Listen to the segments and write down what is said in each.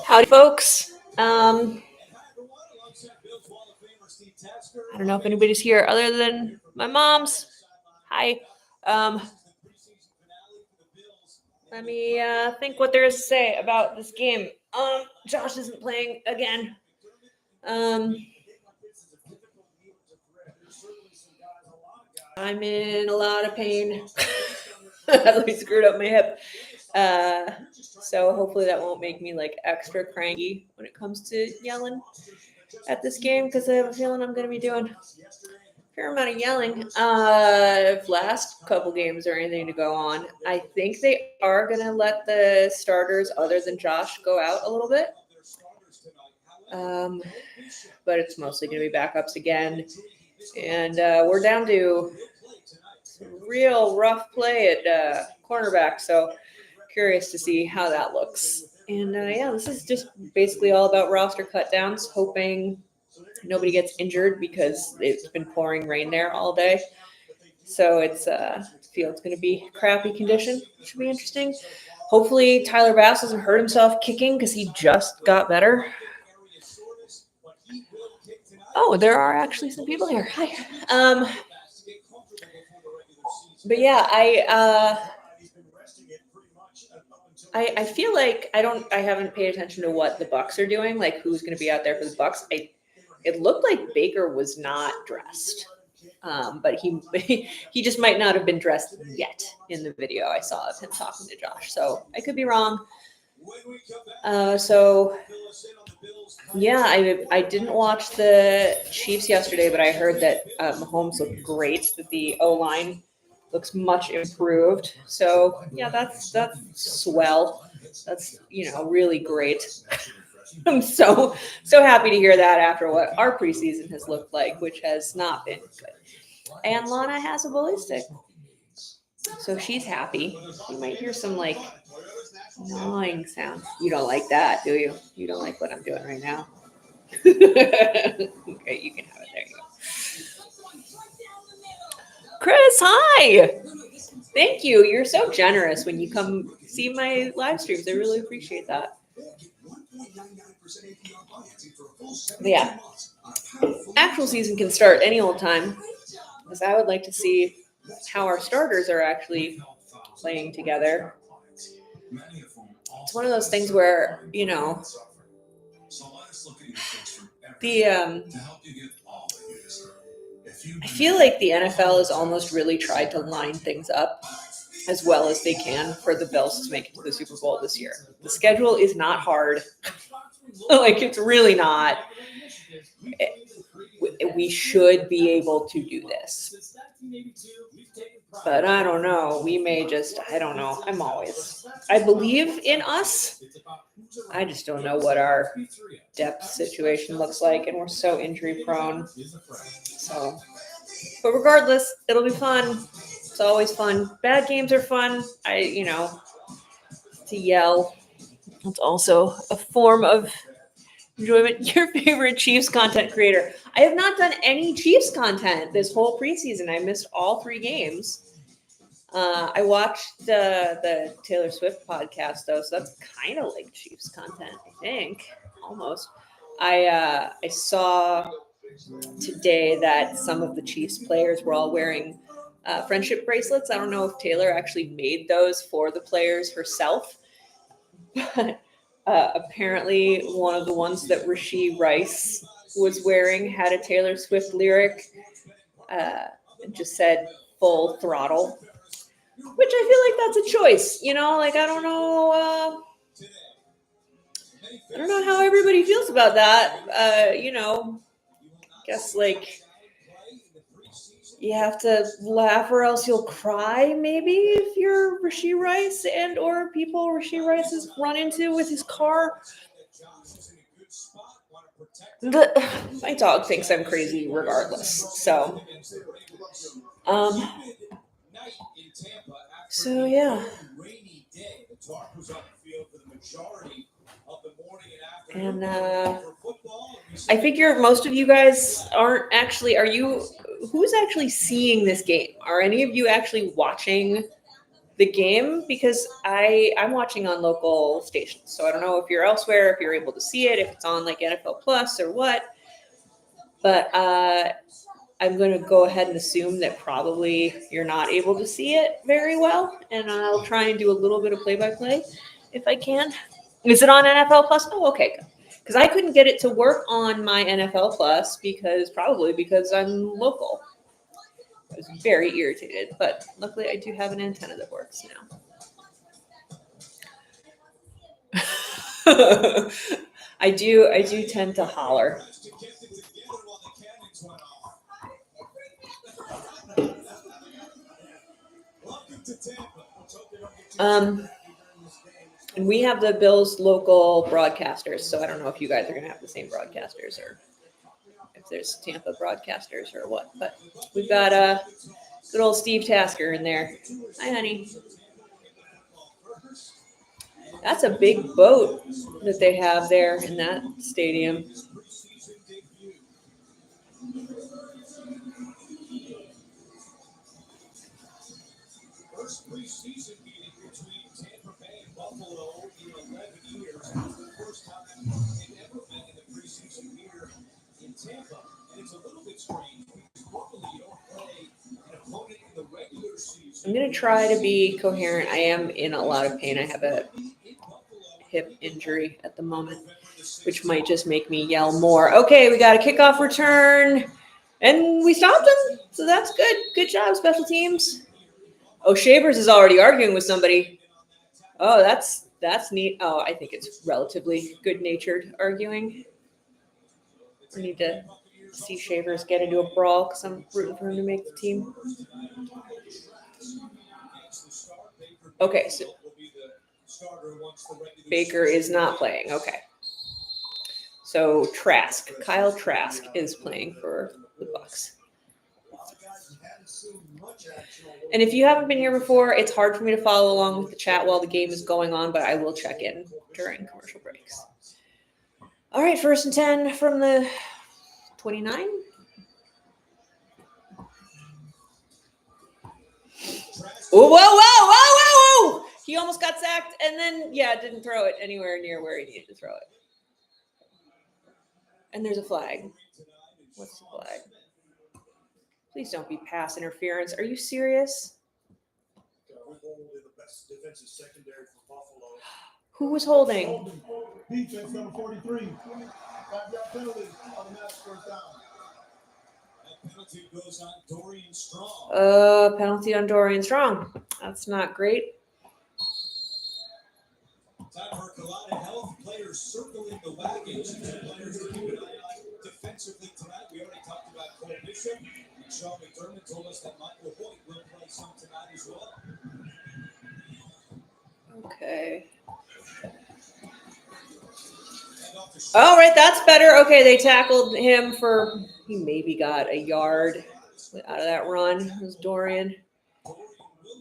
Howdy, folks. I don't know if anybody's here other than my mom's. Hi. Let me think what there is to say about this game. Josh isn't playing again. I'm in a lot of pain. I really screwed up my hip. So hopefully that won't make me like extra cranky when it comes to yelling at this game, because I have a feeling I'm going to be doing a fair amount of yelling. If last couple games or anything to go on, I think they are going to let the starters other than Josh go out a little bit. But it's mostly going to be backups again. And we're down to some real rough play at cornerback. So curious to see how that looks. And yeah, this is just basically all about roster cut downs, hoping nobody gets injured because it's been pouring rain there all day. So it's field's going to be crappy condition. Should be interesting. Hopefully Tyler Bass doesn't hurt himself kicking because he just got better. Oh, there are actually some people here. Hi. But yeah, I feel like I haven't paid attention to what the Bucs are doing, like who's going to be out there for the Bucs. It looked like Baker was not dressed, but he just might not have been dressed yet in the video I saw of him talking to Josh. So I could be wrong. So yeah, I didn't watch the Chiefs yesterday, but I heard that Mahomes looked great, that the O-line looks much improved. So yeah, that's swell. That's, really great. I'm so happy to hear that after what our preseason has looked like, which has not been good. And Lana has a ballistic, so she's happy. You might hear some like gnawing sounds. You don't like that, do you? You don't like what I'm doing right now? Okay, you can have it. There you go. Chris, hi. Thank you. You're so generous when you come see my live streams. I really appreciate that. But yeah, actual season can start any old time, because I would like to see how our starters are actually playing together. It's one of those things where, I feel like the NFL has almost really tried to line things up as well as they can for the Bills to make it to the Super Bowl this year. The schedule is not hard. Like, it's really not. We should be able to do this. But I don't know. We may just, I don't know. I believe in us. I just don't know what our depth situation looks like. And we're so injury prone. So, but regardless, it'll be fun. It's always fun. Bad games are fun. To yell. It's also a form of enjoyment. Your favorite Chiefs content creator? I have not done any Chiefs content this whole preseason. I missed all 3 games. I watched the Taylor Swift podcast though, so that's kind of like Chiefs content, I think, almost. I saw today that some of the Chiefs players were all wearing friendship bracelets. I don't know if Taylor actually made those for the players herself, but apparently one of the ones that Rashee Rice was wearing had a Taylor Swift lyric. It just said "full throttle," which I feel like that's a choice. Like, I don't know how everybody feels about that. Guess like you have to laugh or else you'll cry, maybe, if you're Rashee Rice and or people Rashee Rice has run into with his car. My dog thinks I'm crazy regardless. So yeah. And I figure most of you guys aren't actually, who's actually seeing this game? Are any of you actually watching the game because I'm watching on local stations. So I don't know if you're elsewhere, if you're able to see it, if it's on like NFL Plus or what. But I'm going to go ahead and assume that probably you're not able to see it very well. And I'll try and do a little bit of play-by-play if I can. Is it on NFL Plus? Oh, okay, good. Because I couldn't get it to work on my NFL Plus because I'm local. I was very irritated, but luckily I do have an antenna that works now. I do tend to holler. And we have the Bills local broadcasters, so I don't know if you guys are gonna have the same broadcasters or if there's Tampa broadcasters or what. But we've got good old Steve Tasker in there. Hi, honey. That's a big boat that they have there in that stadium. First preseason meeting between Tampa Bay and Buffalo in 11 years. It's the first time they've ever been in the preseason here in Tampa. And it's a little bit strange because normally you don't play an opponent in the regular season. I'm going to try to be coherent. I am in a lot of pain. I have a hip injury at the moment, which might just make me yell more. Okay, we got a kickoff return, and we stopped them. So that's good. Good job, special teams. Oh, Shavers is already arguing with somebody. Oh, that's neat. Oh, I think it's relatively good-natured arguing. We need to see Shavers get into a brawl because I'm rooting for him to make the team. Okay, so Baker is not playing. Okay. So Kyle Trask is playing for the Bucs. And if you haven't been here before, it's hard for me to follow along with the chat while the game is going on, but I will check in during commercial breaks. All right, 1st and 10 from the 29. Whoa. He almost got sacked and then, didn't throw it anywhere near where he needed to throw it. And there's a flag. What's the flag? Please don't be pass interference. Are you serious? Who was holding? Defense number 43. 5-yard penalty on the match first down. Penalty goes on Dorian Strong. Penalty on Dorian Strong. That's not great. Time for a lot of health players circling the wagons. Players to keep an eye on defensively tonight. We already talked about Cole Bishop. And Sean McDermott told us that Michael Hoyt will play some tonight as well. Okay. All right, that's better. Okay, they tackled him he maybe got a yard out of that run. It was Dorian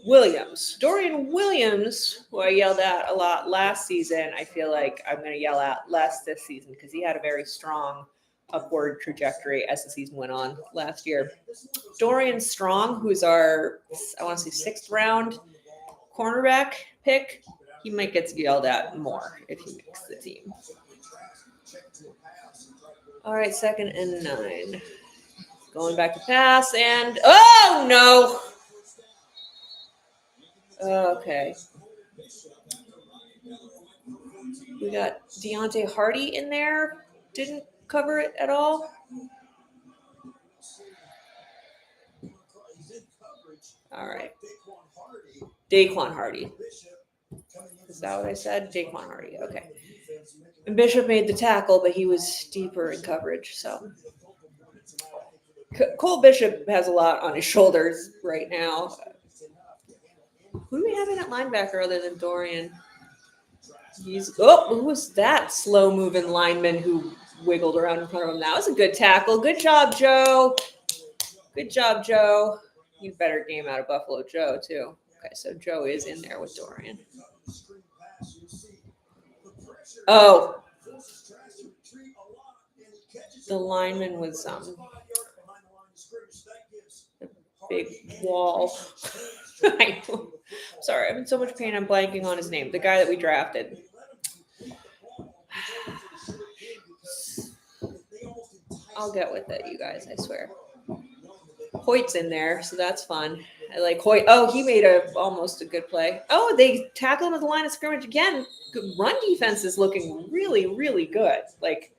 Williams. Dorian Williams, who I yelled at a lot last season, I feel like I'm going to yell at less this season because he had a very strong upward trajectory as the season went on last year. Dorian Strong, who's our, I want to say, 6th round cornerback pick, he might get yelled at more if he makes the team. All right, 2nd and 9. Going back to pass and oh no. Okay. We got Deontay Hardy in there. Didn't cover it at all. All right. Daquan Hardy. Is that what I said? Daquan Hardy. Okay. And Bishop made the tackle, but he was deeper in coverage. So Cole Bishop has a lot on his shoulders right now. Who do we have in at linebacker other than Dorian? Who was that slow-moving lineman who wiggled around in front of him? That was a good tackle. Good job, Joe. Good job, Joe. You better game out of Buffalo Joe, too. Okay, so Joe is in there with Dorian. Oh. The lineman was big wall. Sorry, I'm in so much pain. I'm blanking on his name. The guy that we drafted. I'll get with it, you guys. I swear. Hoyt's in there, so that's fun. I like Hoyt. Oh, he made almost a good play. Oh, they tackle him at the line of scrimmage again. Good run defense is looking really, really good. Like,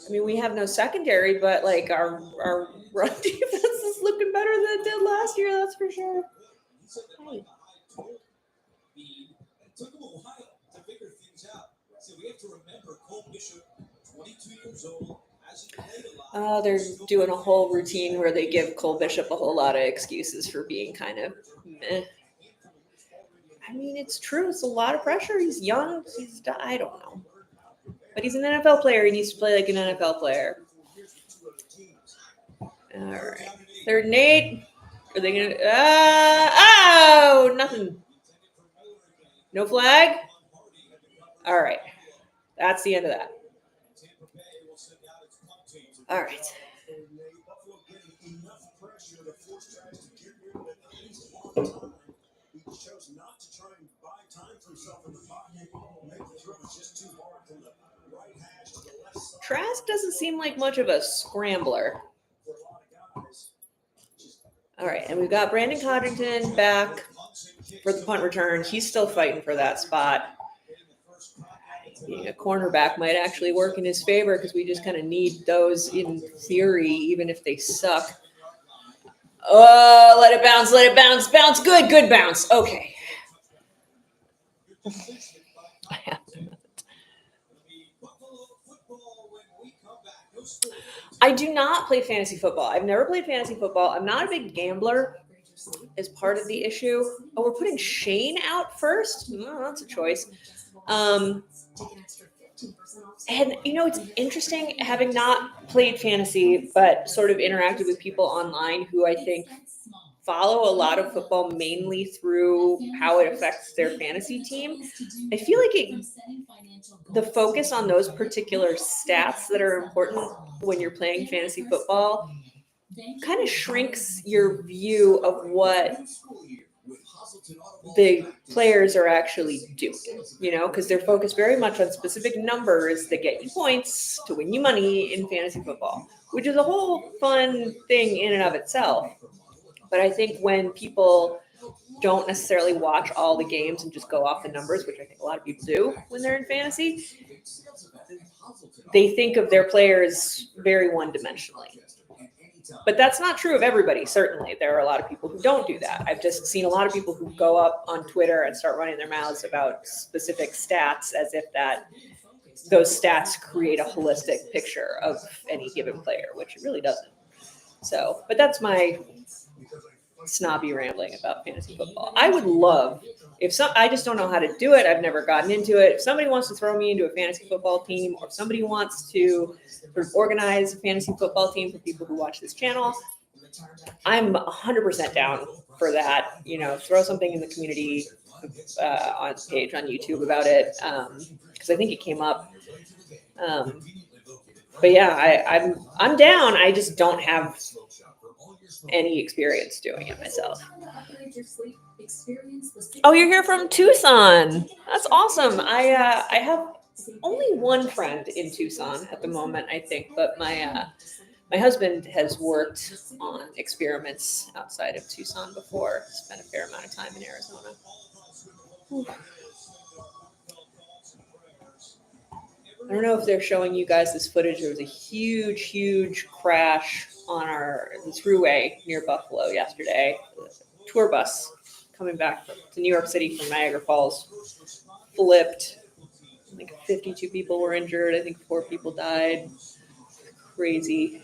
I mean, we have no secondary, but like our run defense is looking better than it did last year. That's for sure. Hey. It took him a while to figure things out. So we have to remember Cole Bishop, 22 years old. They're doing a whole routine where they give Cole Bishop a whole lot of excuses for being kind of meh. I mean, it's true. It's a lot of pressure. He's young. I don't know. But he's an NFL player. He needs to play like an NFL player. All right. Third and 8. Are they going to... oh, nothing. No flag? All right. That's the end of that. All right. Trask doesn't seem like much of a scrambler. All right, and we've got Brandon Codrington back for the punt return. He's still fighting for that spot. Being a cornerback might actually work in his favor because we just kind of need those in theory, even if they suck. Oh, let it bounce, bounce. Good bounce. Okay. I do not play fantasy football. I've never played fantasy football. I'm not a big gambler is part of the issue. Oh, we're putting Shane out first? Oh, that's a choice. And, you know, it's interesting having not played fantasy, but sort of interacted with people online who I think follow a lot of football mainly through how it affects their fantasy team. I feel like the focus on those particular stats that are important when you're playing fantasy football kind of shrinks your view of what the players are actually doing, you know, because they're focused very much on specific numbers that get you points to win you money in fantasy football, which is a whole fun thing in and of itself. But I think when people don't necessarily watch all the games and just go off the numbers, which I think a lot of people do when they're in fantasy, they think of their players very one-dimensionally. But that's not true of everybody, certainly. There are a lot of people who don't do that. I've just seen a lot of people who go up on Twitter and start running their mouths about specific stats as if those stats create a holistic picture of any given player, which it really doesn't. So, but that's my snobby rambling about fantasy football. I would love I just don't know how to do it. I've never gotten into it. If somebody wants to throw me into a fantasy football team, or if somebody wants to sort of organize a fantasy football team for people who watch this channel, I'm 100% down for that. You know, throw something in the community on page on YouTube about it, because I think it came up. But yeah, I'm down. I just don't have any experience doing it myself. Oh, you're here from Tucson. That's awesome. I have only one friend in Tucson at the moment, I think, but my husband has worked on experiments outside of Tucson before. Spent a fair amount of time in Arizona. Whew. I don't know if they're showing you guys this footage. There was a huge crash on the thruway near Buffalo yesterday. A tour bus coming back to New York City from Niagara Falls flipped. I think 52 people were injured. I think 4 people died. Crazy.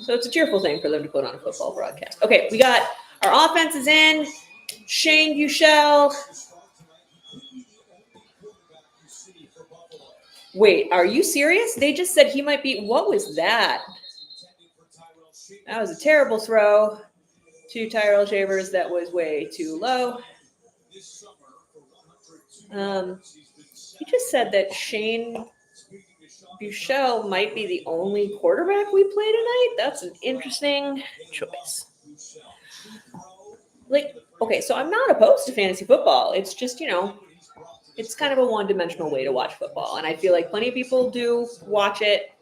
So it's a cheerful thing for them to put on a football broadcast. Okay, we got our offense is in. Shane Buechele. Wait, are you serious? They just said he might be. What was that? That was a terrible throw to Tyrell Shavers. That was way too low. He just said that Shane Buchel might be the only quarterback we play tonight. That's an interesting choice. Like, okay, so I'm not opposed to fantasy football. It's just, it's kind of a one-dimensional way to watch football. And I feel like plenty of people do watch it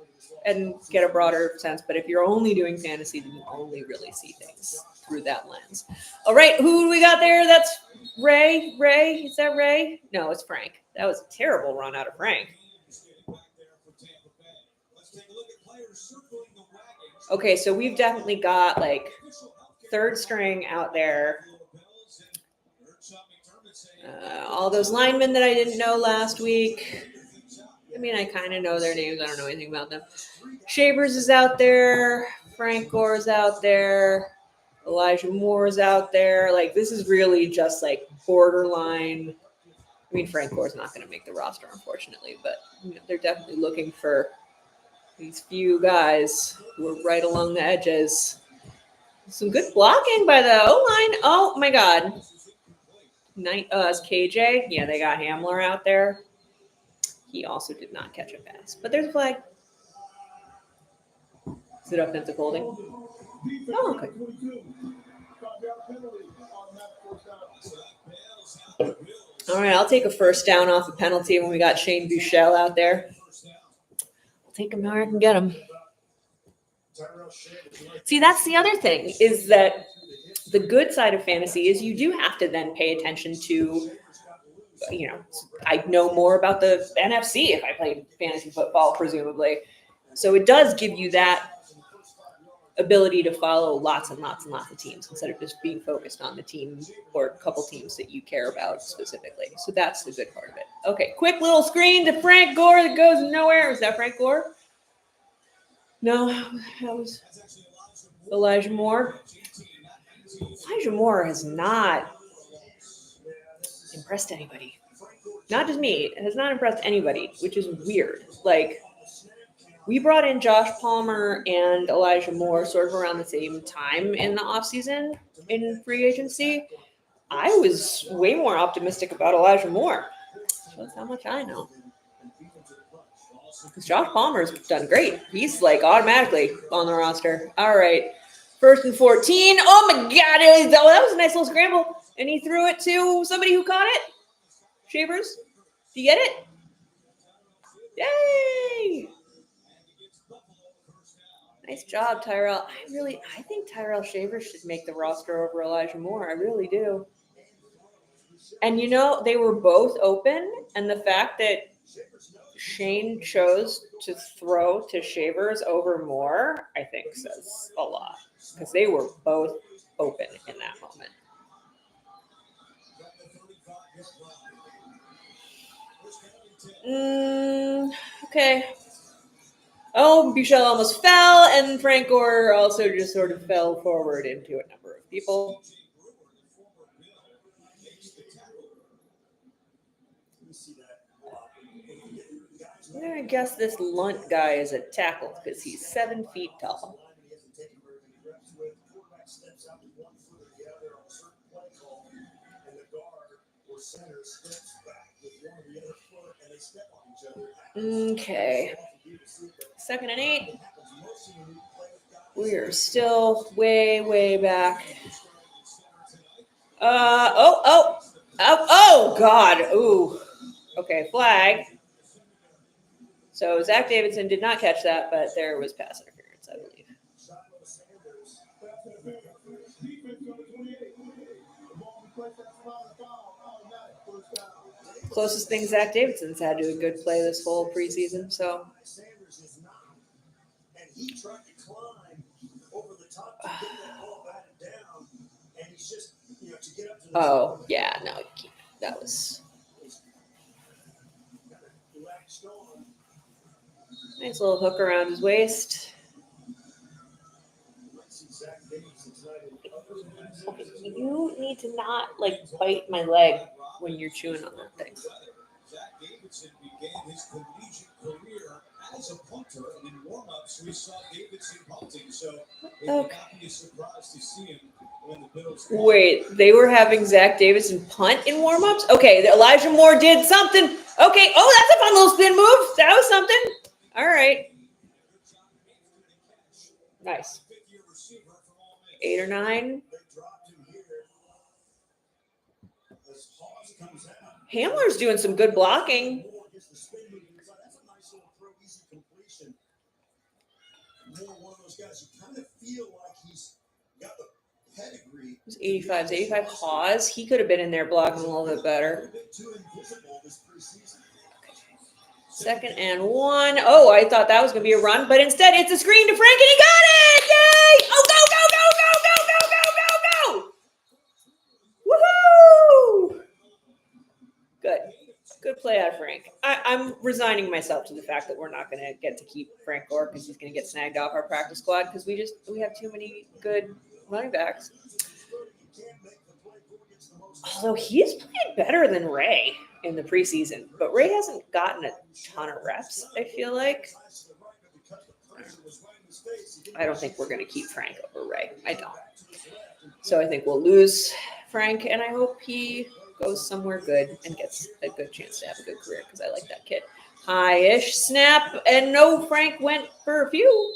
and get a broader sense. But if you're only doing fantasy, then you only really see things through that lens. All right, who do we got there? That's Ray. Ray, is that Ray? No, it's Frank. That was a terrible run out of Frank. Okay, so we've definitely got like third string out there. All those linemen that I didn't know last week. I mean, I kind of know their names. I don't know anything about them. Shavers is out there. Frank Gore is out there. Elijah Moore is out there. Like, this is really just like borderline. I mean, Frank Gore's not going to make the roster, unfortunately, but they're definitely looking for these few guys who are right along the edges. Some good blocking by the O-line. Oh, my God. It's KJ. Yeah, they got Hamler out there. He also did not catch a pass. But there's a flag. Is it offensive holding? Oh, okay. All right, I'll take a first down off a penalty when we got Shane Buchel out there. I'll take him where I can get him. See, that's the other thing, is that the good side of fantasy is you do have to then pay attention to, I know more about the NFC if I played fantasy football, presumably. So it does give you that ability to follow lots and lots and lots of teams instead of just being focused on the team or a couple teams that you care about specifically. So that's the good part of it. Okay, quick little screen to Frank Gore that goes nowhere. Is that Frank Gore? No, that was Elijah Moore. Elijah Moore has not impressed anybody. Not just me. It has not impressed anybody, which is weird. Like, we brought in Josh Palmer and Elijah Moore sort of around the same time in the offseason in free agency. I was way more optimistic about Elijah Moore. Shows how much I know. Because Josh Palmer's done great. He's like automatically on the roster. All right. 1st and 14. Oh my God. That was a nice little scramble. And he threw it to somebody who caught it. Shavers. Do you get it? Yay. Nice job, Tyrell. I think Tyrell Shavers should make the roster over Elijah Moore. I really do. And they were both open. And the fact that Shane chose to throw to Shavers over Moore, I think says a lot. Because they were both open in that moment. Okay. Oh, Buchel almost fell, and Frank Gore also just sort of fell forward into a number of people. I'm going to guess this Lunt guy is a tackle because he's 7 feet tall. Okay. 2nd and 8. We are still way, way back. Oh, God. Ooh. Okay, flag. So Zach Davidson did not catch that, but there was pass interference, I believe. Closest thing Zach Davidson's had to a good play this whole preseason, so. Oh, yeah, no, you can't. That was nice little hook around his waist. Okay, you need to not bite my leg when you're chewing on that thing. Zach Davidson began his collegiate career as a punter, and in warm-ups we saw Davidson punting, so it would not be a surprise to see him when the Bills. Wait, they were having Zach Davidson punt in warm-ups? Okay, Elijah Moore did something. Okay, oh, that's a fun little spin move. That was something. All right. Nice. 8 or 9. Hamler's doing some good blocking. It was 85. 85 Hawes. He could have been in there blocking a little bit better. 2nd and 1. Oh, I thought that was going to be a run, but instead it's a screen to Frank, and he got it! Yay! Oh, go, go, go, go, go, go, go, go, go! Woohoo! Good. Good play out of Frank. I'm resigning myself to the fact that we're not going to get to keep Frank Gore because he's going to get snagged off our practice squad because we have too many good running backs. Although he's played better than Ray in the preseason, but Ray hasn't gotten a ton of reps, I feel like. I don't think we're going to keep Frank over Ray. I don't. So I think we'll lose Frank, and I hope he goes somewhere good and gets a good chance to have a good career because I like that kid. High-ish snap, and no, Frank went for a few.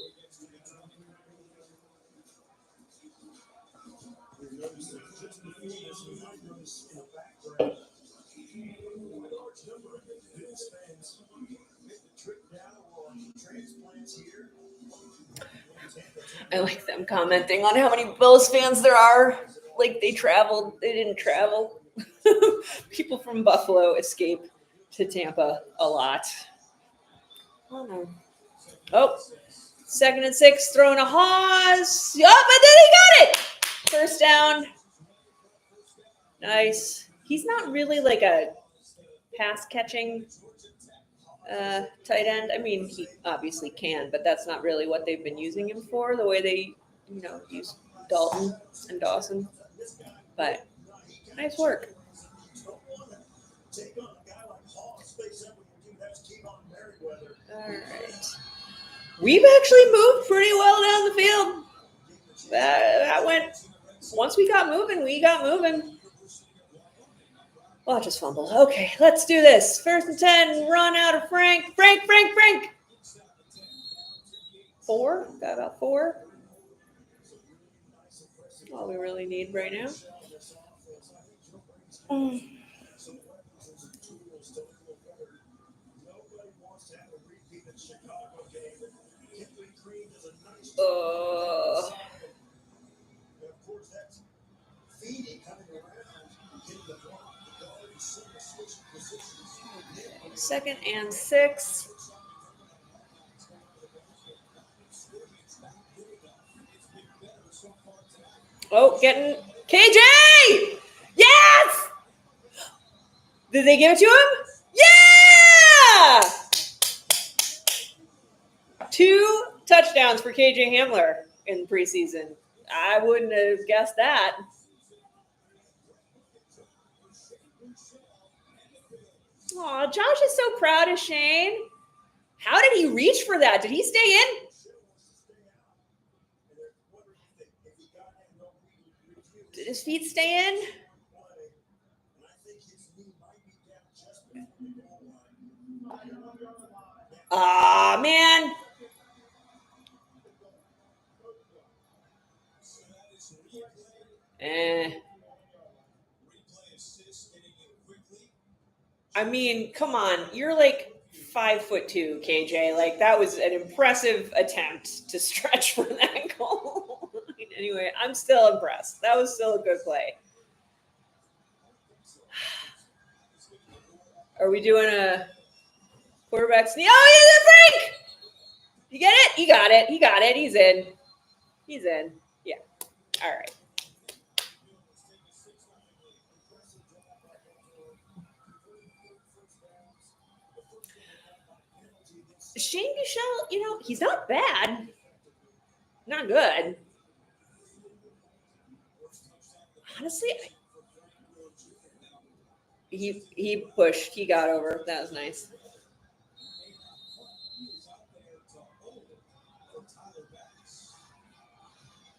I like them commenting on how many Bills fans there are. Like they traveled, they didn't travel. People from Buffalo escape to Tampa a lot. Oh no. Oh, 2nd and 6, throwing a Hawes. Oh, but then he got it. First down. Nice. He's not really like a pass catching tight end. I mean, he obviously can, but that's not really what they've been using him for, the way they, use Dalton and Dawson. But nice work. All right. We've actually moved pretty well down the field. That went, once we got moving, we got moving. Watch us fumble. Okay, let's do this. 1st and 10, run out of Frank. Frank. 4, got about 4. All we really need right now. Second and 6. Oh, getting KJ! Yes! Did they give it to him? Yeah! 2 touchdowns for KJ Hamler in preseason. I wouldn't have guessed that. Aw, Josh is so proud of Shane. How did he reach for that? Did he stay in? Did his feet stay in? Ah, man. I mean, come on. You're like 5'2", KJ. Like, that was an impressive attempt to stretch for that goal. Anyway, I'm still impressed. That was still a good play. Are we doing a quarterback sneak? Oh, yeah, Frank! You get it? He got it. He got it. He's in. He's in. Yeah. All right. Shane Buechele, he's not bad. Not good. Honestly, he pushed. He got over. That was nice.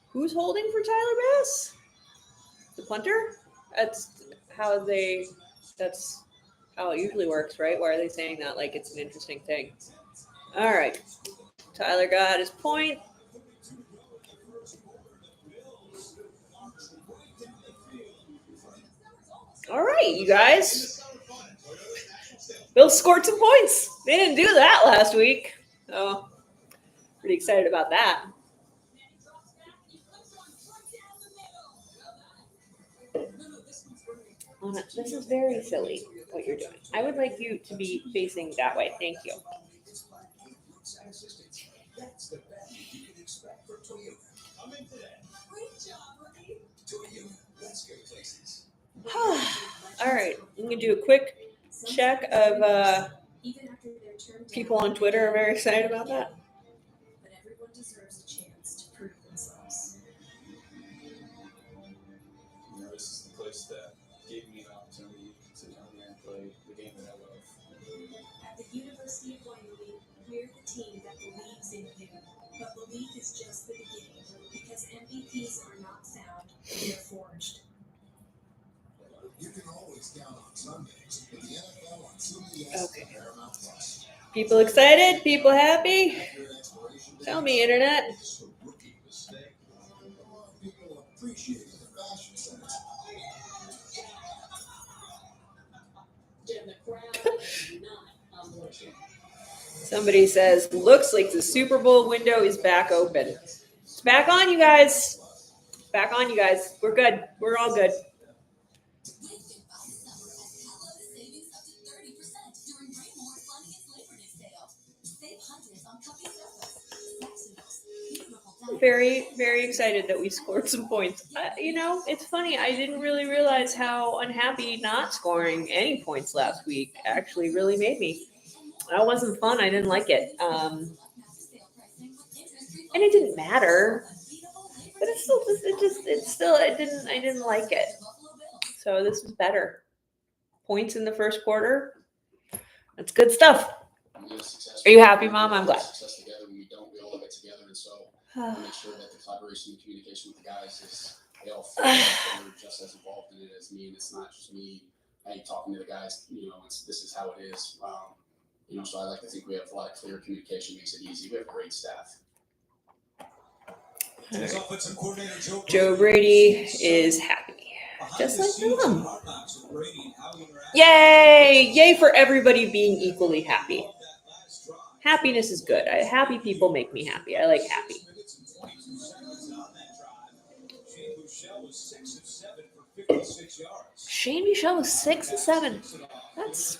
Who's holding for Tyler Bass? The punter? That's how it usually works, right? Why are they saying that like it's an interesting thing? All right. Tyler got his point. All right, you guys. Bills scored some points. They didn't do that last week. So, pretty excited about that. This is very silly what you're doing. I would like you to be facing that way. Thank you. That's the value you can expect from Toyota. Coming today. Great job, Ricky. Toyota. Let's go places. All right, I'm gonna do a quick check of people on Twitter are very excited about that. But everyone deserves a chance to prove themselves. You know, this is the place that gave me the opportunity to come here and play the game that I love. At the University of Wyoming, we're the team that believes in you. But belief is just the beginning, because MVPs are not found, they're forged. You can always count on Sundays with the NFL on CBS Okay. and Paramount Plus. People excited? People happy? Tell me, internet. It's a rookie mistake. A lot of people appreciate the fashion sense. And the crowd is not on board here. Somebody says, looks like the Super Bowl window is back open. It's back on, you guys. Back on, you guys. We're good. We're all good. I'm very, very excited that we scored some points. You know, it's funny. I didn't really realize how unhappy not scoring any points last week actually really made me. That wasn't fun. I didn't like it. And it didn't matter. But I didn't like it. So this was better. Points in the first quarter. That's good stuff. Are you happy, Mom? I'm glad. Success together. When we don't, we all get together, and so I make sure that the collaboration and communication with the guys is they all feel like they're just as involved in it as me, and it's not just me. Hey, talking to the guys, you know, this is how it is. You know, so I like to think we have a lot of clear communication, makes it easy. We have a great staff. His offensive coordinator Joe Brady is happy. Just like them. Yay! Yay for everybody being equally happy. Happiness is good. Happy people make me happy. I like happy. Shane Michel was 6 of 7. That's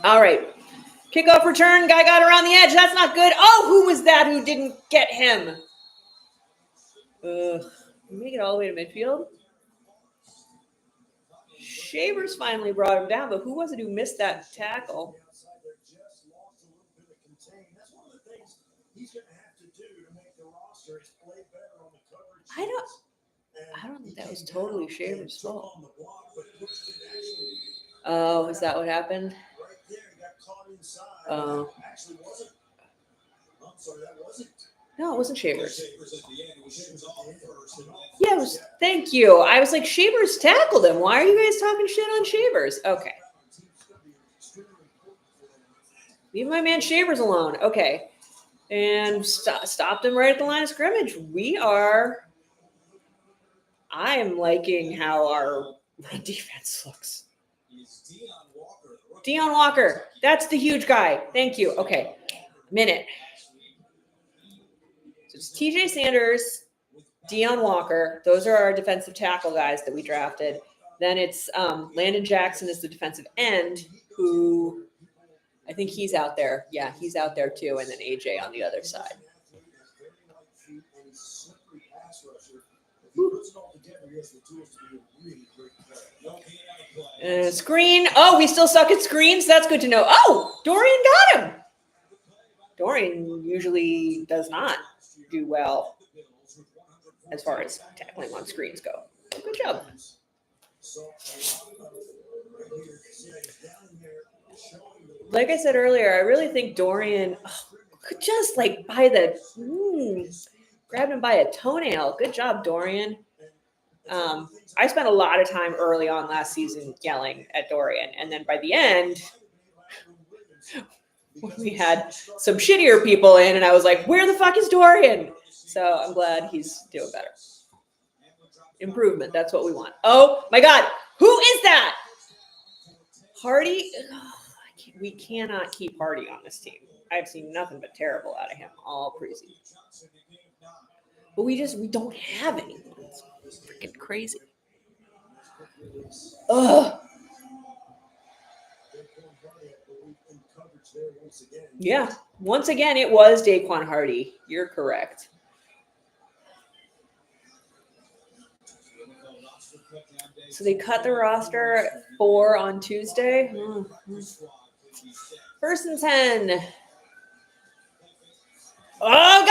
all right. Kickoff return. Guy got around the edge. That's not good. Oh, who was that who didn't get him? Make it all the way to midfield. Shavers finally brought him down, but who was it who missed that tackle? I don't think that was totally Shavers' fault. Oh, is that what happened? Oh. No, it wasn't Shavers. Yeah, it was. Thank you. I was like, Shavers tackled him. Why are you guys talking shit on Shavers? Okay. Leave my man Shavers alone. Okay. And stopped him right at the line of scrimmage. I am liking how our defense looks. Deion Walker. That's the huge guy. Thank you. Okay. Minute. So it's TJ Sanders, Deion Walker. Those are our defensive tackle guys that we drafted. Then it's Landon Jackson is the defensive end, who I think he's out there. Yeah, he's out there too. And then AJ on the other side. Screen. Oh, we still suck at screens. That's good to know. Oh, Dorian got him. Dorian usually does not do well as far as tackling on screens go. Good job. Like I said earlier, I really think Dorian could just like grab him by a toenail. Good job, Dorian. I spent a lot of time early on last season yelling at Dorian, and then by the end, We had some shittier people in, and I was like, where the fuck is Dorian? So I'm glad he's doing better. Improvement. That's what we want. Oh my God. Who is that? Hardy? We cannot keep Hardy on this team. I've seen nothing but terrible out of him all preseason. But we don't have anyone. It's freaking crazy. Ugh. Yeah. Once again, it was Daquan Hardy. You're correct. So they cut the roster at 4 on Tuesday. First and 10. Oh,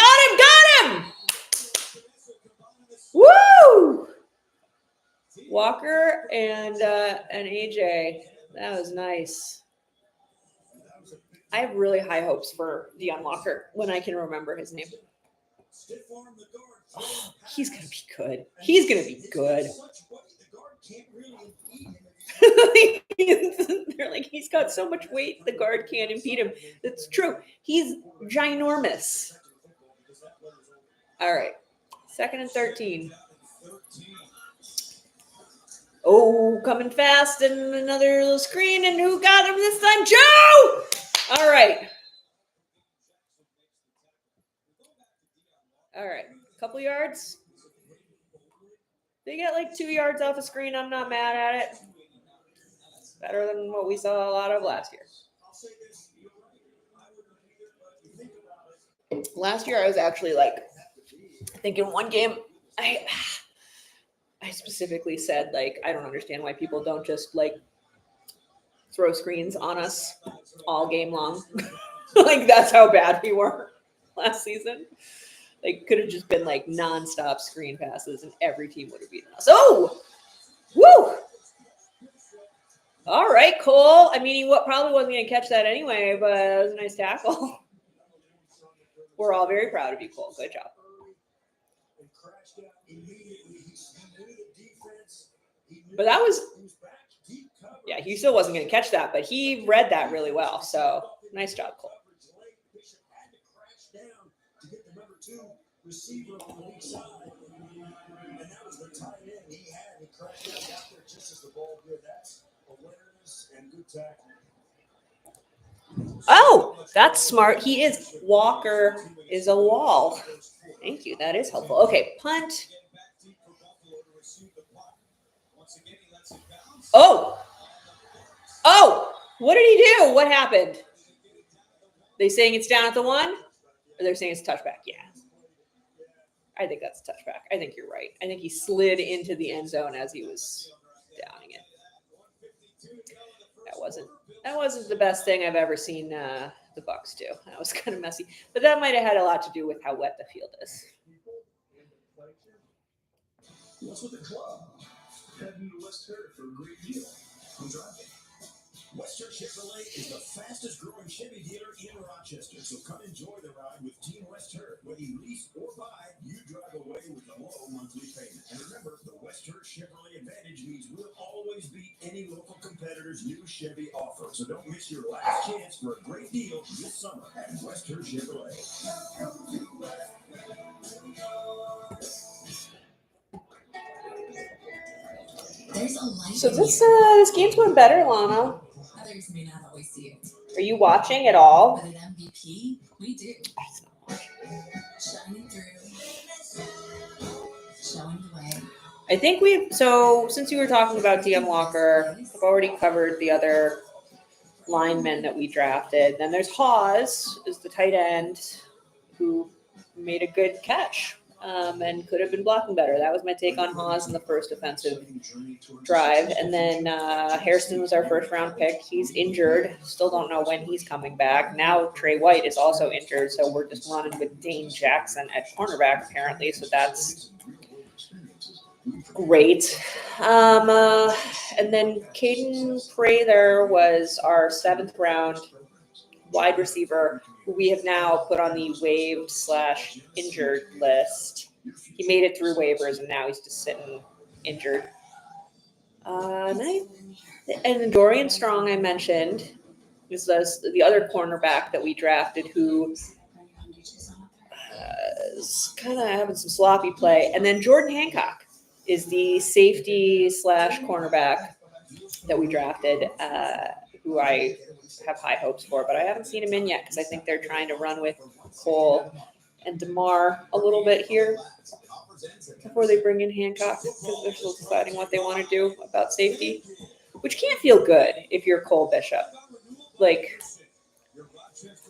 got him! Woo! Walker and AJ. That was nice. I have really high hopes for Deion Walker when I can remember his name. Oh, he's gonna be good. He's gonna be good. They're like, he's got so much weight, the guard can't impede him. That's true. He's ginormous. All right. 2nd and 13. Oh, coming fast, and another little screen, and who got him this time? Joe! All right. All right. Couple yards. They get like 2 yards off a screen. I'm not mad at it. It's better than what we saw a lot of last year. Last year, I was actually like, I think in one game, I specifically said, like, I don't understand why people don't just like throw screens on us all game long. Like, that's how bad we were last season. Like, could have just been like nonstop screen passes and every team would have beaten us. Oh, woo! All right, Cole. I mean, he probably wasn't going to catch that anyway, but it was a nice tackle. We're all very proud of you, Cole. Good job. But that was, yeah, he still wasn't going to catch that, but he read that really well. So nice job, Cole. Receiver on the weak side, and that was the tight end he had. He crashed out there just as the ball did. That's awareness and good tackling. Oh, that's smart. He is. Walker is a wall. Thank you. That is helpful. Okay, punt. Oh, what did he do? What happened? They saying it's down at the 1, or they're saying it's touchback? Yeah. I think that's a touchback. I think you're right. I think he slid into the end zone as he was downing it. That wasn't the best thing I've ever seen the Bucs do. That was kind of messy. But that might have had a lot to do with how wet the field is. What's with the club? Heading to West Hertford for a great deal. I'm driving. Western Chevrolet is the fastest growing Chevy dealer in Rochester. So come enjoy the ride with Team West Hertford. Whether you lease or buy, you drive away with a low monthly payment. And remember, the West Hertford Chevrolet Advantage means we'll always beat any local competitor's new Chevy offer. So don't miss your last chance for a great deal this summer at West Hertford Chevrolet. So this game's going better, Lana. Others may not always see it. Are you watching at all? But at MVP, we do. Shining through, showing the way. I think since you were talking about Deion Walker, I've already covered the other linemen that we drafted. Then there's Hawes, is the tight end, who made a good catch. And could have been blocking better. That was my take on Hawes in the first offensive drive. And then Hairston was our first round pick. He's injured. Still don't know when he's coming back. Now Trey White is also injured, so we're just running with Dane Jackson at cornerback apparently. So that's great. And then Caden Prather was our 7th round wide receiver, who we have now put on the waived/injured list. He made it through waivers, and now he's just sitting injured. And Dorian Strong, I mentioned. is the other cornerback that we drafted who is kind of having some sloppy play. And then Jordan Hancock is the safety / cornerback that we drafted, who I have high hopes for, but I haven't seen him in yet because I think they're trying to run with Cole and DeMar a little bit here before they bring in Hancock because they're still deciding what they want to do about safety, which can't feel good if you're Cole Bishop. Like,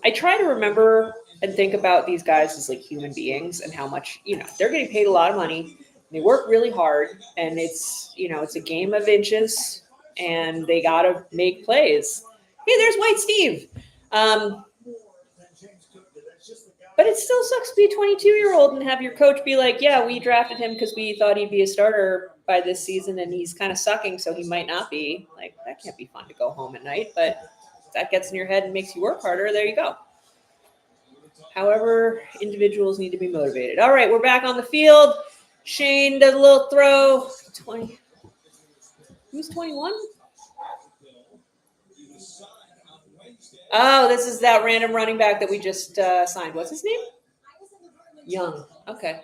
I try to remember and think about these guys as like human beings and how much, they're getting paid a lot of money. They work really hard, and it's a game of inches, and they got to make plays. Hey, there's White Steve. But it still sucks to be a 22-year-old and have your coach be like, yeah, we drafted him because we thought he'd be a starter by this season, and he's kind of sucking, so he might not be. Like, that can't be fun to go home at night, but if that gets in your head and makes you work harder, there you go. However, individuals need to be motivated. All right, we're back on the field. Shane does a little throw. 20. Who's 21? Oh, this is that random running back that we just signed. What's his name? Young. Okay.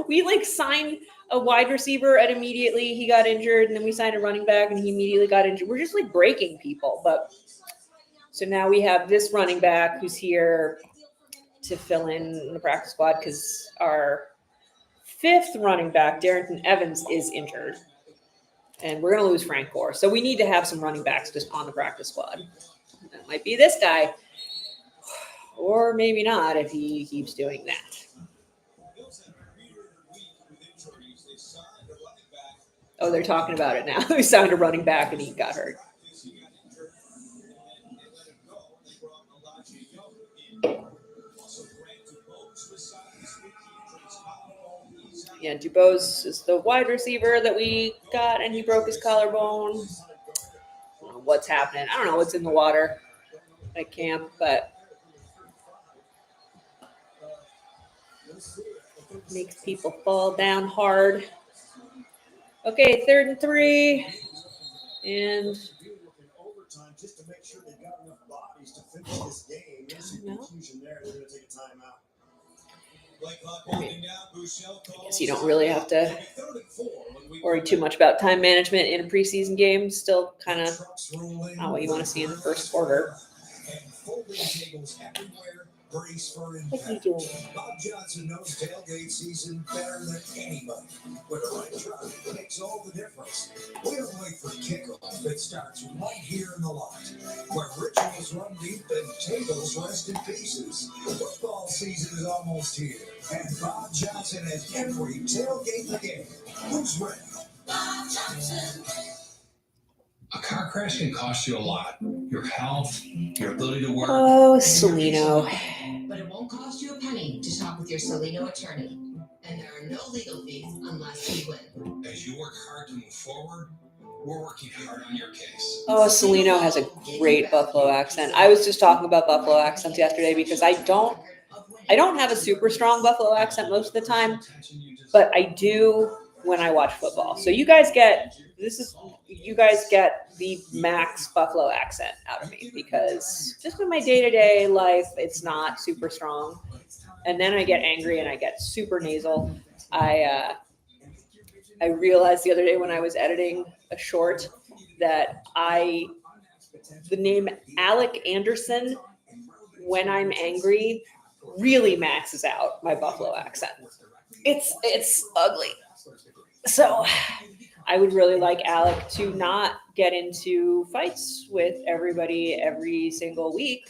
we signed a wide receiver and immediately he got injured, and then we signed a running back and he immediately got injured. We're just breaking people. But so now we have this running back who's here to fill in the practice squad because our 5th running back, Darrington Evans, is injured. And we're going to lose Frank Gore. So we need to have some running backs just on the practice squad. That might be this guy. Or maybe not if he keeps doing that. Oh, they're talking about it now. We signed a running back and he got hurt. Yeah, Dubose is the wide receiver that we got, and he broke his collarbone. I don't know what's happening. I don't know what's in the water at camp, but makes people fall down hard. Okay, 3rd and 3. And I guess you don't really have to worry too much about time management in a preseason game. Still kind of not what you want to see in the first quarter. What are you doing? Bob Johnson knows tailgate season better than anybody. With the right truck, it makes all the difference. We don't wait for kickoff. It starts right here in the lot, where rituals run deep and tables rest in pieces. Football season is almost here, and Bob Johnson has every tailgate game. Who's ready? Bob Johnson. A car crash can cost you a lot. Your health, your ability to work. Oh, Salino. But it won't cost you a penny to talk with your Salino attorney. And there are no legal fees unless you win. As you work hard to move forward, we're working hard on your case. Oh, Salino has a great Buffalo accent. I was just talking about Buffalo accents yesterday because I don't have a super strong Buffalo accent most of the time, but I do when I watch football. So you guys get the max Buffalo accent out of me because just in my day-to-day life, it's not super strong. And then I get angry and I get super nasal. I realized the other day when I was editing a short that the name Alec Anderson, when I'm angry, really maxes out my Buffalo accent. It's ugly. So I would really like Alec to not get into fights with everybody every single week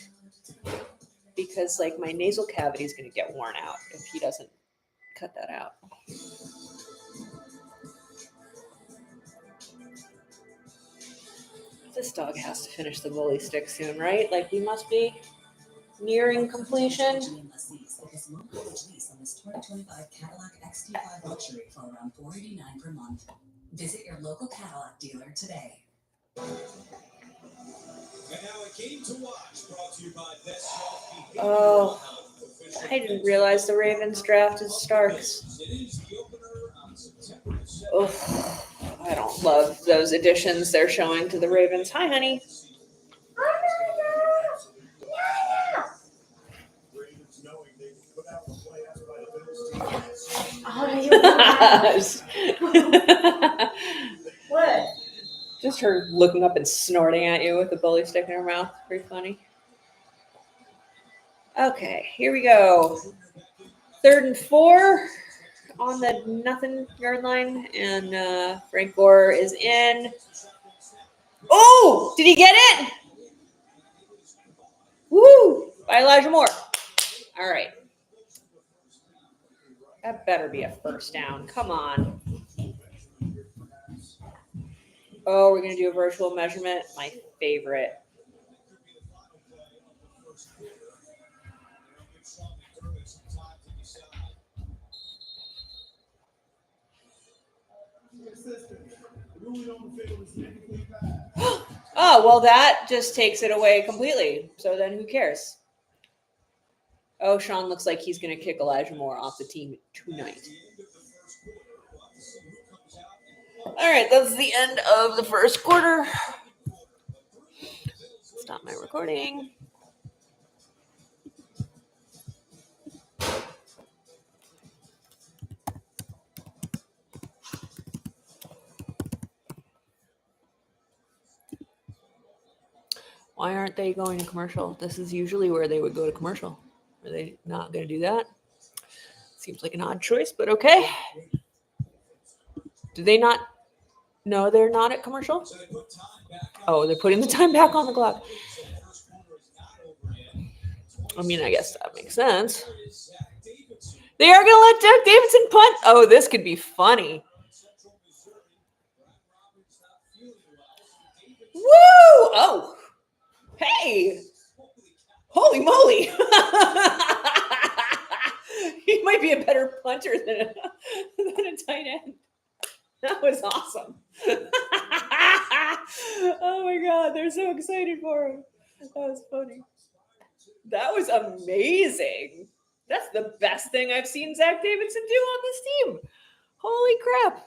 because my nasal cavity is going to get worn out if he doesn't cut that out. This dog has to finish the bully stick soon, right? We must be nearing completion. This low coverage lease on this 2025 Cadillac XT5 luxury for around $489 per month. Visit your local Cadillac dealer today. And now a game to watch brought to you by Best Health. Oh, I didn't realize the Ravens drafted Starks. Oh, I don't love those additions they're showing to the Ravens. Hi, honey. What? Just her looking up and snorting at you with a bully stick in her mouth. Pretty funny. Okay, here we go. 3rd and 4 on the nothing yard line, and Frank Gore is in. Oh, did he get it? Woo! By Elijah Moore. All right. That better be a first down. Come on. Oh, we're going to do a virtual measurement. My favorite. Oh, well, that just takes it away completely. So then who cares? Oh, Sean looks like he's going to kick Elijah Moore off the team tonight. All right, that's the end of the first quarter. Stop my recording. Why aren't they going to commercial? This is usually where they would go to commercial. Are they not going to do that? Seems like an odd choice, but okay. Do they not? No, they're not at commercial? Oh, they're putting the time back on the clock. I mean, I guess that makes sense. They are going to let Zach Davidson punt? Oh, this could be funny. Woo! Oh. Hey. Holy moly. He might be a better punter than a tight end. That was awesome. Oh my God, they're so excited for him. That was funny. That was amazing. That's the best thing I've seen Zach Davidson do on this team. Holy crap.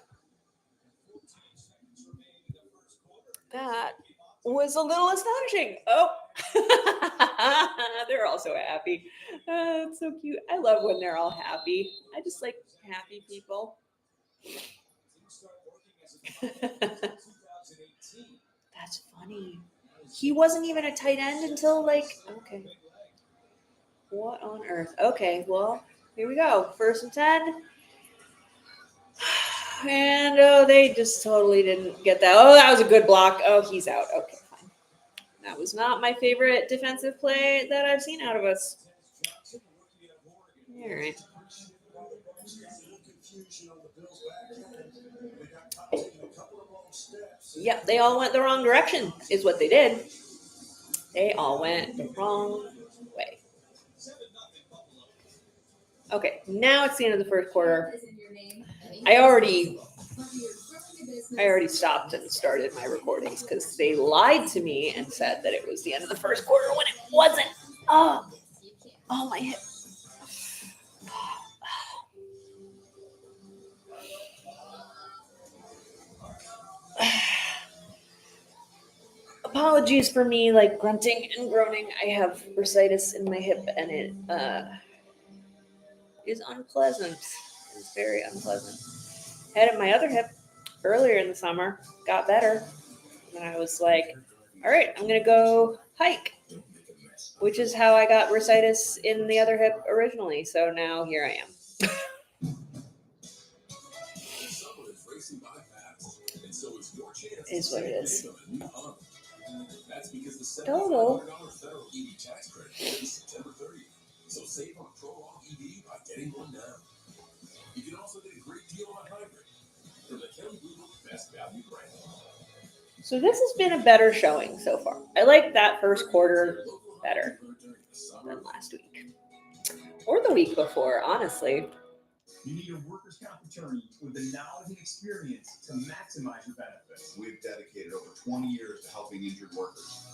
That was a little astonishing. Oh, they're all so happy. It's so cute. I love when they're all happy. I just like happy people. That's funny. He wasn't even a tight end until okay. What on earth? Okay, well, here we go. 1st and 10. And they just totally didn't get that. Oh, that was a good block. Oh, he's out. Okay, fine. That was not my favorite defensive play that I've seen out of us. All right. Yep, they all went the wrong direction, is what they did. They all went the wrong way. Okay, now it's the end of the first quarter. I already stopped and started my recordings because they lied to me and said that it was the end of the first quarter when it wasn't. Oh, my hip. Apologies for me grunting and groaning. I have bursitis in my hip and it is unpleasant. It's very unpleasant. Had my other hip earlier in the summer, got better, and I was like, all right, I'm going to go hike, which is how I got bursitis in the other hip originally. So now here I am. Is what it is. Total. So save on Prolong EV by getting one now. You can also get a great deal on hybrid from the Kelly Blue Book Best Value brand. So this has been a better showing so far. I like that first quarter better than last week. Or the week before, honestly. You need a workers' comp attorney with the knowledge and experience to maximize your benefits. We've dedicated over 20 years to helping injured workers.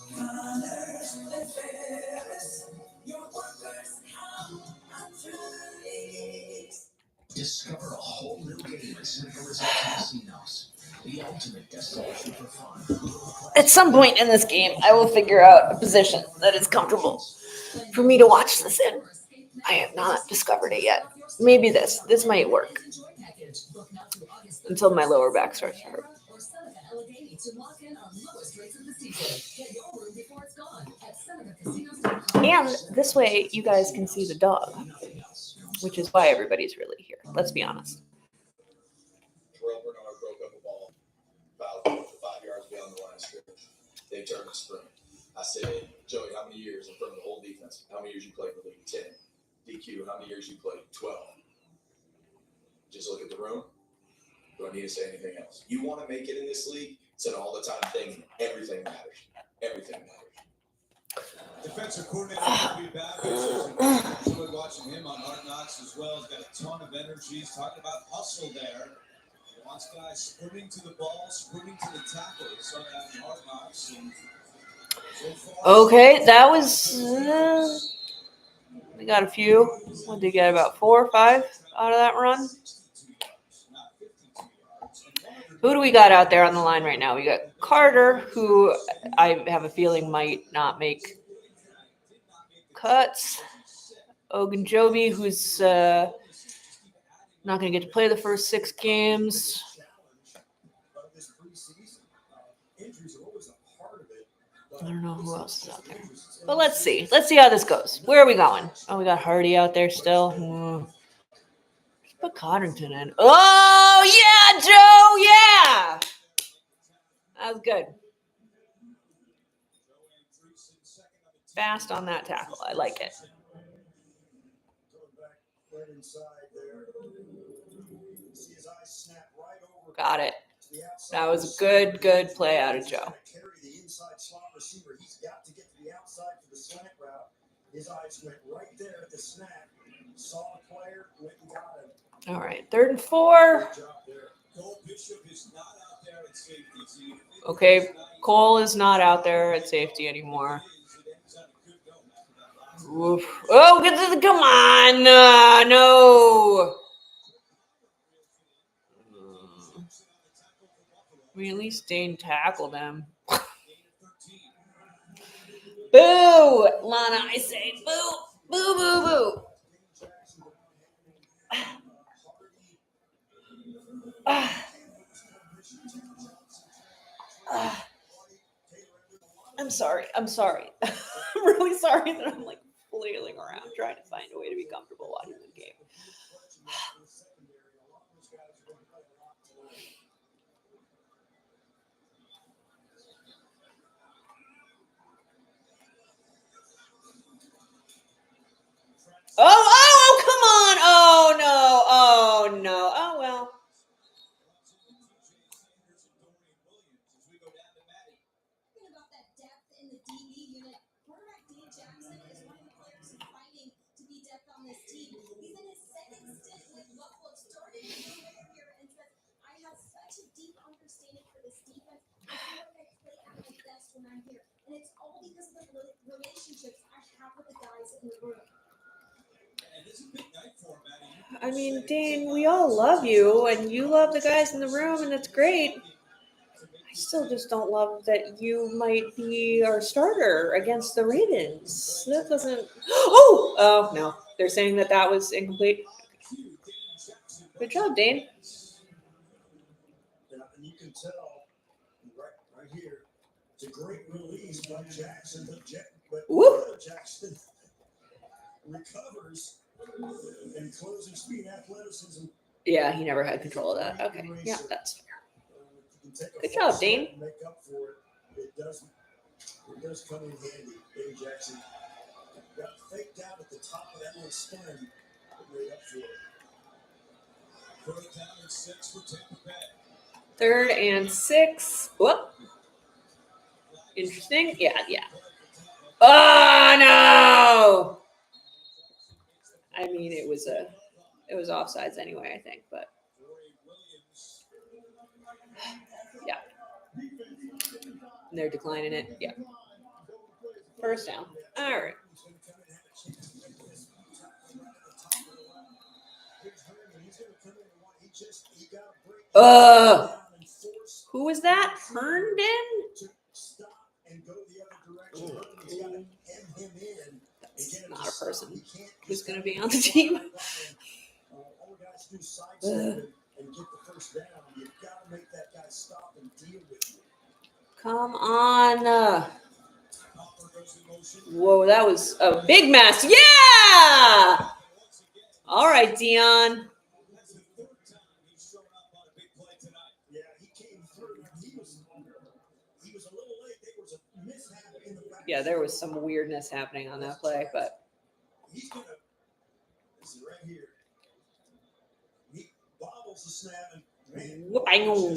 Discover a whole new game at Simple Resort Casinos, the ultimate destination for fun. At some point in this game, I will figure out a position that is comfortable for me to watch this in. I have not discovered it yet. Maybe this might work. until my lower back starts to hurt. And this way, you guys can see the dog, which is why everybody's really here. Let's be honest. Terrell Bernard broke up a ball about 5 yards beyond the line of scrimmage. They turned the sprint. I said, Joey, how many years in front of the whole defense? How many years you played for the league? 10. DQ, how many years you played? 12. Just look at the room. Do I need to say anything else? You want to make it in this league? It's an all-the-time thing. Everything matters. Everything matters. Defensive coordinator will be back. Enjoyed watching him on Hard Knocks as well. He's got a ton of energy. He's talking about hustle there. He wants guys sprinting to the ball, sprinting to the tackle. He saw that in Hard Knocks. And so far, Okay, that was. We got a few. What did you get? About 4 or 5 out of that run? Who do we got out there on the line right now? We got Carter, who I have a feeling might not make cuts. Ogunjobi, who's not going to get to play the first 6 games. I don't know who else is out there. But let's see. Let's see how this goes. Where are we going? Oh, we got Hardy out there still. Let's put Codrington in. Oh, yeah, Joe. Yeah. That was good. Fast on that tackle. I like it. Got it. That was a good play out of Joe. His eyes went right there at the snap. Saw the player, went and got him. All right, 3rd and 4. Okay, Cole is not out there at safety anymore. Oof. Oh, come on. No. I mean, at least Dane tackled him. Boo, Lana, I say boo, boo, boo, boo. I'm sorry. I'm really sorry that I'm like flailing around trying to find a way to be comfortable watching the game. Oh, come on. Oh, no. Oh, well. About that depth in the DB unit, quarterback Dave Jackson is one of the players who's fighting to be depth on this team. He's in his 2nd stint with Buffalo, started his career here, and says, I have such a deep understanding for this defense. I feel like I play at my best when I'm here, and it's all because of the relationships I have with the guys in the room. I mean, Dane, we all love you, and you love the guys in the room, and that's great. I still just don't love that you might be our starter against the Ravens. That doesn't. Oh no! They're saying that was incomplete. Good job, Dane. And you can tell right here, it's a great release by Jackson, but Jackson recovers and closing speed, athleticism. Yeah, he never had control of that. Okay, yeah, that's fair. Good job, Dane. Make up for it. It does come in handy. Dane Jackson got faked out at the top of that little spin. Made up for it. 3rd and 6. Whoop. Interesting. Yeah. Oh no! I mean, it was offsides anyway, I think, but yeah. And they're declining it. Yeah. 1st down. All right. Who was that? Herndon? That's not a person who's going to be on the team. and get the first down, you've got to make that guy stop and deal with you. Come on. Hopper goes in motion. Whoa, that was a big mess. Yeah! All right, Dion. That's the third time he's shown up on a big play tonight. Yeah, he came through. He was a little late. There was a mishap in the back. Yeah, there was some weirdness happening on that play, but He's gonna. This is right here. He bobbles the snap and man. bang.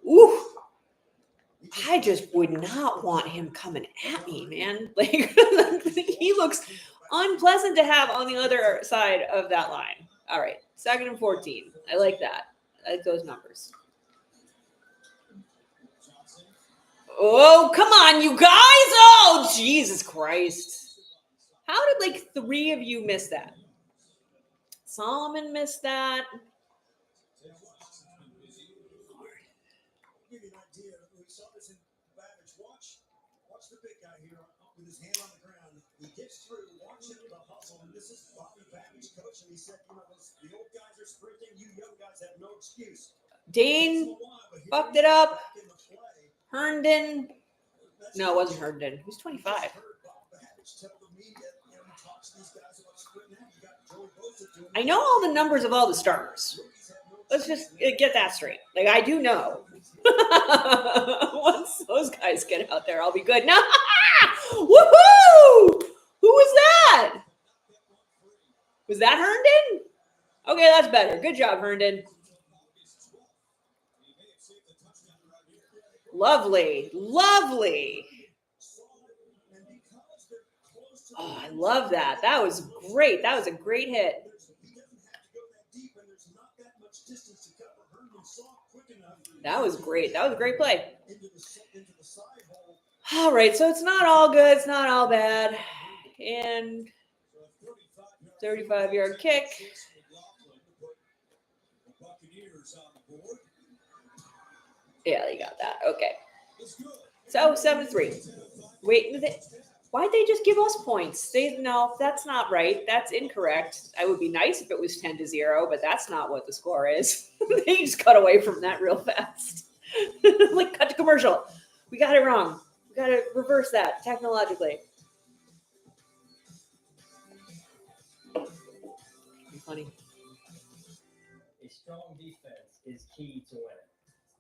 Ooh. I just would not want him coming at me, man. Like he looks unpleasant to have on the other side of that line. All right, 2nd and 14. I like that. I like those numbers. Oh, come on, you guys. Oh, Jesus Christ. How did like 3 of you miss that? Solomon missed that. Give you an idea. We saw this in Babbage. Watch the big guy here with his hand on the ground. He gets through. Watch him the hustle. And this is Bobby Babbage, coach. And he said, the old guys are sprinting. You young guys have no excuse. Dane fucked it up. Herndon. No, it wasn't Herndon. He was 25. I know all the numbers of all the starters. Let's just get that straight. Like, I do know. Once those guys get out there, I'll be good. No! Woohoo! Who was that? Was that Herndon? Okay, that's better. Good job, Herndon. Lovely. Lovely. Oh, I love that. That was great. That was a great hit. That was great. That was a great play. All right, so it's not all good. It's not all bad. And 35-yard kick. Yeah, they got that. Okay. So 7-3. Wait, why'd they just give us points? No, that's not right. That's incorrect. I would be nice if it was 10-0, but that's not what the score is. They just cut away from that real fast. Like, cut to commercial. We got it wrong. We got to reverse that technologically. Funny. A strong defense is key to winning.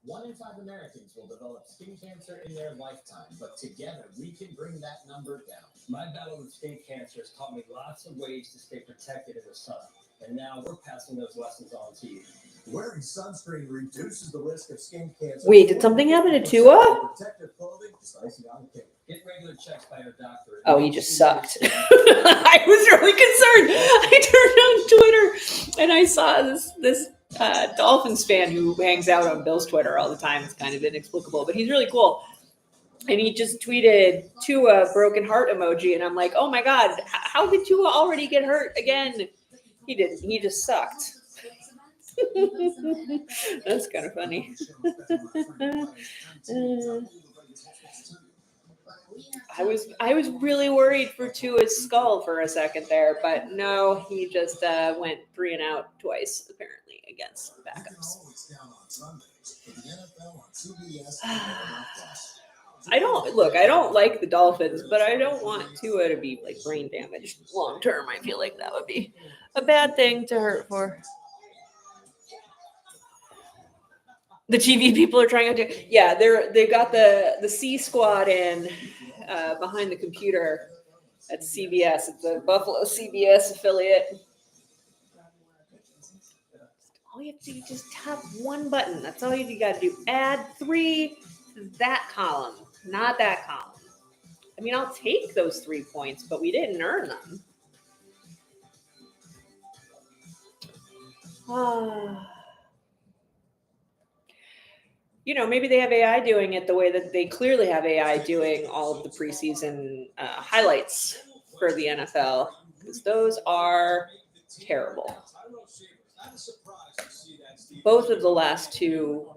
1 in 5 Americans will develop skin cancer in their lifetime, but together we can bring that number down. My battle with skin cancer has taught me lots of ways to stay protected in the sun, and now we're passing those lessons on to you. Wearing sunscreen reduces the risk of skin cancer. Wait, did something happen to Tua? Protective clothing is icing on the cake. Get regular checks by your doctor. Oh, he just sucked. I was really concerned. I turned on Twitter and I saw this Dolphins fan who hangs out on Bill's Twitter all the time. It's kind of inexplicable, but he's really cool. And he just tweeted Tua broken heart emoji. And I'm like, oh my God, how did Tua already get hurt again? He didn't. He just sucked. That's kind of funny. I was really worried for Tua's skull for a second there, but no, he just went 3 and out twice apparently against backups. I don't like the Dolphins, but I don't want Tua to be like brain damaged long term. I feel like that would be a bad thing to hurt for. The TV people are trying to, yeah, they got the C squad in behind the computer at CBS. It's the Buffalo CBS affiliate. All you have to do is just tap one button. That's all you got to do. Add 3 to that column, not that column. I mean, I'll take those 3 points, but we didn't earn them. You know, maybe they have AI doing it the way that they clearly have AI doing all of the preseason highlights for the NFL, because those are terrible. Both of the last 2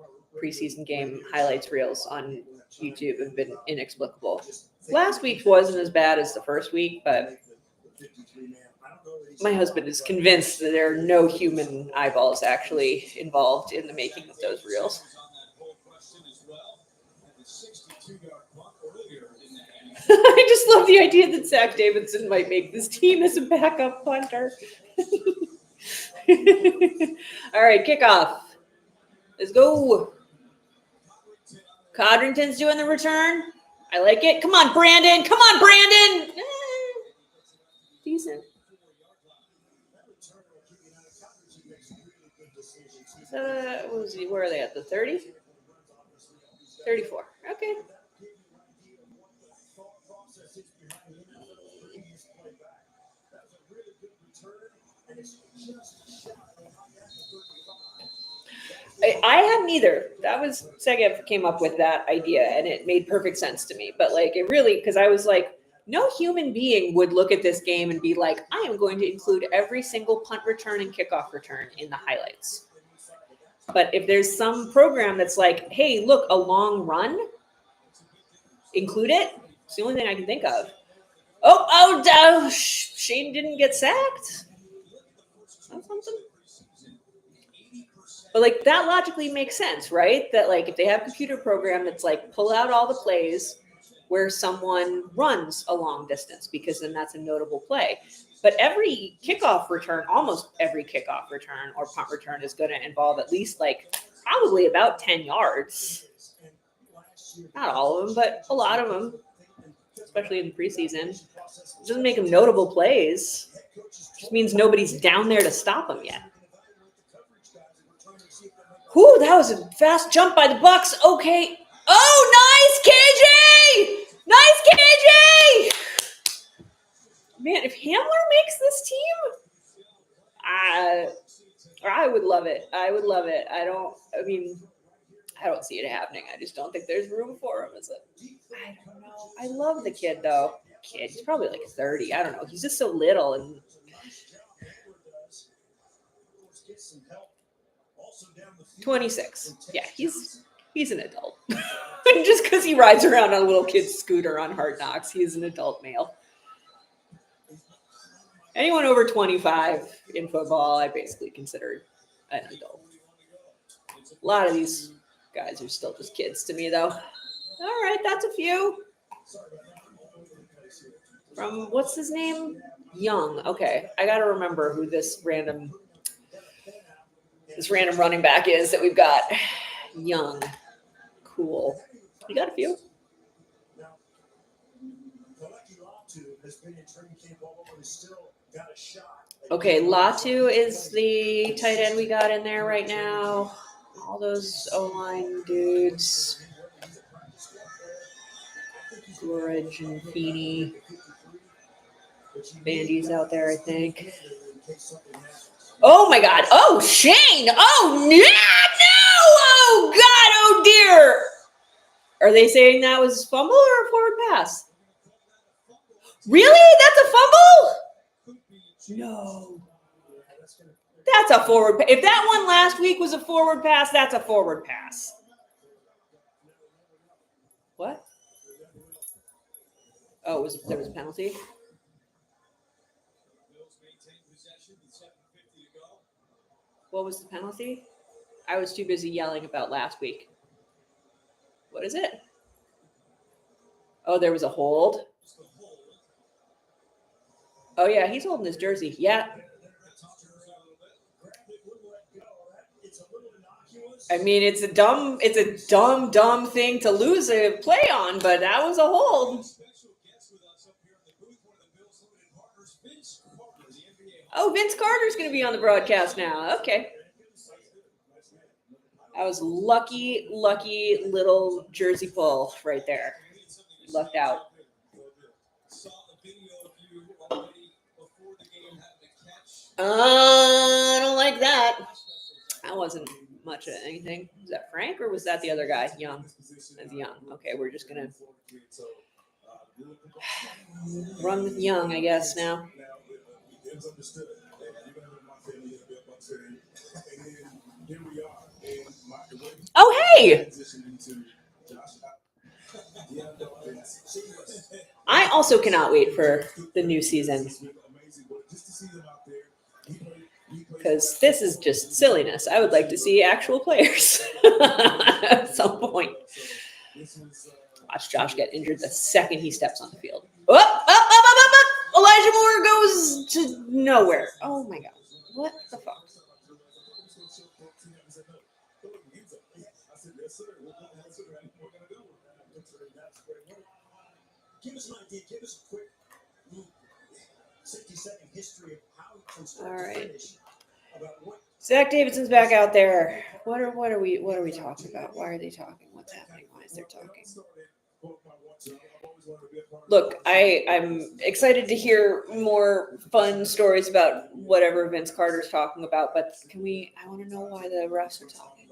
preseason game highlights reels on YouTube have been inexplicable. Last week wasn't as bad as the first week, but My husband is convinced that there are no human eyeballs actually involved in the making of those reels. I just love the idea that Zach Davidson might make this team as a backup punter. All right, kickoff. Let's go. Codrington's doing the return. I like it. Come on, Brandon. Come on, Brandon. Decent. Where are they at? The 30? 34. Okay. I hadn't either. That was Segev came up with that idea, and it made perfect sense to me. But like, it really, because I was like, no human being would look at this game and be like, I am going to include every single punt return and kickoff return in the highlights. But if there's some program that's like, hey, look, a long run, include it. It's the only thing I can think of. Oh, Shane didn't get sacked. That's something. But like that logically makes sense, right? That like if they have a computer program that's like pull out all the plays where someone runs a long distance, because then that's a notable play. But every kickoff return, almost every kickoff return or punt return is going to involve at least like probably about 10 yards. Not all of them, but a lot of them, especially in the preseason. It doesn't make them notable plays. It just means nobody's down there to stop them yet. Whew, that was a fast jump by the Bucs. Okay. Oh, nice, KJ! Nice, KJ! Man, if Hamler makes this team, I would love it. I would love it. I don't see it happening. I just don't think there's room for him. I don't know. I love the kid, though. He's probably like 30. I don't know. He's just so little. And 26. Yeah, he's an adult. Just because he rides around on a little kid's scooter on Hard Knocks, he's an adult male. Anyone over 25 in football, I basically consider an adult. A lot of these guys are still just kids to me, though. All right, that's a few. From, what's his name? Young. Okay, I got to remember who this random running back is that we've got. Young. Cool. You got a few. Okay, Latu is the tight end we got in there right now. All those O-line dudes. Gorridge and Feeney. Bandy's out there, I think. Oh my God. Oh, Shane. Oh, no. Oh, God. Oh, dear. Are they saying that was a fumble or a forward pass? Really? That's a fumble? No. That's a forward pass. If that one last week was a forward pass, that's a forward pass. What? Oh, there was a penalty? What was the penalty? I was too busy yelling about last week. What is it? Oh, there was a hold. Oh, yeah, he's holding his jersey. Yeah. I mean, it's a dumb thing to lose a play on, but that was a hold. Oh, Vince Carter's going to be on the broadcast now. Okay. I was lucky little jersey pull right there. Lucked out. I don't like that. That wasn't much of anything. Was that Frank or was that the other guy? Young. That's Young. Okay, we're just going to run with Young, I guess, now. Oh, hey! I also cannot wait for the new season. because this is just silliness. I would like to see actual players at some point. Watch Josh get injured the second he steps on the field. Elijah Moore goes to nowhere. Oh my God. What the fuck? Give us an idea. Give us a quick 60-second history of how it can start All right. to finish. About what Zach Davidson's back out there. What are we talking about? Why are they talking? What's happening? Why is there talking? Look, I'm excited to hear more fun stories about whatever Vince Carter's talking about, but I want to know why the refs are talking.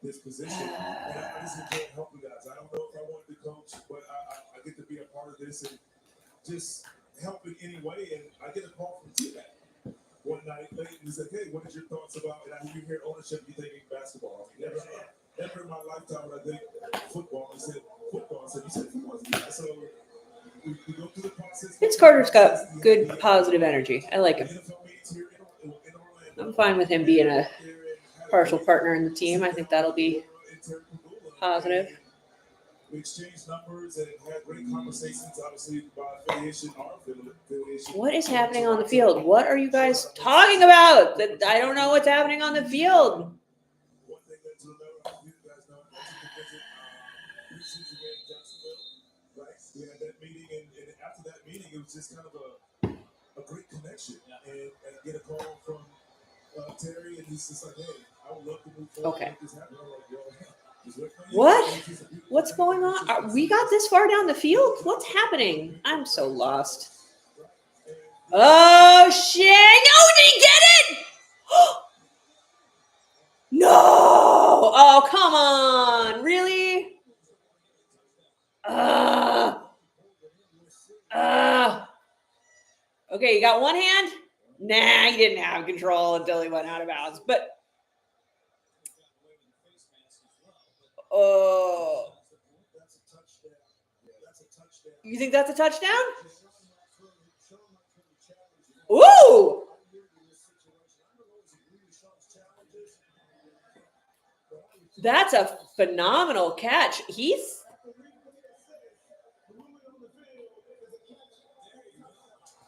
this position. And I just enjoy helping guys. I don't know if I wanted to coach, but I get to be a part of this and just help in any way. And I get a call from T-Mac one night late and he said, "Hey, what is your thoughts about?" And I hear you hear ownership, you thinking basketball. I mean, never in my lifetime would I think football. I said football. I said, "You said football?" Yeah. So we go through the process. Vince Carter's got good positive energy. I like him. I'm fine with him being a partial partner in the team. I think that'll be positive. We exchanged numbers and had great conversations, obviously, about affiliation, our affiliation. What is happening on the field? What are you guys talking about? That I don't know what's happening on the field. One thing that to remember, you guys know, preseason game in Jacksonville, right? We had that meeting, and after that meeting, it was just kind of a great connection. And get a call from Terry, and he's just like, "Hey, I would love to move forward." Okay. With this happening. I'm like, "Well, What? What's going on? We got this far down the field? What's happening? I'm so lost. Oh, shit. No, did he get it? No. Oh, come on. Really? Okay, you got one hand? Nah, he didn't have control until he went out of bounds. But oh, you think that's a touchdown? Ooh! That's a phenomenal catch. He's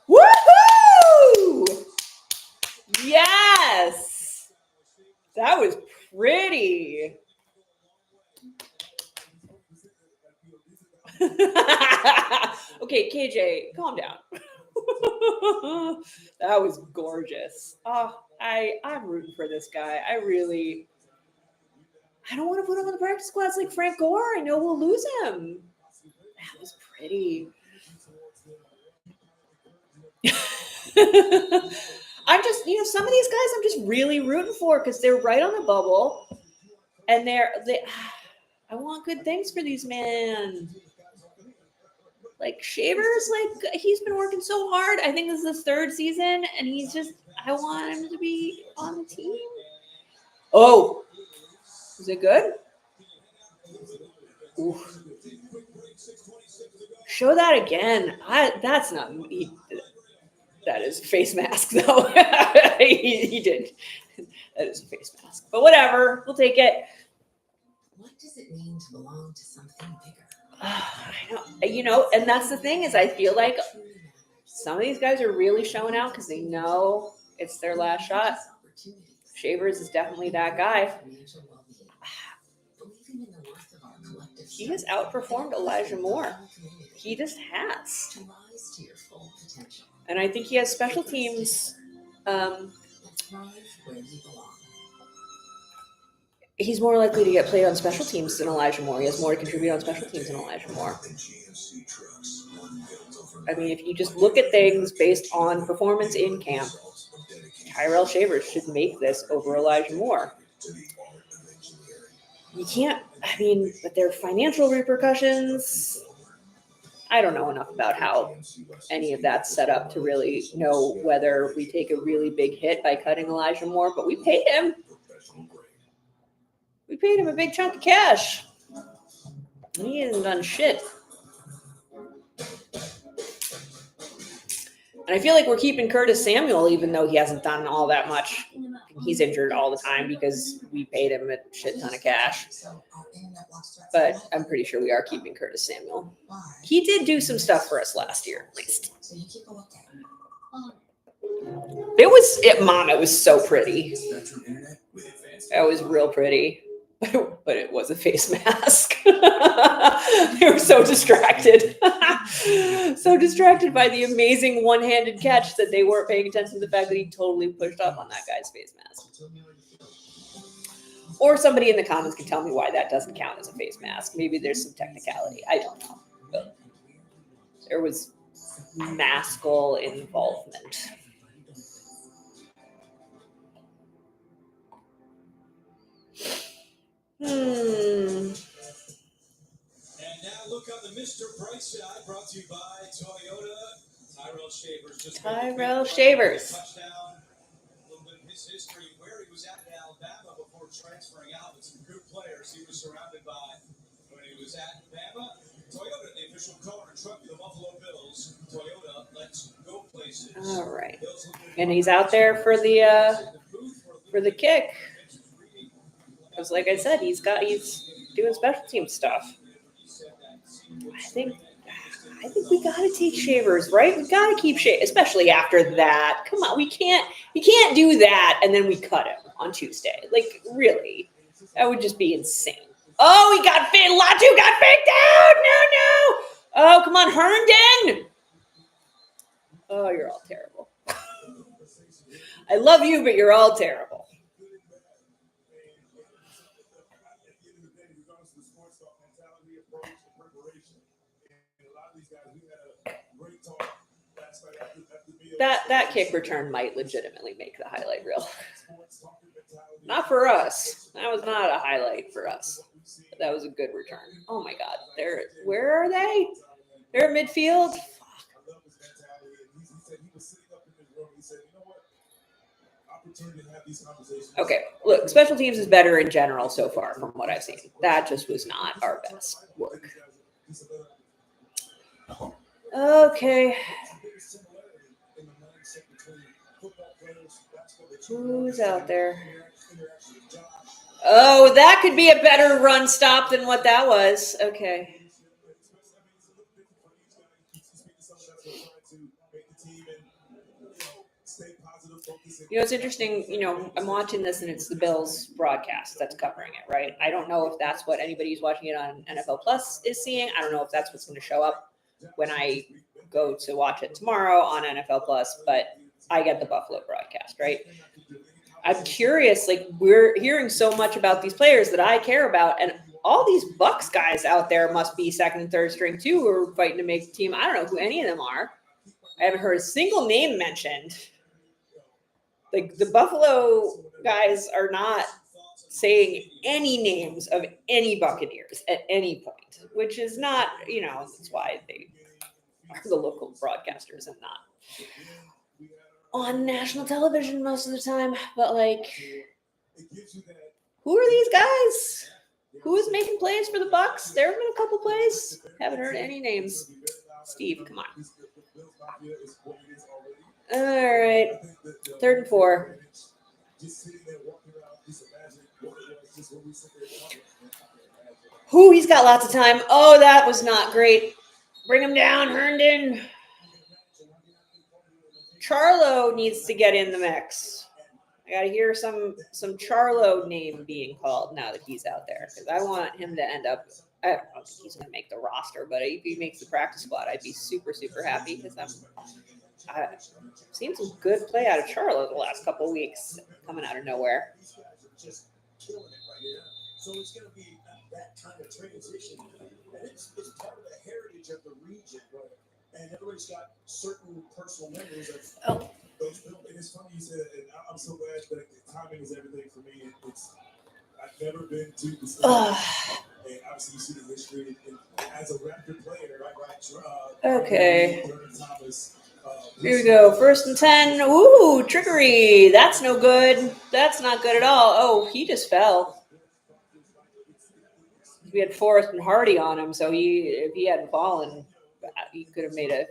woohoo! Yes, that was pretty. Okay, KJ, calm down. That was gorgeous. Oh, I'm rooting for this guy. I don't want to put him on the practice squads like Frank Gore. I know we'll lose him. That was pretty. I'm just, some of these guys I'm just really rooting for because they're right on the bubble, and I want good things for these men. Like Shavers, like he's been working so hard. I think this is his third season, and I want him to be on the team. Oh, is it good? Oof. Show that again. That's not me. That is a face mask, though. he did. That is a face mask. But whatever. We'll take it. What does it mean to belong to something bigger? I know. And that's the thing is I feel like some of these guys are really showing out because they know it's their last shot. Shavers is definitely that guy. He has outperformed Elijah Moore. He just has. And I think he has special teams. He's more likely to get played on special teams than Elijah Moore. He has more to contribute on special teams than Elijah Moore. I mean, if you just look at things based on performance in camp, Tyrell Shavers should make this over Elijah Moore. You can't, but there are financial repercussions. I don't know enough about how any of that's set up to really know whether we take a really big hit by cutting Elijah Moore, but we paid him. We paid him a big chunk of cash. He hasn't done shit. And I feel like we're keeping Curtis Samuel, even though he hasn't done all that much. He's injured all the time because we paid him a shit ton of cash. But I'm pretty sure we are keeping Curtis Samuel. He did do some stuff for us last year, at least. Mom, it was so pretty. It was real pretty. But it was a face mask. They were so distracted. So distracted by the amazing one-handed catch that they weren't paying attention to the fact that he totally pushed up on that guy's face mask. Or somebody in the comments can tell me why that doesn't count as a face mask. Maybe there's some technicality. I don't know. But there was maskal involvement. And now look on the Mr. Bright side, brought to you by Toyota. Tyrell Shavers just Tyrell Shavers. Touchdown. A little bit of his history, where he was at in Alabama before transferring out with some good players he was surrounded by when he was at Bama. Toyota, the official car and truck of the Buffalo Bills. Toyota, let's go places. All right. And he's out there for the kick. Because like I said, he's doing special team stuff. I think we gotta take Shavers, right? We gotta keep Shavers, especially after that. Come on, we can't do that and then we cut him on Tuesday. Like, really, that would just be insane. Oh, he got faked. Latu got faked out. No. Oh, come on, Herndon. Oh, you're all terrible. I love you, but you're all terrible. That kick return might legitimately make the highlight reel. Not for us. That was not a highlight for us. That was a good return. Oh my God. Where are they? They're at midfield. Okay, look, special teams is better in general so far from what I've seen. That just was not our best work. Okay. Who's out there? Oh, that could be a better run stop than what that was. Okay. It's interesting, I'm watching this and it's the Bills broadcast that's covering it, right? I don't know if that's what anybody who's watching it on NFL Plus is seeing. I don't know if that's what's going to show up when I go to watch it tomorrow on NFL Plus, but I get the Buffalo broadcast, right? I'm curious, we're hearing so much about these players that I care about, and all these Bucs guys out there must be second and third string too, who are fighting to make the team. I don't know who any of them are. I haven't heard a single name mentioned. The Buffalo guys are not saying any names of any Buccaneers at any point, which is not, that's why they are the local broadcasters and not on national television most of the time. But who are these guys? Who is making plays for the Bucs? There have been a couple plays. Haven't heard any names. Steve, come on. All right. 3rd and 4. Who? He's got lots of time. Oh, that was not great. Bring him down, Herndon. Charlo needs to get in the mix. I got to hear some Charlo name being called now that he's out there, because I want him to end up. I don't know if he's going to make the roster, but if he makes the practice squad, I'd be super, super happy, because I've seen some good play out of Charlo the last couple of weeks, coming out of nowhere. So it's going to be that kind of transition, and it's part of the heritage of the region, right? And everybody's got certain personal memories of those. And it's funny you said that, and I'm so glad that timing is everything for me. I've never been to the stadium, and obviously you see the history. And as a Raptor player, right? Okay. Here we go. 1st and 10. Ooh, trickery. That's no good. That's not good at all. Oh, he just fell. We had Forrest and Hardy on him, so if he hadn't fallen, he could have made a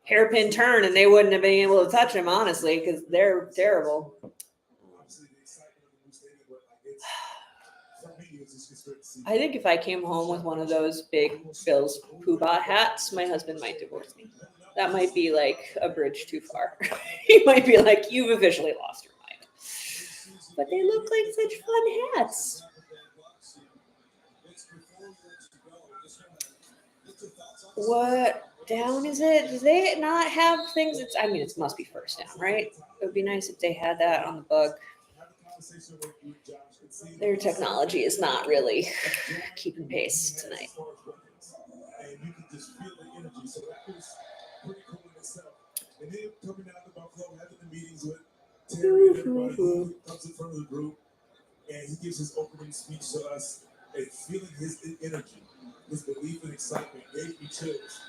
hairpin turn and they wouldn't have been able to touch him, honestly, because they're terrible. I think if I came home with one of those big Bills Poobah hats, my husband might divorce me. That might be like a bridge too far. He might be like, you've officially lost your mind. But they look like such fun hats. What down is it? Do they not have things? I mean, it must be first down, right? It would be nice if they had that on the bug. Their technology is not really keeping pace tonight. And you can just feel the energy. So that was pretty cool in itself. And then coming down to Buffalo, having the meetings with Terry and everybody who comes in front of the group, and he gives his opening speech to us, and feeling his energy, his belief and excitement gave me chills.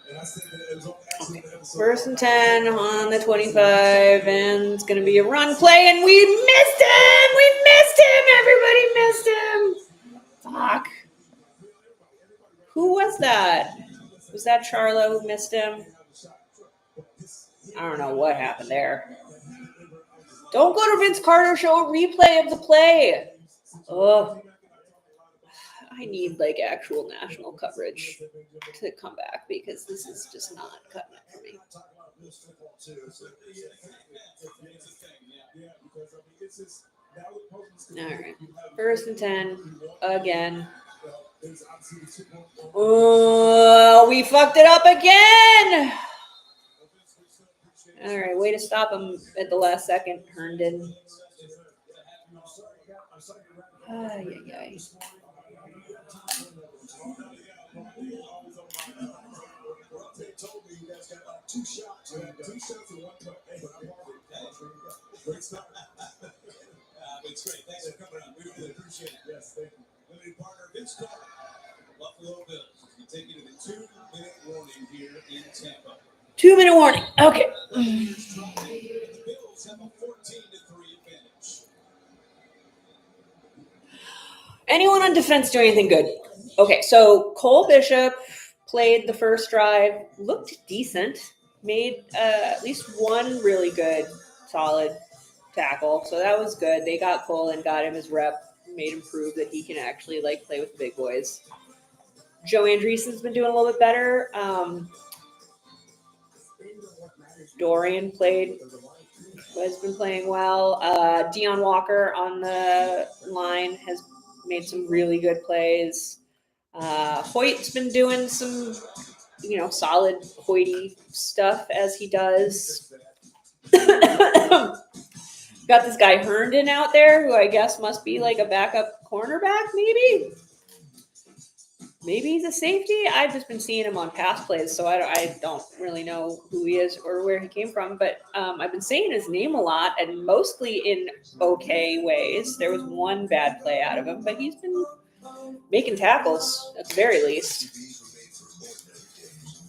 And I said that it was on accident episode. 1st and 10 on the 25, and it's going to be a run play, and we missed him! We missed him! Everybody missed him! Fuck. Who was that? Was that Charlo who missed him? I don't know what happened there. Don't go to Vince Carter, show a replay of the play. Ugh. I need like actual national coverage to come back because this is just not cutting it for me. All right. 1st and 10 again. Oh, we fucked it up again. All right, way to stop him at the last second, Herndon. Ay, ay, ay. They told me you guys got like 2 shots. You had 2 shots in 1 cup. Hey, great stuff. It's great. Thanks for coming on. We really appreciate it. Yes, thank you. Limited partner Vince Carter, Buffalo Bills. We take you to the 2-minute warning here in Tampa. 2-minute warning. Okay. The Bills have a 14-3 advantage. Anyone on defense do anything good? Okay, so Cole Bishop played the first drive, looked decent, made at least one really good, solid tackle. So that was good. They got Cole and got him his rep, made him prove that he can actually like play with the big boys. Joe Andreessen's been doing a little bit better. Dorian has been playing well. Deion Walker on the line has made some really good plays. Hoyt's been doing some, solid Hoyty stuff as he does. Got this guy Herndon out there who I guess must be like a backup cornerback, maybe. Maybe he's a safety. I've just been seeing him on pass plays, so I don't really know who he is or where he came from. But I've been saying his name a lot, and mostly in okay ways. There was one bad play out of him, but he's been making tackles at the very least.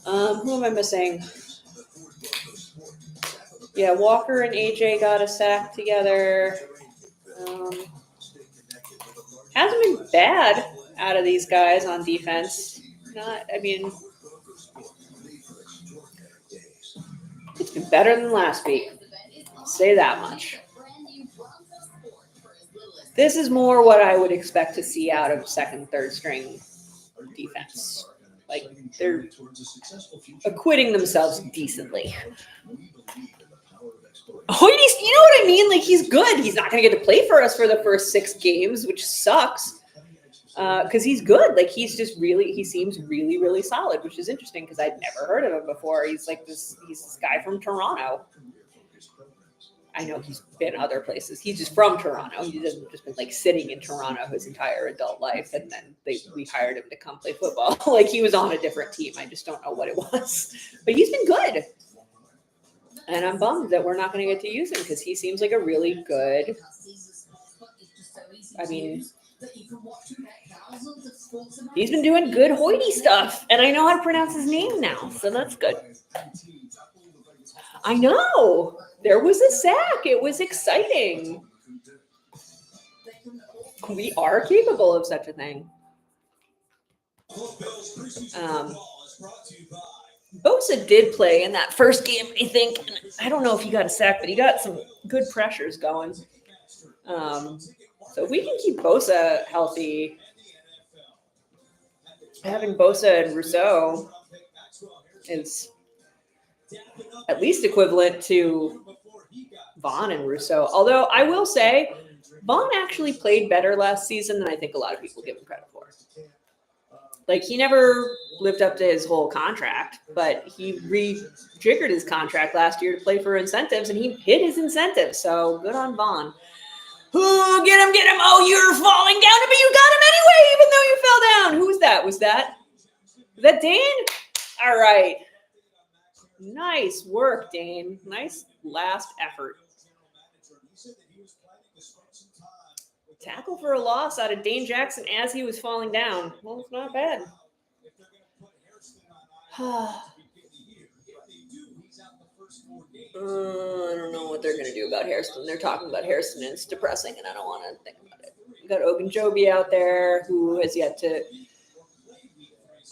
Who am I missing? Yeah, Walker and AJ got a sack together. Hasn't been bad out of these guys on defense. It's been better than last week. I'll say that much. This is more what I would expect to see out of second, third string defense. Like, they're acquitting themselves decently. Hoyt, you know what I mean? Like, he's good. He's not going to get to play for us for the first 6 games, which sucks. Because he's good. Like, he seems really, really solid, which is interesting because I'd never heard of him before. He's this guy from Toronto. I know he's been other places. He's just from Toronto. He hasn't just been like sitting in Toronto his entire adult life, and then we hired him to come play football. Like, he was on a different team. I just don't know what it was. But he's been good. And I'm bummed that we're not going to get to use him because he seems like a really good. I mean, he's been doing good Hoyty stuff, and I know how to pronounce his name now, so that's good. I know. There was a sack. It was exciting. We are capable of such a thing. Bosa did play in that first game, I think. And I don't know if he got a sack, but he got some good pressures going. So if we can keep Bosa healthy, having Bosa and Rousseau is at least equivalent to Vaughn and Rousseau. Although I will say, Vaughn actually played better last season than I think a lot of people give him credit for. Like, he never lived up to his whole contract, but he rejiggered his contract last year to play for incentives, and he hit his incentives. So good on Vaughn. Oh, get him, get him. Oh, you're falling down, but you got him anyway, even though you fell down. Who was that? Was that Dane? All right. Nice work, Dane. Nice last effort. Tackle for a loss out of Dane Jackson as he was falling down. Well, it's not bad. I don't know what they're going to do about Hairston. They're talking about Hairston, and it's depressing, and I don't want to think about it. We got Ogunjobi out there, who has yet to.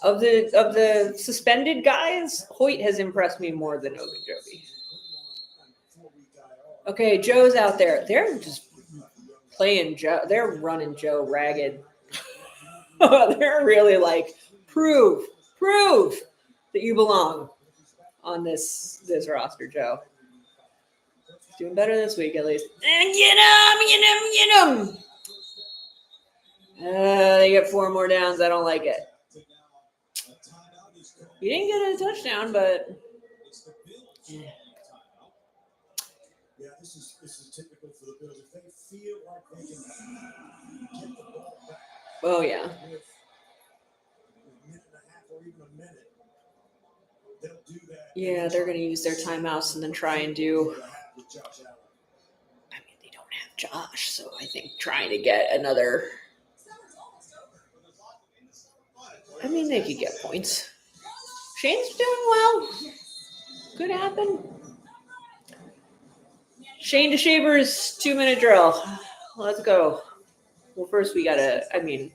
Of the suspended guys, Hoyt has impressed me more than Ogunjobi. Okay, Joe's out there. They're just playing Joe. They're running Joe ragged. They're really like, prove that you belong on this roster, Joe. He's doing better this week, at least. And get him! They get 4 more downs. I don't like it. You didn't get a touchdown, but Yeah, this is typical for the Bills. If they feel like they can get the ball back. Oh yeah. With a minute and a half or even a minute, they'll do that. Yeah, they're going to use their timeouts and then try and do. I mean, they don't have Josh, so I think trying to get another. I mean, they could get points. Shane's doing well. Could happen. Shane DeShaver's 2-minute drill. Let's go. Well, first we gotta. I mean,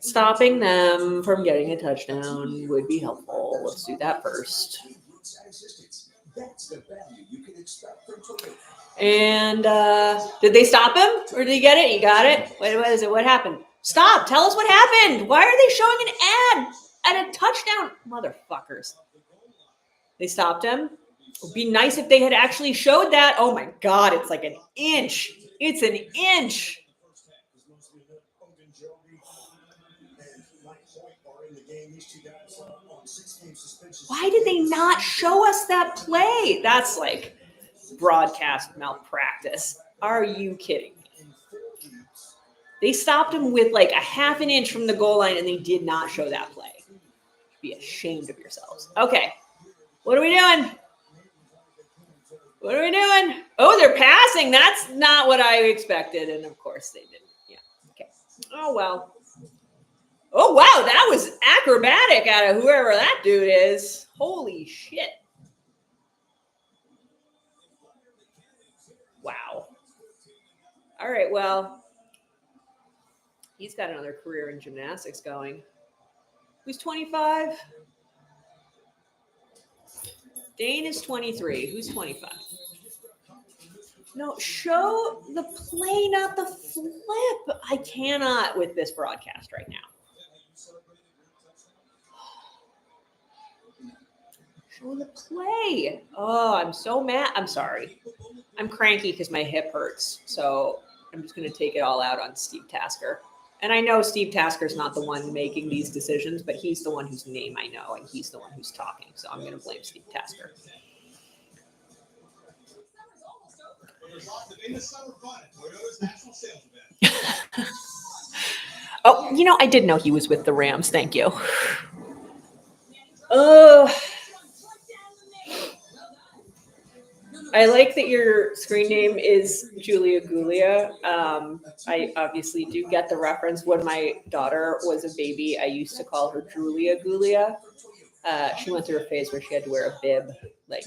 stopping them from getting a touchdown would be helpful. Let's do that first. And did they stop him, or did he get it? He got it. What is it? What happened? Stop! Tell us what happened. Why are they showing an ad at a touchdown, motherfuckers? They stopped him. It would be nice if they had actually showed that. Oh my God! It's like an inch. It's an inch. Why did they not show us that play? That's like broadcast malpractice. Are you kidding me? They stopped him with like a half an inch from the goal line, and they did not show that play. Be ashamed of yourselves. Okay. What are we doing? What are we doing? Oh, they're passing. That's not what I expected. And of course they didn't. Yeah. Okay. Oh, well. Oh, wow. That was acrobatic out of whoever that dude is. Holy shit. Wow. All right. Well, he's got another career in gymnastics going. Who's 25? Dane is 23. Who's 25? No, show the play, not the flip. I cannot with this broadcast right now. Show the play. Oh, I'm so mad. I'm sorry. I'm cranky because my hip hurts. So I'm just going to take it all out on Steve Tasker. And I know Steve Tasker's not the one making these decisions, but he's the one whose name I know, and he's the one who's talking. So I'm going to blame Steve Tasker. Oh, you know, I did know he was with the Rams. Thank you. I like that your screen name is Julia Gulia. I obviously do get the reference. When my daughter was a baby, I used to call her Julia Gulia. She went through a phase where she had to wear a bib, like,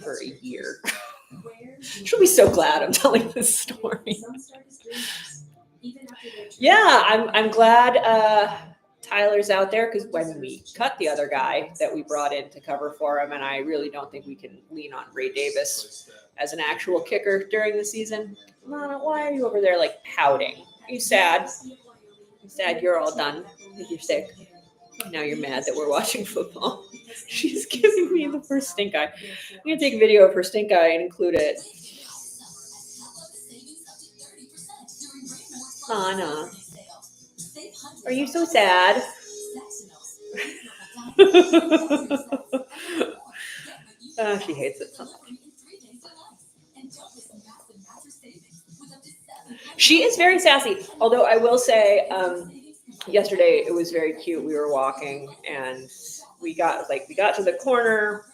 for a year. She'll be so glad I'm telling this story. Yeah, I'm glad Tyler's out there because when we cut the other guy that we brought in to cover for him, and I really don't think we can lean on Ray Davis as an actual kicker during the season. Lana, why are you over there like pouting? Are you sad? I'm sad you're all done. I think you're sick. Now you're mad that we're watching football. She's giving me the first stink eye. I'm going to take a video of her stink eye and include it. Lana, are you so sad? Oh, she hates it so much. She is very sassy. Although I will say, yesterday it was very cute. We were walking and we got to the corner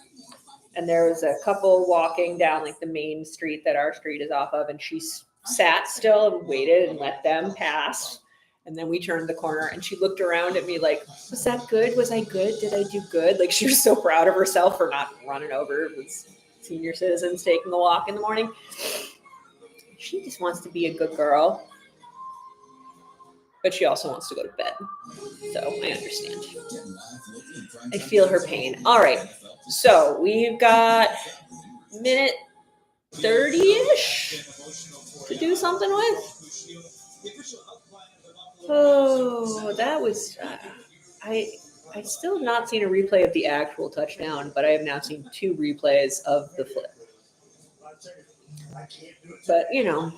and there was a couple walking down like the main street that our street is off of, and she sat still and waited and let them pass. And then we turned the corner and she looked around at me like, was that good? Was I good? Did I do good? Like she was so proud of herself for not running over with senior citizens taking a walk in the morning. She just wants to be a good girl. But she also wants to go to bed. So I understand. I feel her pain. All right. So we've got minute 30-ish to do something with. Oh, that was... I still have not seen a replay of the actual touchdown, but I have now seen 2 replays of the flip. But, you know.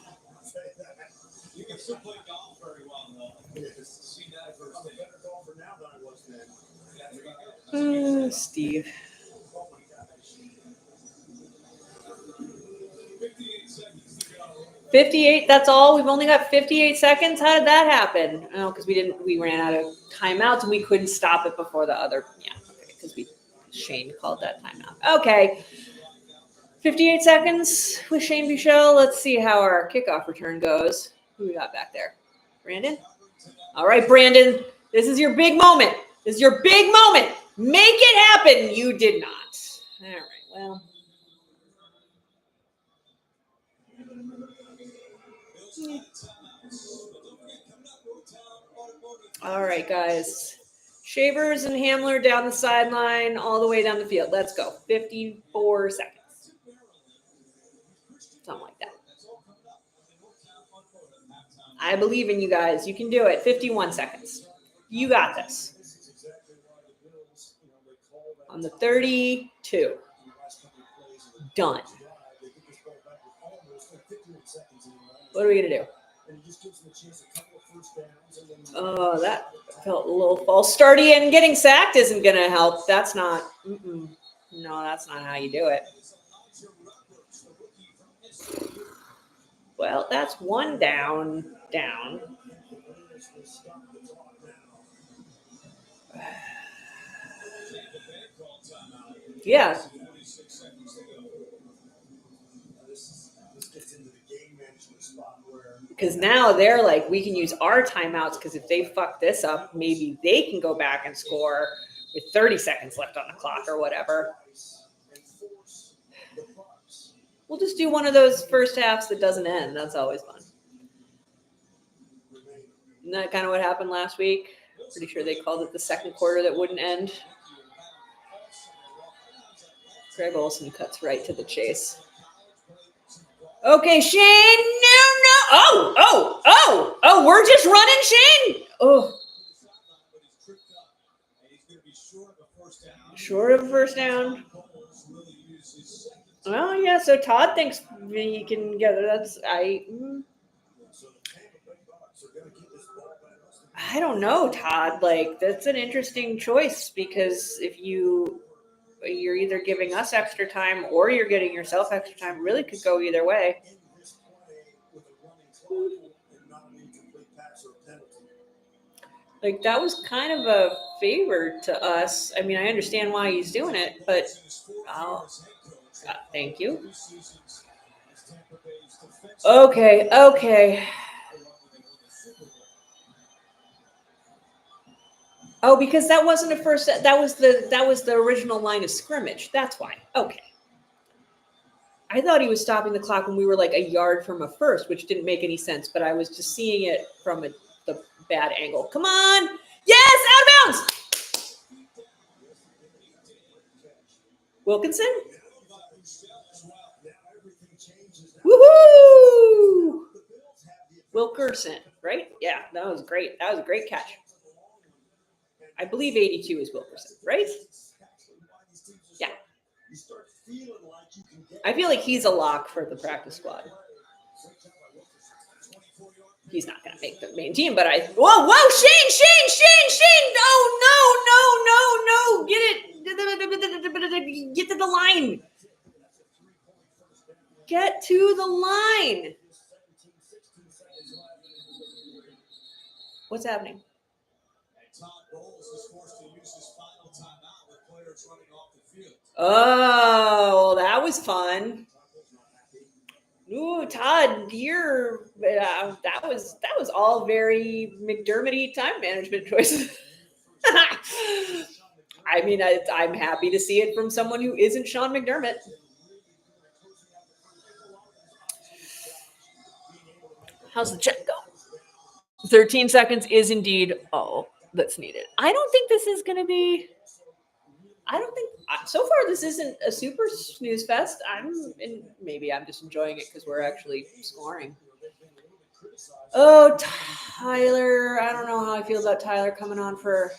You can still play golf very well, though. See that first day. Better golfer now than I was then. Steve. 58 seconds to go. 58, that's all? We've only got 58 seconds? How did that happen? Oh, because we ran out of timeouts and we couldn't stop it before the other, because Shane called that timeout. Okay. 58 seconds with Shane Buechele. Let's see how our kickoff return goes. Who we got back there? Brandon? All right, Brandon. This is your big moment. This is your big moment. Make it happen. You did not. All right, well. All right, guys. Shavers and Hamler down the sideline, all the way down the field. Let's go. 54 seconds. Something like that. I believe in you guys. You can do it. 51 seconds. You got this. On the 32. Done. What are we going to do? Oh, that felt a little false starty, and getting sacked isn't going to help. That's not. No, that's not how you do it. Well, that's one down. Yeah. Because now they're like, we can use our timeouts because if they fuck this up, maybe they can go back and score with 30 seconds left on the clock or whatever. We'll just do one of those first halves that doesn't end. That's always fun. Isn't that kind of what happened last week? Pretty sure they called it the second quarter that wouldn't end. Greg Olsen cuts right to the chase. Okay, Shane. No. Oh, we're just running Shane. Oh. Short of a first down. Oh, yeah, so Todd thinks he can get it. I don't know, Todd. Like, that's an interesting choice because if you're either giving us extra time or you're getting yourself extra time, really could go either way. Like, that was kind of a favor to us. I mean, I understand why he's doing it, but thank you. Okay. Oh, because that wasn't a first. That was the original line of scrimmage. That's why. Okay. I thought he was stopping the clock when we were like a yard from a first, which didn't make any sense. But I was just seeing it from the bad angle. Come on! Yes, out of touchdowns. Wilkinson. Woohoo! Wilkerson, right? Yeah, that was great. That was a great catch. I believe 82 is Wilkerson, right? Yeah. I feel like he's a lock for the practice squad. He's not going to make the main team, but whoa, Shane! No! Get to the line. Get to the line. What's happening? Oh, that was fun. Ooh, Todd, that was all very McDermott-y time management choices. I mean, I'm happy to see it from someone who isn't Sean McDermott. How's the check go? 13 seconds is indeed all that's needed. I don't think this is going to be. I don't think so far this isn't a super snooze fest. Maybe I'm just enjoying it because we're actually scoring. Oh, Tyler. I don't know how I feel about Tyler coming on for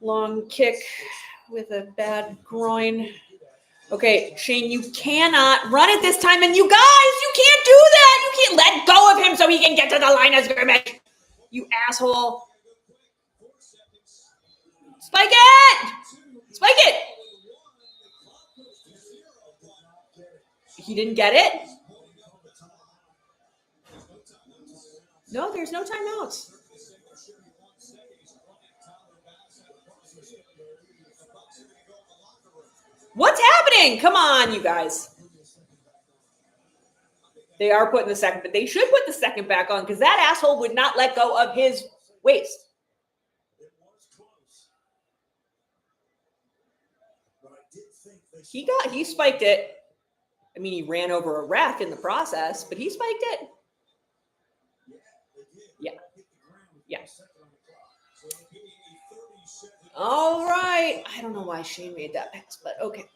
long kick with a bad groin. Okay, Shane, you cannot run it this time. And you guys, you can't do that. You can't let go of him so he can get to the line of scrimmage. You asshole. Spike it! Spike it! He didn't get it? No, there's no timeouts. What's happening? Come on, you guys. They are putting the second, but they should put the second back on because that asshole would not let go of his waist. He spiked it. I mean, he ran over a ref in the process, but he spiked it. Yeah. All right. I don't know why Shane made that pass, but okay.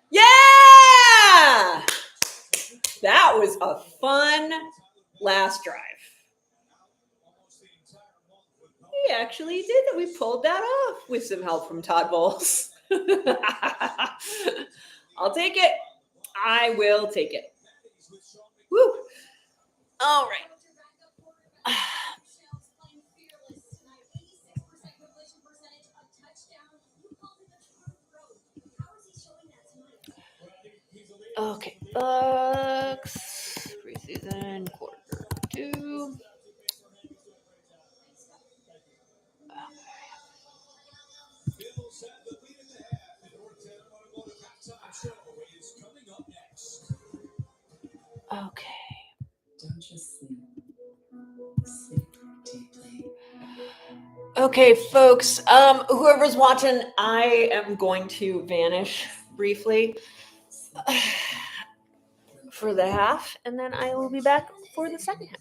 Yeah! That was a fun last drive. We actually did that. We pulled that off with some help from Todd Bowles. I'll take it. I will take it. Woo. All right. Okay, Bucs preseason Q2. Okay. Don't just sleep. Sleep deeply. Okay, folks. Whoever's watching, I am going to vanish briefly for the half, and then I will be back for the second half.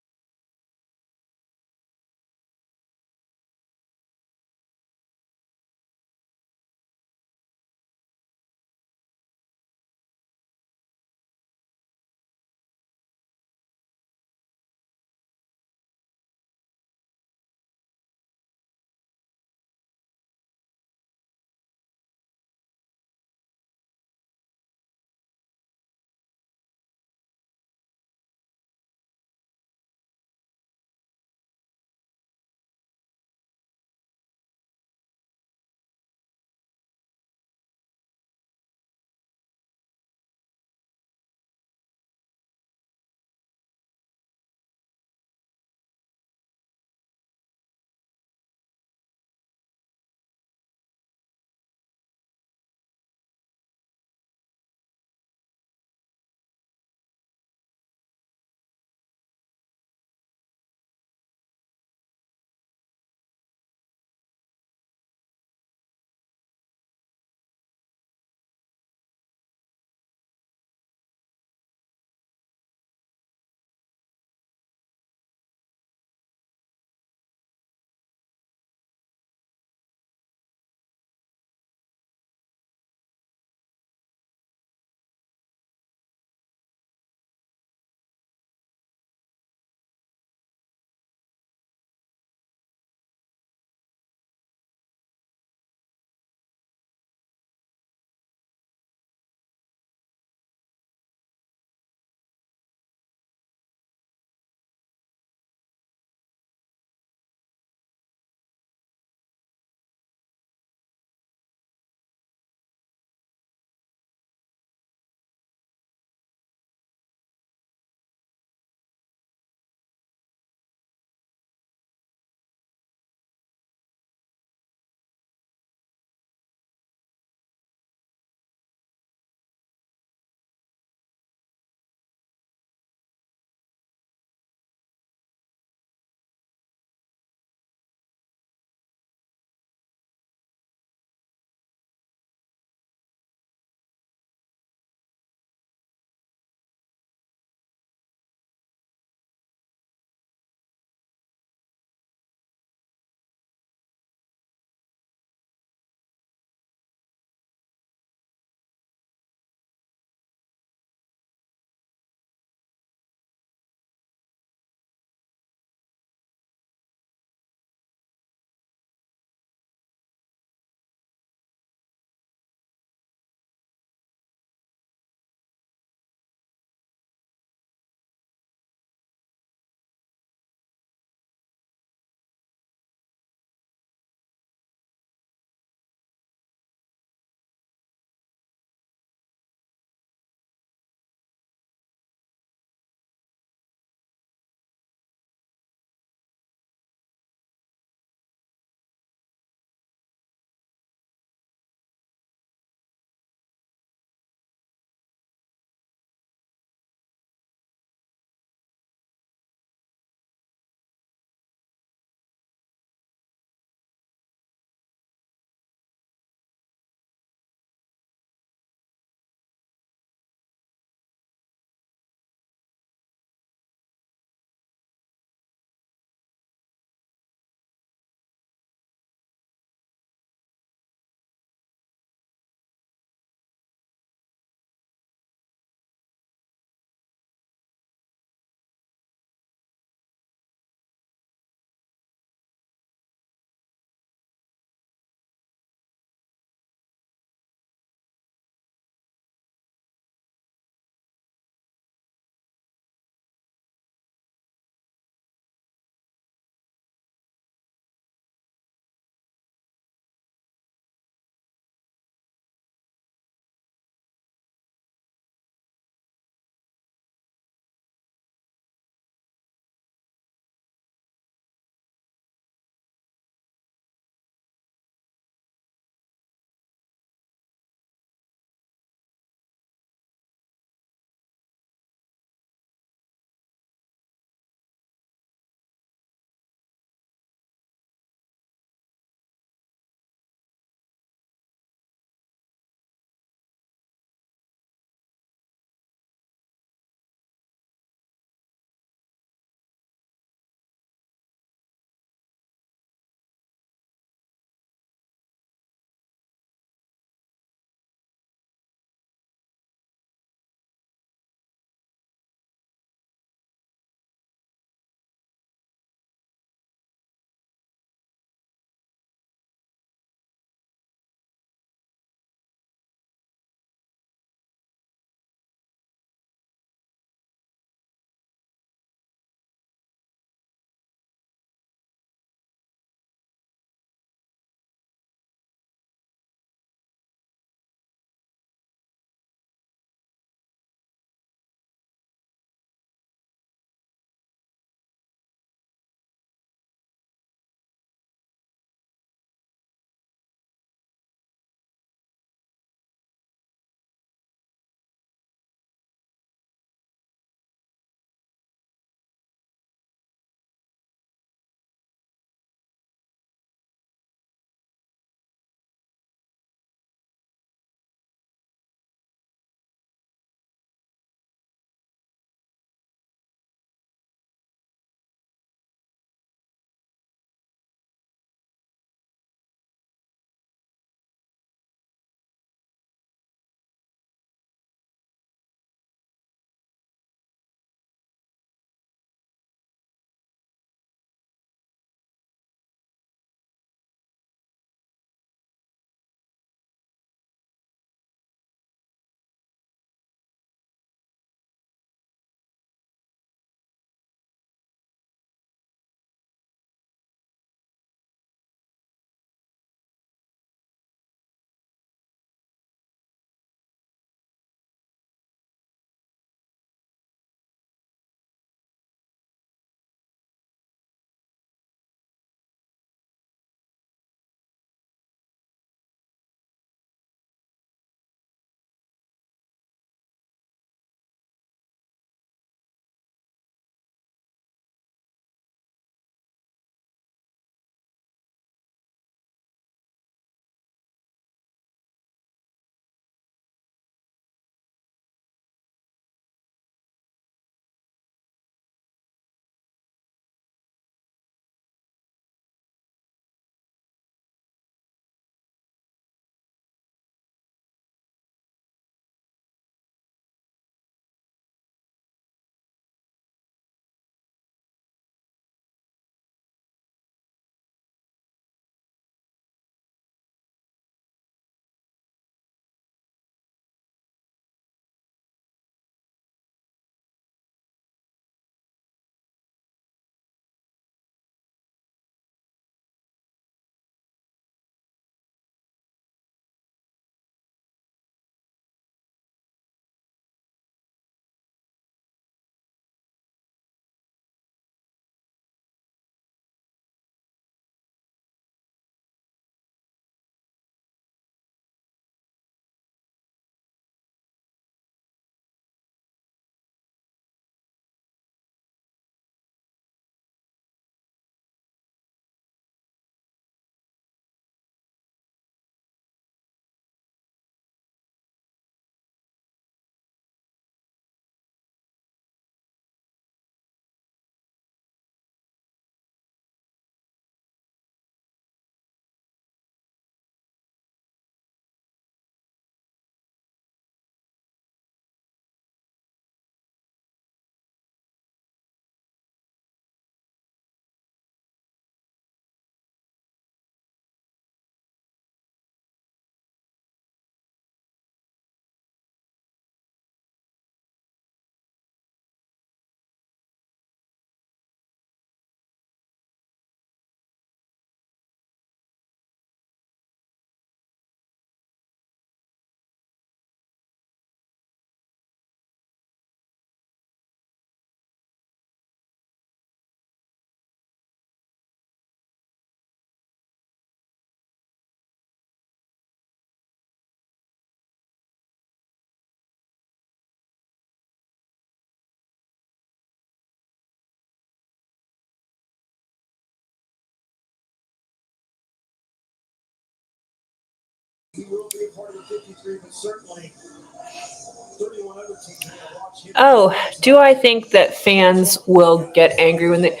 Oh, do I think that fans will get angry when they,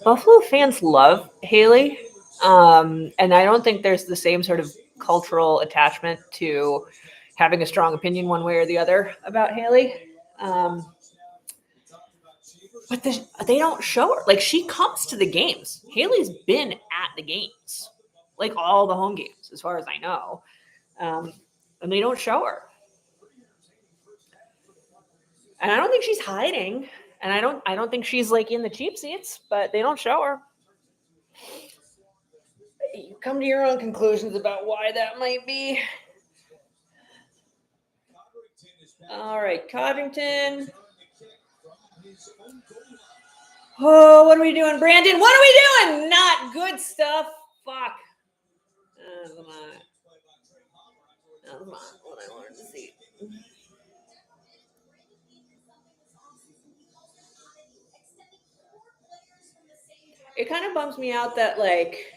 Buffalo fans love Haley. And I don't think there's the same sort of cultural attachment to having a strong opinion one way or the other about Haley. But they don't show her. Like, she comes to the games. Haley's been at the games, like all the home games, as far as I know. And they don't show her. And I don't think she's hiding. And I don't think she's like in the cheap seats, but they don't show her. You come to your own conclusions about why that might be. All right, Codrington. Oh, what are we doing, Brandon? What are we doing? Not good stuff. Fuck. That's not what I wanted to see. It kind of bums me out that, like,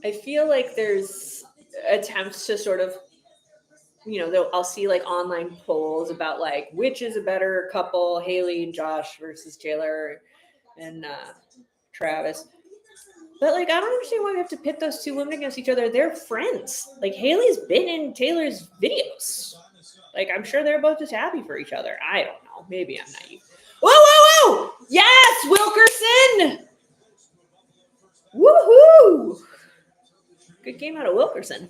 I feel like there's attempts to sort of, I'll see like online polls about like which is a better couple, Haley and Josh versus Taylor and Travis. But like, I don't understand why we have to pit those two women against each other. They're friends. Like, Haley's been in Taylor's videos. Like, I'm sure they're both just happy for each other. I don't know. Maybe I'm naive. Whoa, whoa, whoa! Yes, Wilkerson! Woohoo! Good game out of Wilkerson.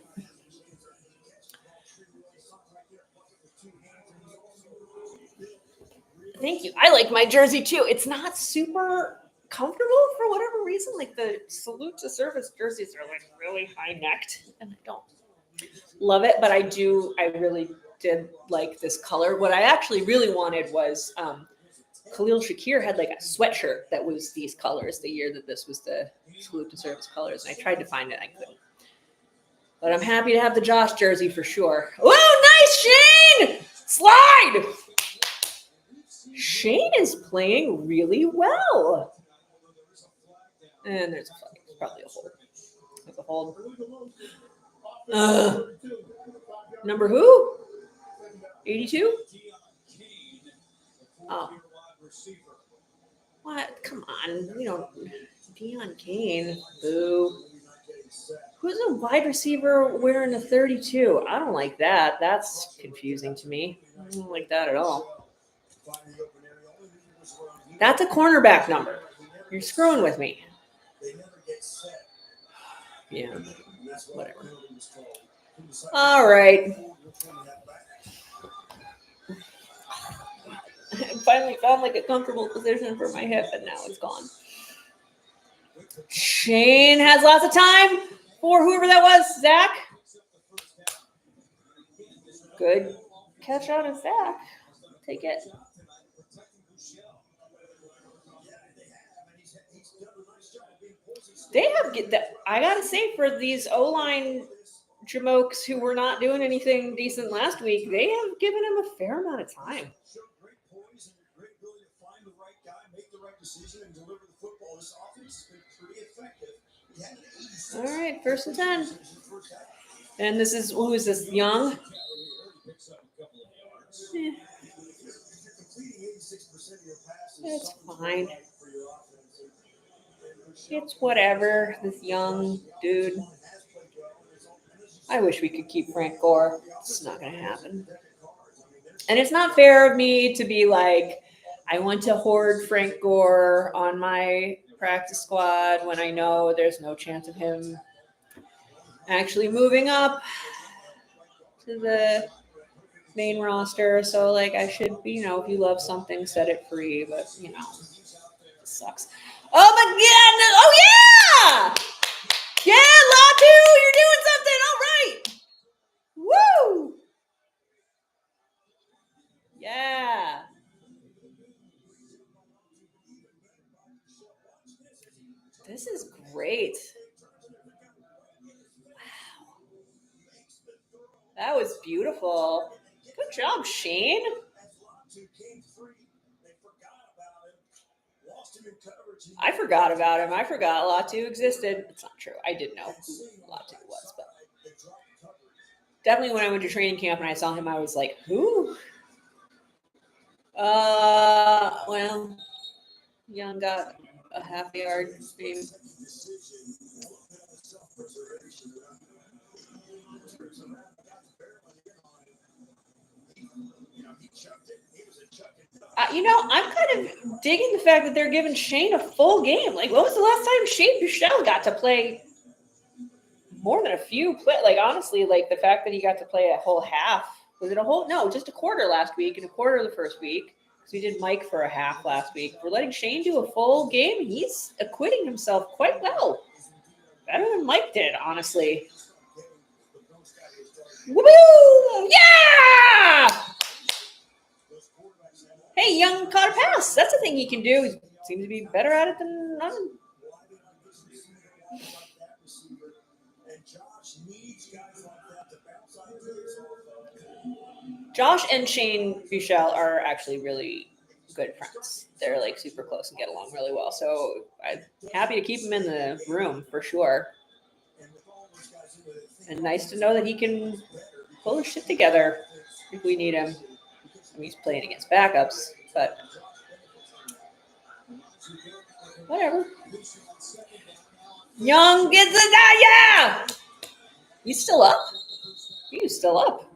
Thank you. I like my jersey too. It's not super comfortable for whatever reason. Like, the salute to service jerseys are like really high necked, and I don't love it. But I really did like this color. What I actually really wanted was Khalil Shakir had like a sweatshirt that was these colors the year that this was the salute to service colors, and I tried to find it. I couldn't. But I'm happy to have the Josh jersey for sure. Oh, nice, Shane! Slide! Shane is playing really well. And there's a flag. It's probably a hold. There's a hold. Number who? 82? Oh. What? Come on. We don't. Deion Kane. Boo. Who's a wide receiver wearing a 32? I don't like that. That's confusing to me. I don't like that at all. That's a cornerback number. You're screwing with me. Yeah. Whatever. All right. I finally found like a comfortable position for my hip, and now it's gone. Shane has lots of time for whoever that was. Zach. Good catch out of Zach. Take it. They have that. I gotta say, for these O-line jamokes who were not doing anything decent last week, they have given him a fair amount of time. All right, 1st and 10. And this is, who is this, Young? It's fine. It's whatever, this Young dude. I wish we could keep Frank Gore. It's not going to happen. And it's not fair of me to be like, I want to hoard Frank Gore on my practice squad when I know there's no chance of him actually moving up to the main roster. So, like, I should, if you love something, set it free. But, it sucks. Oh, my God. Oh, yeah. Yeah, Latu, you're doing something. All right. Woo. Yeah. This is great. Wow. That was beautiful. Good job, Shane. lost him in coverage. I forgot about him. I forgot Latu existed. It's not true. I did know who Latu was, but definitely when I went to training camp and I saw him, I was like, who? Well, Young got a half yard maybe. I'm kind of digging the fact that they're giving Shane a full game. Like, when was the last time Shane Buechele got to play more than a few play? Like, honestly, like the fact that he got to play a whole half. Was it a whole? No, just a quarter last week and a quarter the first week. Because we did Mike for a half last week. We're letting Shane do a full game. He's acquitting himself quite well. Better than Mike did, honestly. Woo! Yeah! Hey, Young caught a pass. That's a thing he can do. He seems to be better at it than none. Josh and Shane Buechele are actually really good friends. They're like super close and get along really well. So I'm happy to keep him in the room for sure. And nice to know that he can pull his shit together if we need him. I mean, he's playing against backups, but whatever. Young gets it out, yeah! You still up? You still up?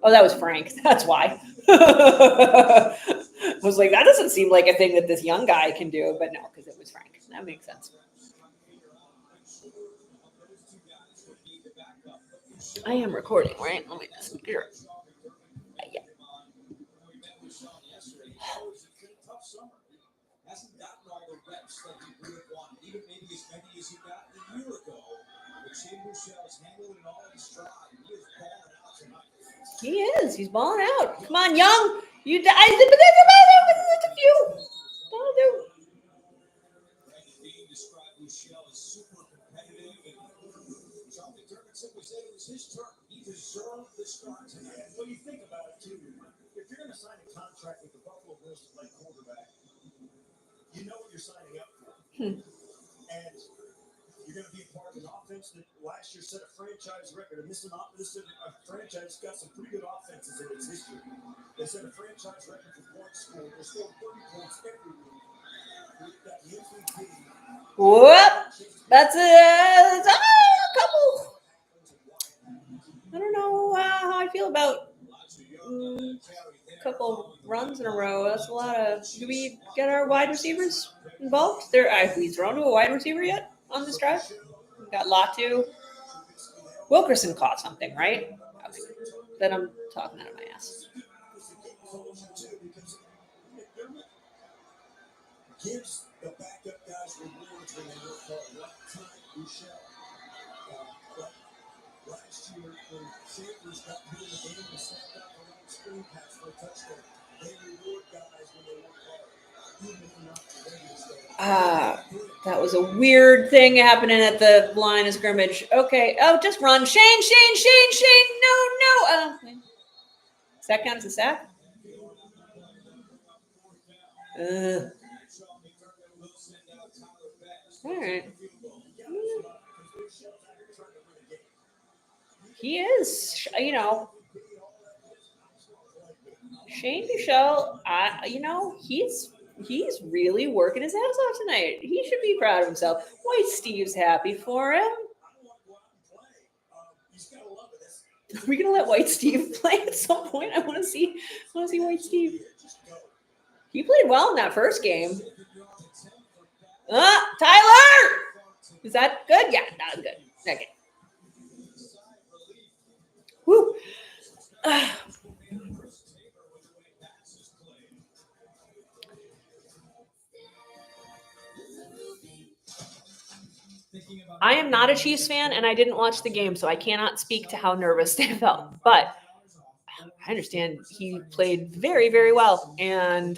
Oh, that was Frank. That's why. I was like, that doesn't seem like a thing that this young guy can do, but no, because it was Frank. That makes sense. I am recording, right? Let me just get it. Yeah. Hasn't gotten all the reps that he would have wanted, even maybe as many as he got a year ago. But Shane Buechele's handling it all in stride. He is balling out tonight. He is. He's balling out. Come on, Young. You a few. Don't do. Frank Dean described Buechele as super competitive, and Sean McDermott simply said it was his turn. He deserved the start tonight. Well, you think about it too. If you're going to sign a contract with the Buffalo Bills to play quarterback, you know what you're signing up for. And you're going to be a part of an offense that last year set a franchise record. And this is a franchise that's got some pretty good offenses in its history. They set a franchise record for points scored. They're scoring 30 points every week. We've got the MVP. Whoop. That's a couple. I don't know how I feel about a couple runs in a row. That's a lot of. Do we get our wide receivers involved? Have we thrown to a wide receiver yet on this drive? We got Latu. Wilkerson caught something, right? Okay. Then I'm talking out of my ass. Gives the backup guys rewards when they work hard. Like Buechele. Last year, when Sanders got put in the game and snapped out the right screen pass for a touchdown, they reward guys when they work hard. Even if they're not ready to stay. That was a weird thing happening at the line of scrimmage. Okay. Oh, just run. Shane. No. Does that count as a sack? All right. He is, Shane Buechele, he's really working his ass off tonight. He should be proud of himself. White Steve's happy for him. Are we gonna let White Steve play at some point? I want to see White Steve. He played well in that first game. Tyler! Is that good? Yeah, that was good. Okay. Woo. I am not a Chiefs fan, and I didn't watch the game, so I cannot speak to how nervous they felt. But I understand he played very, very well. And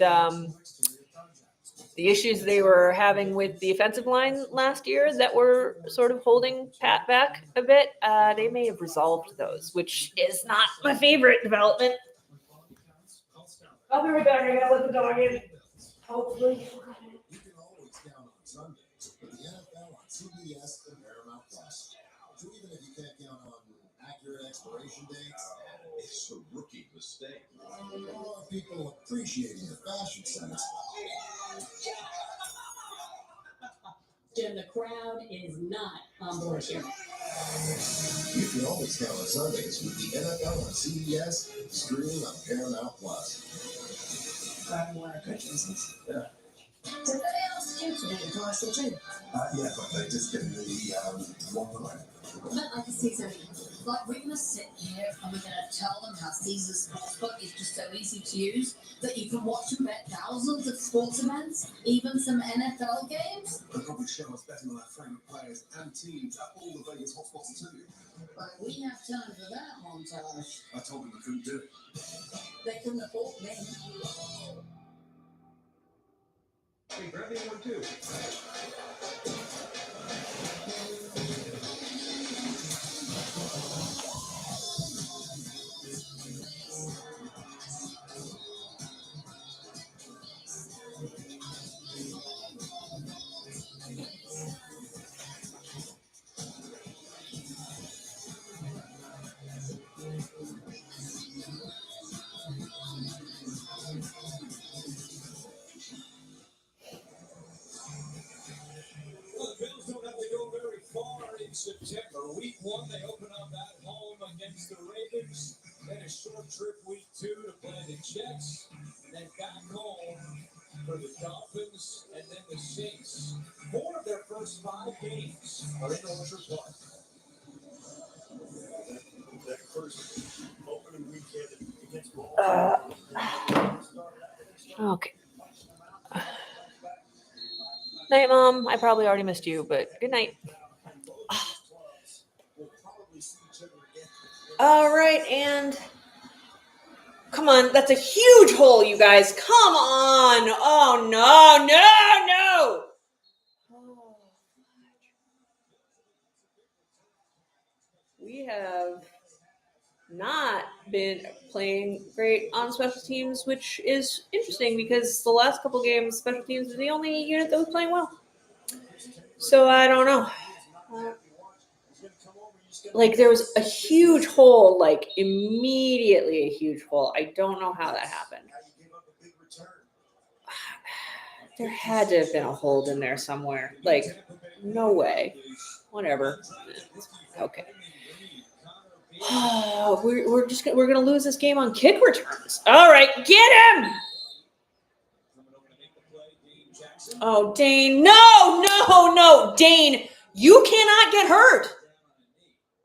the issues they were having with the offensive line last year that were sort of holding Pat back a bit, they may have resolved those, which is not my favorite development. I'll be right back. I gotta let the dog in. Hopefully. Sundays with the NFL on CBS and Paramount Plus. So even if you can't count on accurate expiration dates, It's a rookie mistake. or people appreciating the fashion sense, Jim, the crowd is not on board here. you can always count on Sundays with the NFL on CBS, streaming on Paramount Plus. Crowd more purchases. Yeah. Did they ask you to make a commercial too? Yeah, but they just didn't really want the money. Not like a season. Like, we're going to sit here and we're going to tell them how Caesar's Sportsbook is just so easy to use that you can watch and bet thousands of sports events, even some NFL games. They'll probably show us betting on our favourite players and teams at all the Vegas hotspots too. But we have time for that montage. I told them I couldn't do it. They couldn't afford me. Hey, grab me one too. Well, the Bills don't have to go very far in September. Week 1, they open up at home against the Ravens. Then a short trip week 2 to play the Jets. And then back home for the Dolphins and then the Saints. 4 of their first 5 games are in Orchard Park. That first opening weekend against Okay. Night, Mom. I probably already missed you, but good night. All right, and come on. That's a huge hole, you guys. Come on. Oh, no. Oh. We have not been playing great on special teams, which is interesting because the last couple games, special teams was the only unit that was playing well. So I don't know. Like there was a huge hole, like immediately a huge hole. I don't know how that happened. There had to have been a hold in there somewhere. Like, no way. Whatever. Okay. We're gonna lose this game on kick returns. All right, get him! Oh, Dane, no, Dane, you cannot get hurt.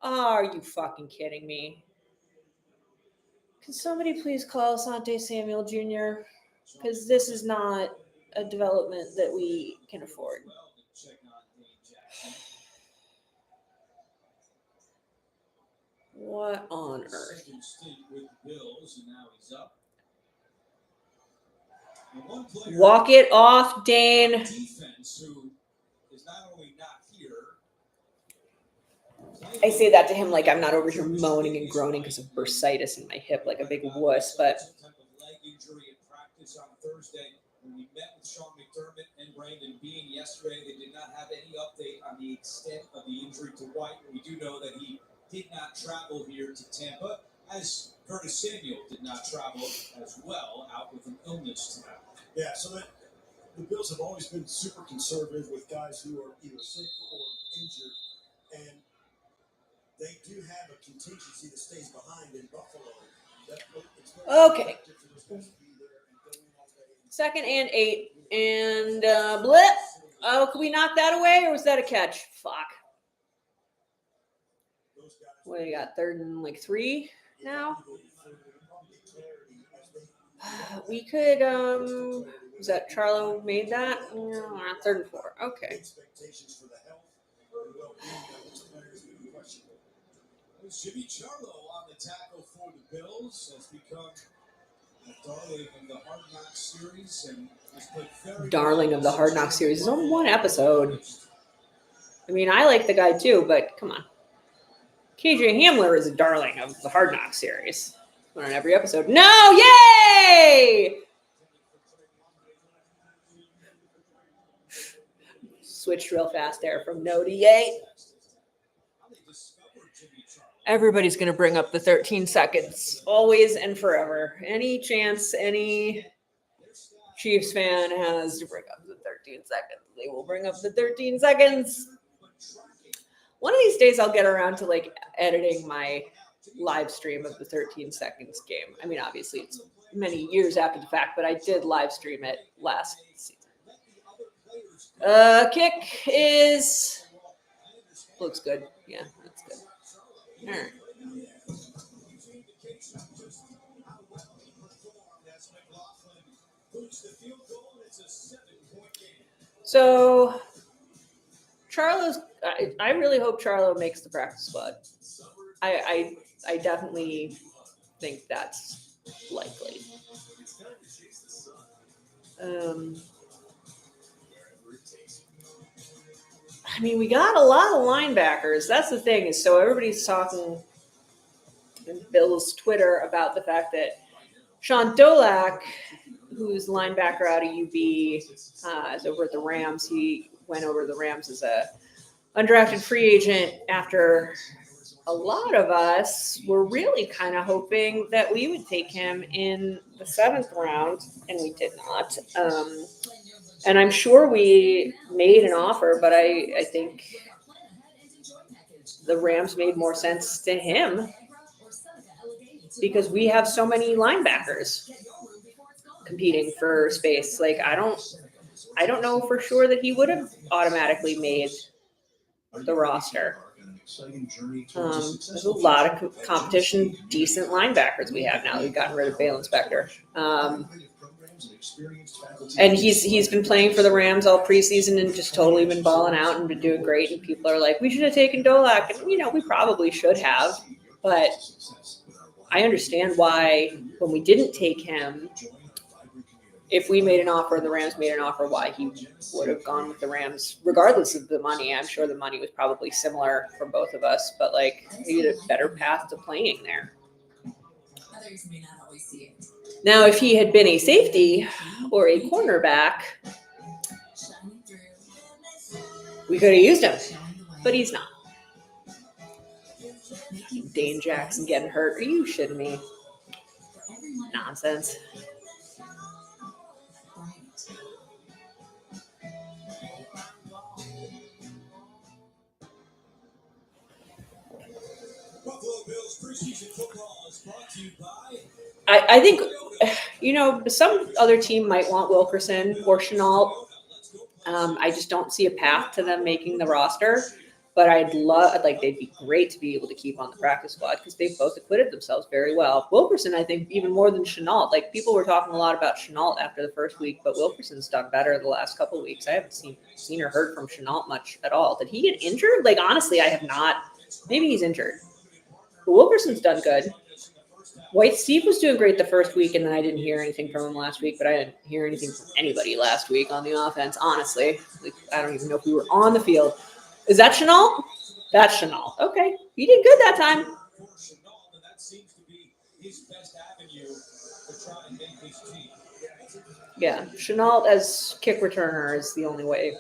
Oh, are you fucking kidding me? Can somebody please call Asante Samuel Jr.? Because this is not a development that we can afford. What on earth? Walk it off, Dane. I say that to him like I'm not over here moaning and groaning because of bursitis in my hip like a big wuss, but When we met with Sean McDermott and Brandon Bean yesterday, they did not have any update on the extent of the injury to White. We do know that he did not travel here to Tampa, as Curtis Samuel did not travel as well, out with an illness tonight. Yeah, so that the Bills have always been super conservative with guys who are either sick or injured, and they do have a contingency that stays behind in Buffalo. okay. 2nd and 8 and blip. Oh, can we knock that away or was that a catch? Fuck. What do you got? 3rd and 3 now? We could was that Charlo made that? No, 3rd and 4. Okay. Jimmy Charlo on the tackle for the Bills has become darling of the Hard Knocks series and has played very Darling of the Hard Knocks series. It's only 1 episode. I mean, I like the guy too, but come on. KJ Hamler is a darling of the Hard Knocks series. On every episode. No! Yay! switched real fast there from no to yay. Everybody's going to bring up the 13 seconds, always and forever. Any chance any Chiefs fan has to bring up the 13 seconds, they will bring up the 13 seconds. One of these days I'll get around to like editing my live stream of the 13 seconds game. I mean, obviously it's many years after the fact, but I did live stream it last season. Kick is looks good. Yeah, that's good. All right. So Charlo's, I really hope Charlo makes the practice squad. I definitely think that's likely. I mean, we got a lot of linebackers. That's the thing is, so everybody's talking in Bill's Twitter about the fact that Sean Dolak, who's linebacker out of UB, is over at the Rams. He went over to the Rams as a undrafted free agent after a lot of us were really kind of hoping that we would take him in the 7th round, and we did not. And I'm sure we made an offer, but I think the Rams made more sense to him because we have so many linebackers competing for space. Like I don't know for sure that he would have automatically made the roster. There's a lot of competition, decent linebackers we have now. We've gotten rid of Bale Inspector. And he's been playing for the Rams all preseason and just totally been balling out and been doing great. And people are like, we should have taken Dolak. And, we probably should have. But I understand why when we didn't take him, if we made an offer and the Rams made an offer, why he would have gone with the Rams, regardless of the money. I'm sure the money was probably similar for both of us, but he had a better path to playing there. Others may not always see it. Now, if he had been a safety or a cornerback, we could have used him, but he's not. Dane Jackson getting hurt. Are you shitting me? Nonsense. Buffalo Bills preseason football is brought to you by. I think, some other team might want Wilkerson or Chenault. I just don't see a path to them making the roster. But they'd be great to be able to keep on the practice squad because they've both acquitted themselves very well. Wilkerson, I think, even more than Chenault. People were talking a lot about Chenault after the first week, but Wilkerson's done better the last couple of weeks. I haven't seen or heard from Chenault much at all. Did he get injured? Honestly, I have not. Maybe he's injured. But Wilkerson's done good. White Steve was doing great the first week, and then I didn't hear anything from him last week, but I didn't hear anything from anybody last week on the offense, honestly. I don't even know if we were on the field. Is that Chenault? That's Chenault. Okay. He did good that time. Yeah. Chenault as kick returner is the only way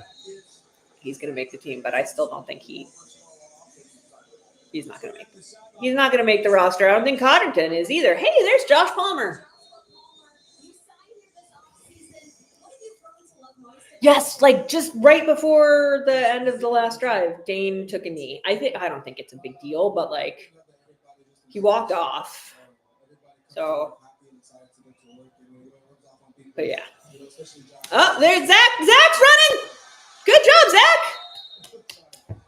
he's going to make the team, but I still don't think he's not going to make the roster. I don't think Cotterton is either. Hey, there's Josh Palmer. Yes, just right before the end of the last drive, Dane took a knee. I don't think it's a big deal, but he walked off. So, but yeah. Oh, there's Zach. Zach's running. Good job, Zach.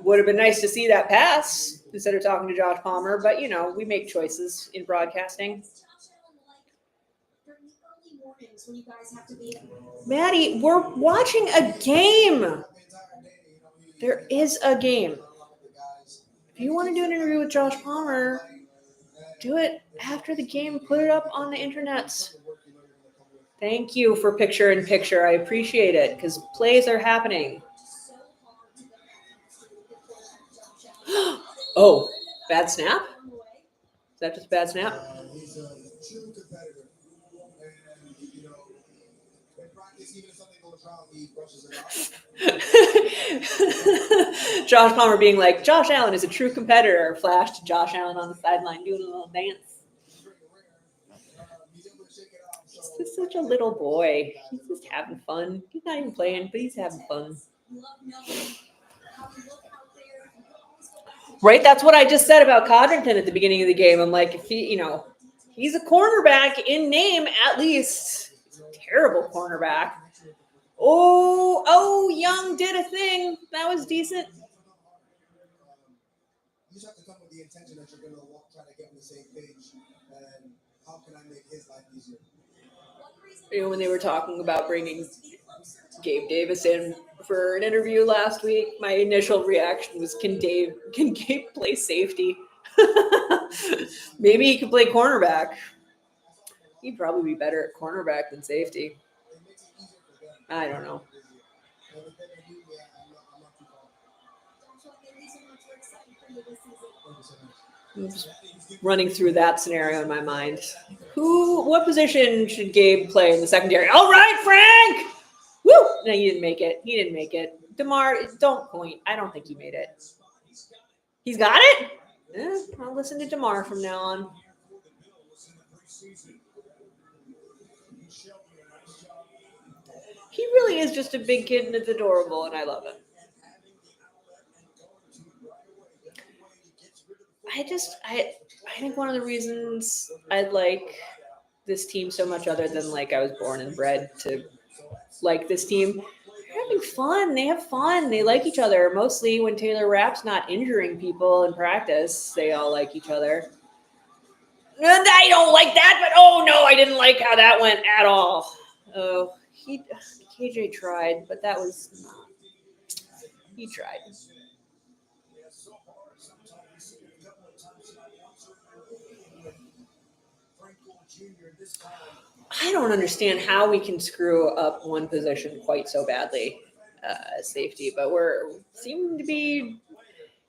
Would have been nice to see that pass instead of talking to Josh Palmer, but we make choices in broadcasting. Maddie, we're watching a game. There is a game. If you want to do an interview with Josh Palmer, do it after the game. Put it up on the internets. Thank you for picture-in-picture. I appreciate it because plays are happening. Oh, bad snap? Is that just a bad snap? He's a true competitor. In practice, even if something goes wrong, he brushes it off. Josh Palmer being like, Josh Allen is a true competitor. Flash to Josh Allen on the sideline doing a little dance. He's able to shake it off. He's just such a little boy. He's just having fun. He's not even playing, but he's having fun. Love knowing how we look out there. You can always go back to Right? That's what I just said about Codrington at the beginning of the game. I'm like, if he, he's a cornerback in name at least. Terrible cornerback. Oh, Young did a thing. That was decent. You just have to come with the intention that you're going to try to get on the same page. And how can I make his life easier? When they were talking about bringing Gabe Davis in for an interview last week, my initial reaction was, can Gabe play safety? Maybe he could play cornerback. He'd probably be better at cornerback than safety. I don't know. I'm just running through that scenario in my mind. What position should Gabe play in the secondary? All right, Frank! Woo! No, he didn't make it. DeMar, don't point. I don't think he made it. He's got it? I'll listen to DeMar from now on. He really is just a big kid and it's adorable, and I love him. I think one of the reasons I like this team so much, other than like I was born and bred to like this team, they're having fun. They have fun. They like each other. Mostly when Taylor Rapp's not injuring people in practice, they all like each other. And I don't like that, but oh no, I didn't like how that went at all. Oh, KJ tried, but that was not. He tried. I don't understand how we can screw up one position quite so badly as safety, but we're seeming to be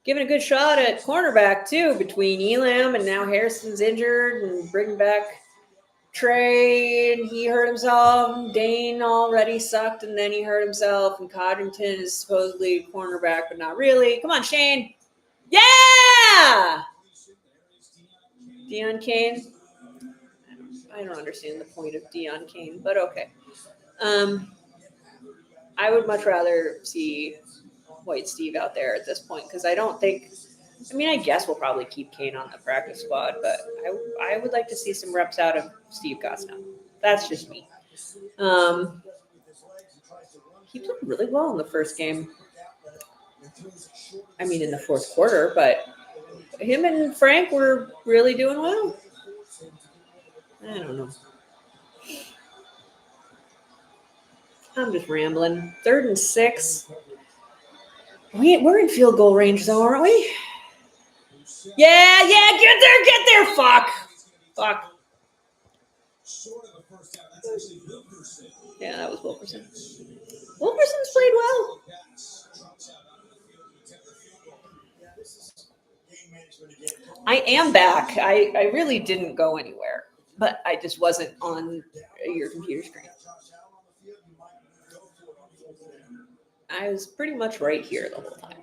giving a good shot at cornerback too, between Elam and now Harrison's injured and bringing back Trey, and he hurt himself. Dane already sucked, and then he hurt himself. And Codrington is supposedly a cornerback, but not really. Come on, Shane. Yeah! Deion Kane. I don't understand the point of Deion Kane, but okay. I would much rather see White Steve out there at this point because I don't think. I mean, I guess we'll probably keep Kane on the practice squad, but I would like to see some reps out of Steve Gosnell. That's just me. He played really well in the first game. I mean, in the fourth quarter, but him and Frank were really doing well. I don't know. I'm just rambling. 3rd and 6. We're in field goal range, though, aren't we? Yeah, get there, fuck. Yeah, that was Wilkerson. Wilkerson's played well. I am back. I really didn't go anywhere, but I just wasn't on your computer screen. I was pretty much right here the whole time.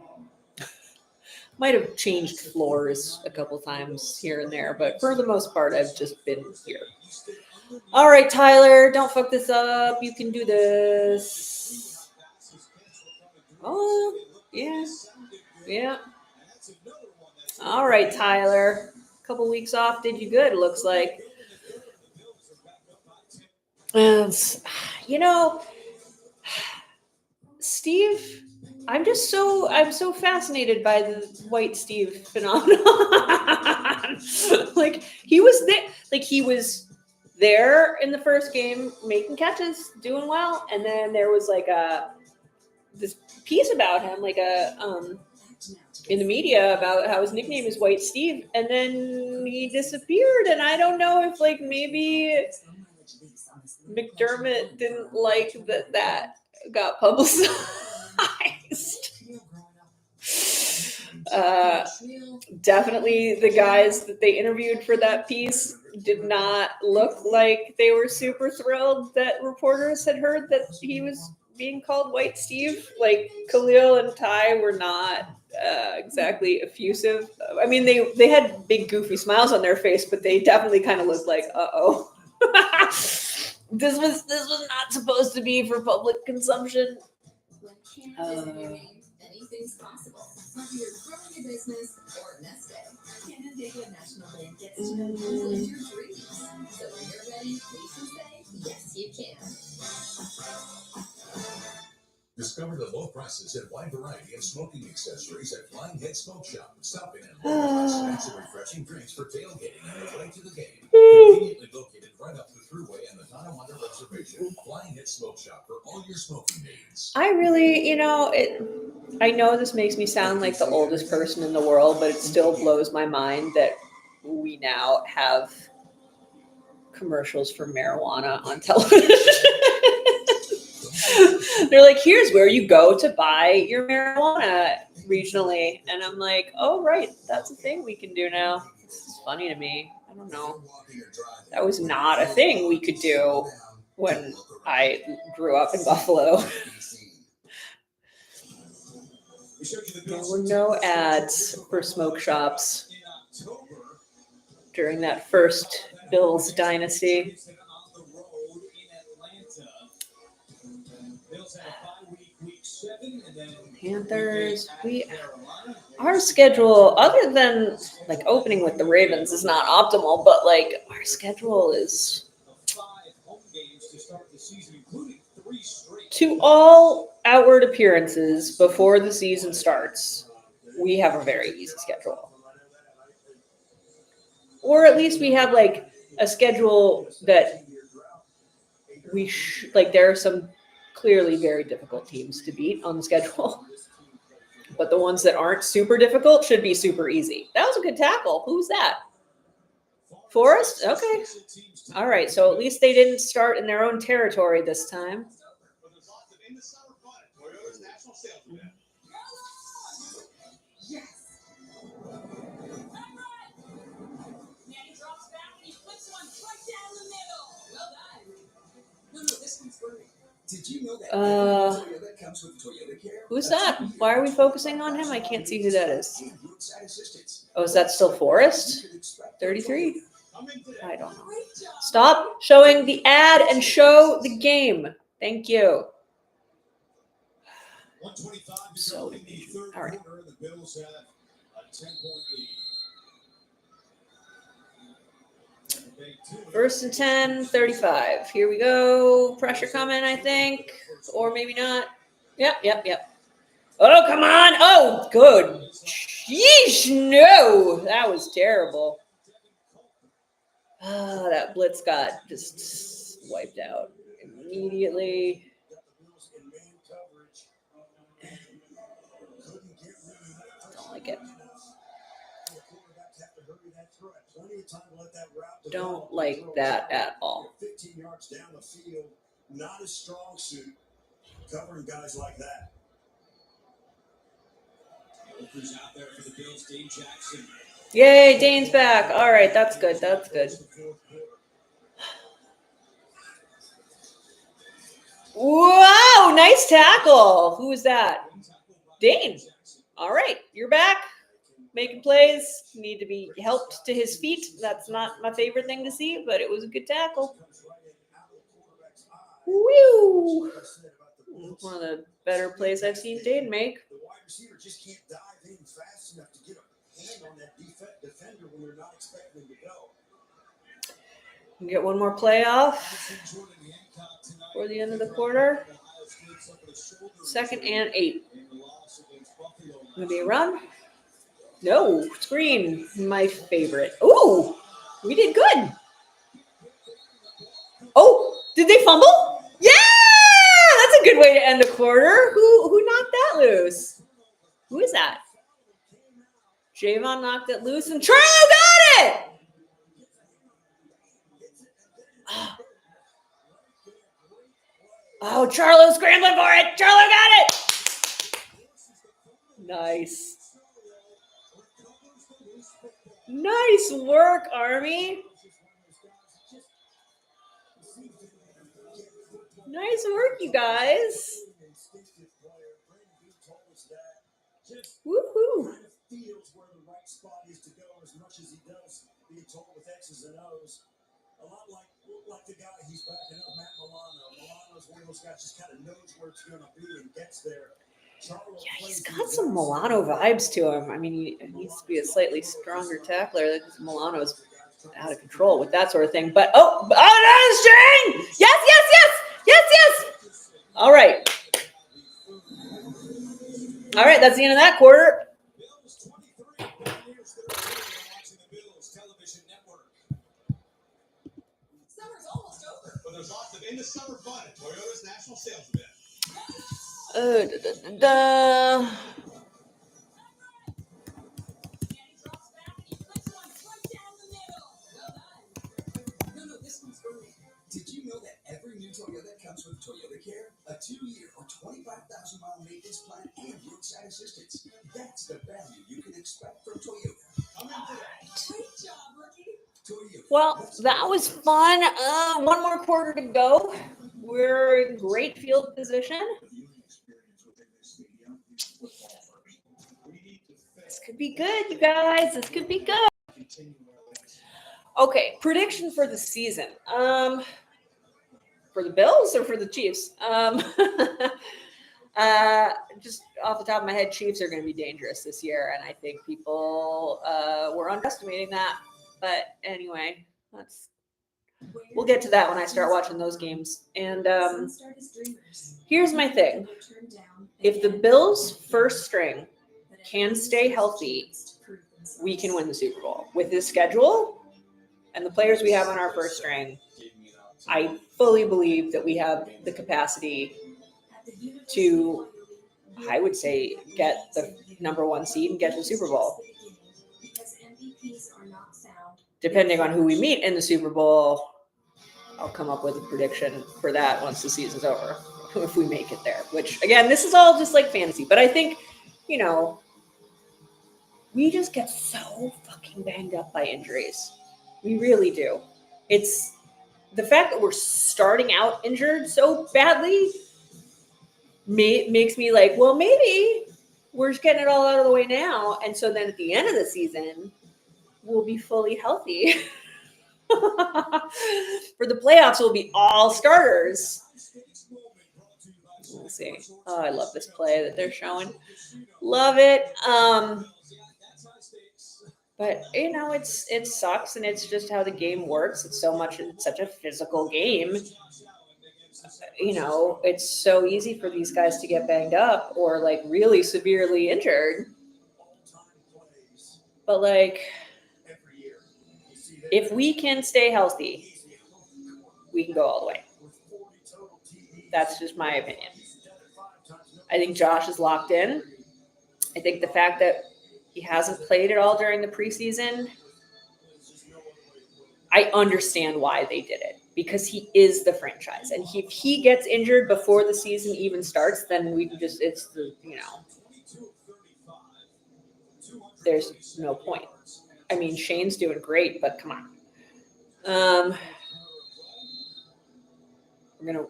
Might have changed floors a couple times here and there, but for the most part, I've just been here. All right, Tyler, don't fuck this up. You can do this. Oh, yeah. All right, Tyler. A couple weeks off did you good, it looks like. And, Steve, I'm so fascinated by the White Steve phenomenon. He was there in the first game making catches, doing well, and then there was this piece about him, in the media about how his nickname is White Steve, and then he disappeared, and I don't know if maybe McDermott didn't like that got publicized. Definitely the guys that they interviewed for that piece did not look like they were super thrilled that reporters had heard that he was being called White Steve. Like Khalil and Ty were not exactly effusive. I mean, they had big goofy smiles on their face, but they definitely kind of looked like, uh-oh. This was not supposed to be for public consumption. Anything's possible. Whether you're growing your business or a nest egg, Canandaigua National Bank gets to know your dreams. So when you're ready, we can say, yes, you can. Discover the low prices and wide variety of smoking accessories at Flying Head Smoke Shop. Stop in and order snacks and refreshing drinks for tailgating on the way to the game. Conveniently located right up the thruway and the Tonawanda Reservation. Flying Head Smoke Shop for all your smoking needs. I really, I know this makes me sound like the oldest person in the world, but it still blows my mind that we now have commercials for marijuana on television. They're like, here's where you go to buy your marijuana regionally. And I'm like, oh, right. That's a thing we can do now. This is funny to me. I don't know. That was not a thing we could do when I grew up in Buffalo. There were no ads for smoke shops during that first Bills dynasty. Panthers, our schedule, other than like opening with the Ravens, is not optimal, but like our schedule is, to all outward appearances before the season starts, we have a very easy schedule. Or at least we have like a schedule that we like there are some clearly very difficult teams to beat on the schedule. But the ones that aren't super difficult should be super easy. That was a good tackle. Who's that? Forrest? Okay. All right. So at least they didn't start in their own territory this time. Did you know that Who's that? Why are we focusing on him? I can't see who that is. Oh, is that still Forrest? 33? I don't know. Stop showing the ad and show the game. Thank you. So impatient. All right. First and 10, 35. Here we go. Pressure coming, I think. Or maybe not. Yep. Oh, come on. Oh, good. Sheesh, no. That was terrible. That blitz got just wiped out immediately. Don't like it. Don't like that at all. 15 yards down the field, not a strong suit covering guys like that. Out there for the Bills, Dane Jackson. Yay, Dane's back. All right, that's good. Wow, nice tackle. Who was that? Dane. All right, you're back. Making plays. Need to be helped to his feet. That's not my favorite thing to see, but it was a good tackle. Woo! One of the better plays I've seen Dane make. The wide receiver just can't dive in fast enough to get a hand on that defender when you're not expecting him to go. We'll get one more play off for the end of the quarter. 2nd and 8. Gonna be a run. No, screen, my favorite. Ooh, we did good. Oh, did they fumble? Yeah, that's a good way to end a quarter. Who knocked that loose? Who is that? Javon knocked it loose and Charlo got it. Oh, Charlo's scrambling for it. Charlo got it. Nice. Nice work, Army. Nice work, you guys. Woohoo. Feels where the right spot is to go as much as he does being told with X's and O's. A lot like the guy he's backing up, Matt Milano. Milano's one of those guys just kind of knows where it's going to be and gets there. Yeah, he's got some Milano vibes to him. I mean, he needs to be a slightly stronger tackler. Milano's out of control with that sort of thing. But that's Shane! Yes. All right. That's the end of that quarter. Bills 23 years they're watching the Bills television network. Summer's almost over. But there's lots of in the summer fun at Toyota's national sales event. Danny drops back and he puts one right down the middle. Well done. No, this one's early. Did you know that every new Toyota comes with Toyota Care? A 2-year or 25,000-mile maintenance plan and roadside assistance. That's the value you can expect from Toyota. Great job, rookie. Toyota. Well, that was fun. One more quarter to go. We're in great field position. This could be good, you guys. This could be good. Okay, prediction for the season. For the Bills or for the Chiefs? Just off the top of my head, Chiefs are going to be dangerous this year, and I think people were underestimating that. But anyway, we'll get to that when I start watching those games. And here's my thing. If the Bills' first string can stay healthy, we can win the Super Bowl. With this schedule and the players we have on our first string, I fully believe that we have the capacity to, I would say, get the number one seed and get to the Super Bowl. Depending on who we meet in the Super Bowl, I'll come up with a prediction for that once the season's over, if we make it there. Which, again, this is all just like fantasy. But I think, we just get so fucking banged up by injuries. We really do. It's the fact that we're starting out injured so badly makes me like, well, maybe we're just getting it all out of the way now. And so then at the end of the season, we'll be fully healthy. For the playoffs, we'll be all starters. Let's see. Oh, I love this play that they're showing. Love it. But it sucks, and it's just how the game works. It's such a physical game. It's so easy for these guys to get banged up or like really severely injured. But like, if we can stay healthy, we can go all the way. That's just my opinion. I think Josh is locked in. I think the fact that he hasn't played at all during the preseason, I understand why they did it, because he is the franchise. And if he gets injured before the season even starts, then there's no point. I mean, Shane's doing great, but come on. We're going to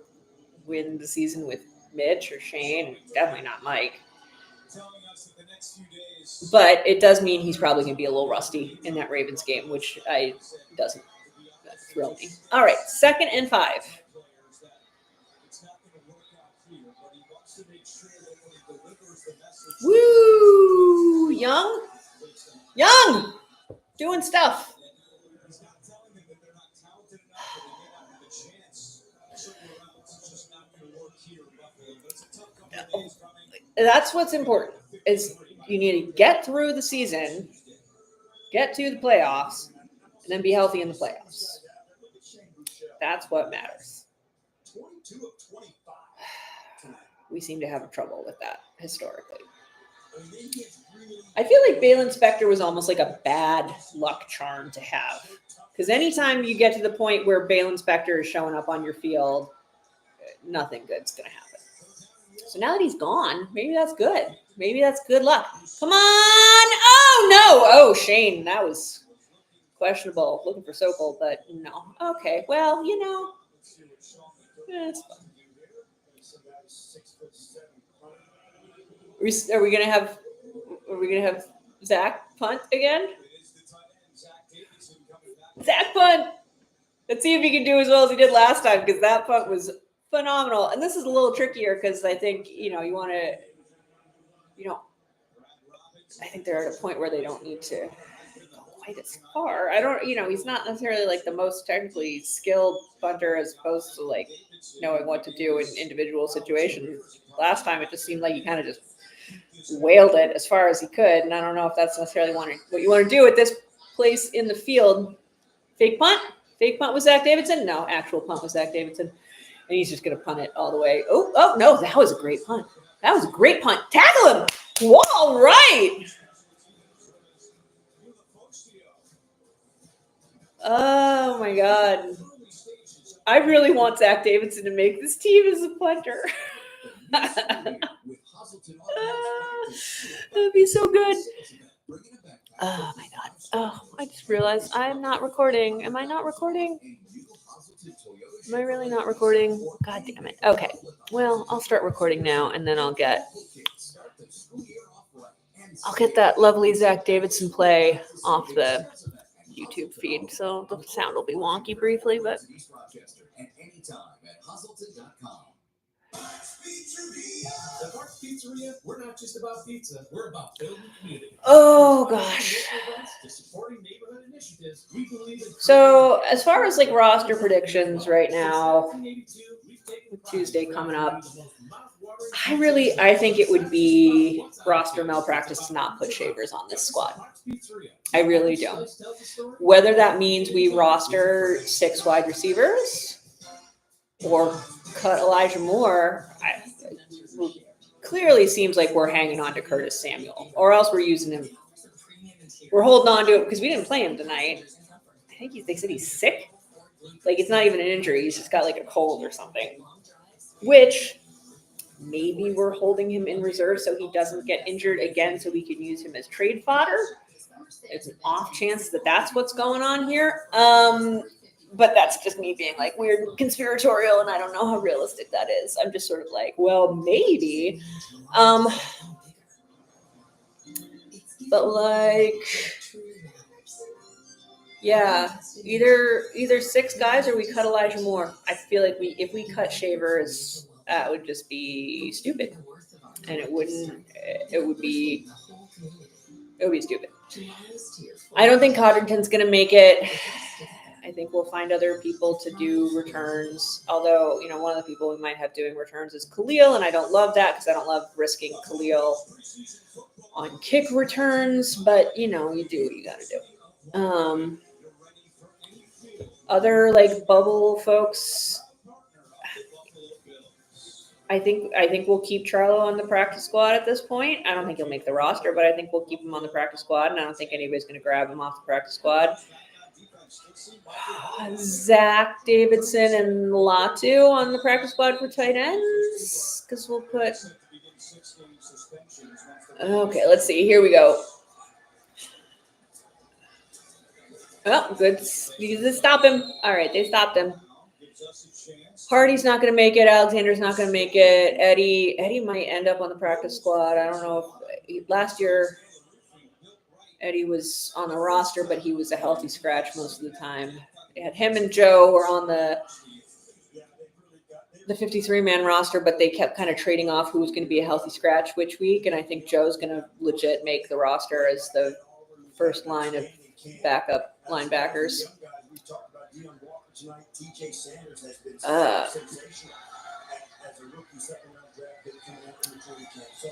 win the season with Mitch or Shane, definitely not Mike. But it does mean he's probably going to be a little rusty in that Ravens game, which doesn't thrill me. All right, 2nd and 5. Woo! Young! Doing stuff. That's what's important, is you need to get through the season, get to the playoffs, and then be healthy in the playoffs. That's what matters. We seem to have trouble with that historically. I feel like Balin Spector was almost like a bad luck charm to have. Because anytime you get to the point where Balin Spector is showing up on your field, nothing good's going to happen. So now that he's gone, maybe that's good. Maybe that's good luck. Come on. Oh, no. Oh, Shane, that was questionable. Looking for Sokol, but no. Okay, well, you know, it's fine. Are we gonna have Zach punt again? Zach punt. Let's see if he can do as well as he did last time, because that punt was phenomenal. And this is a little trickier because I think, you know, I think they're at a point where they don't need to go quite as far. He's not necessarily like the most technically skilled punter as opposed to like knowing what to do in individual situations. Last time it just seemed like he kind of just wailed it as far as he could. And I don't know if that's necessarily what you want to do at this place in the field. Fake punt with Zach Davidson? No, actual punt with Zach Davidson. And he's just going to punt it all the way. Oh, no, that was a great punt. That was a great punt. Tackle him. Whoa, all right. Oh, my God. I really want Zach Davidson to make this team as a punter. That'd be so good. Oh, my God. Oh, I just realized I'm not recording. Am I not recording? Am I really not recording? God damn it. Okay. Well, I'll start recording now, and then I'll get that lovely Zach Davidson play off the YouTube feed. So the sound will be wonky briefly, but The Bucs Pizzeria, we're not just about pizza, we're about building community. oh gosh. So as far as like roster predictions right now, with Tuesday coming up, I think it would be roster malpractice to not put Shavers on this squad. I really don't. Whether that means we roster 6 wide receivers or cut Elijah Moore, clearly seems like we're hanging on to Curtis Samuel, or else we're using him. We're holding on to it because we didn't play him tonight. I think they said he's sick. Like, it's not even an injury. He's just got like a cold or something, which maybe we're holding him in reserve so he doesn't get injured again so we can use him as trade fodder. It's an off chance that that's what's going on here. But that's just me being like weird and conspiratorial, and I don't know how realistic that is. I'm just sort of like, well, maybe. But like, yeah, either 6 guys or we cut Elijah Moore. I feel like if we cut Shavers, that would just be stupid, and it would be stupid. I don't think Codrington's going to make it. I think we'll find other people to do returns. Although, one of the people we might have doing returns is Khalil, and I don't love that because I don't love risking Khalil on kick returns. But, you do what you got to do. Other, like, bubble folks, I think we'll keep Charlo on the practice squad at this point. I don't think he'll make the roster, but I think we'll keep him on the practice squad, and I don't think anybody's going to grab him off the practice squad. Zach Davidson and Latu on the practice squad for tight ends, because we'll put. Okay, let's see. Here we go. Oh, good. They stop him. All right, they stopped him. Hardy's not going to make it. Alexander's not going to make it. Eddie might end up on the practice squad. I don't know if last year Eddie was on the roster, but he was a healthy scratch most of the time. They had him and Joe were on the 53-man roster, but they kept kind of trading off who was going to be a healthy scratch which week. And I think Joe's going to legit make the roster as the first line of backup linebackers.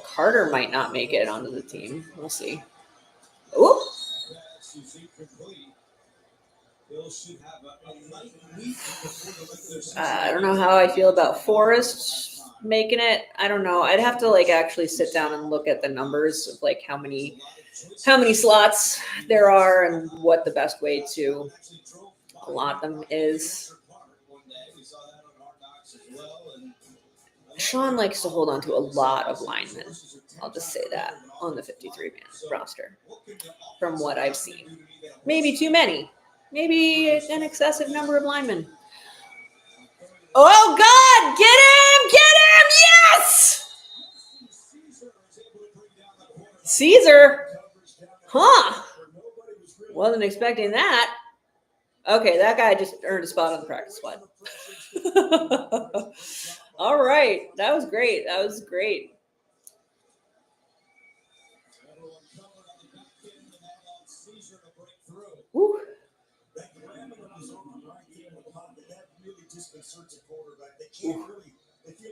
Carter might not make it onto the team. We'll see. Ooh. I don't know how I feel about Forrest making it. I don't know. I'd have to actually sit down and look at the numbers of how many slots there are and what the best way to allot them is. Sean likes to hold on to a lot of linemen. I'll just say that on the 53-man roster from what I've seen. Maybe too many, maybe an excessive number of linemen. Oh God, get him! Get him! Yes! Caesar? Huh. Wasn't expecting that. Okay, that guy just earned a spot on the practice squad. All right. That was great. That was great. Woo.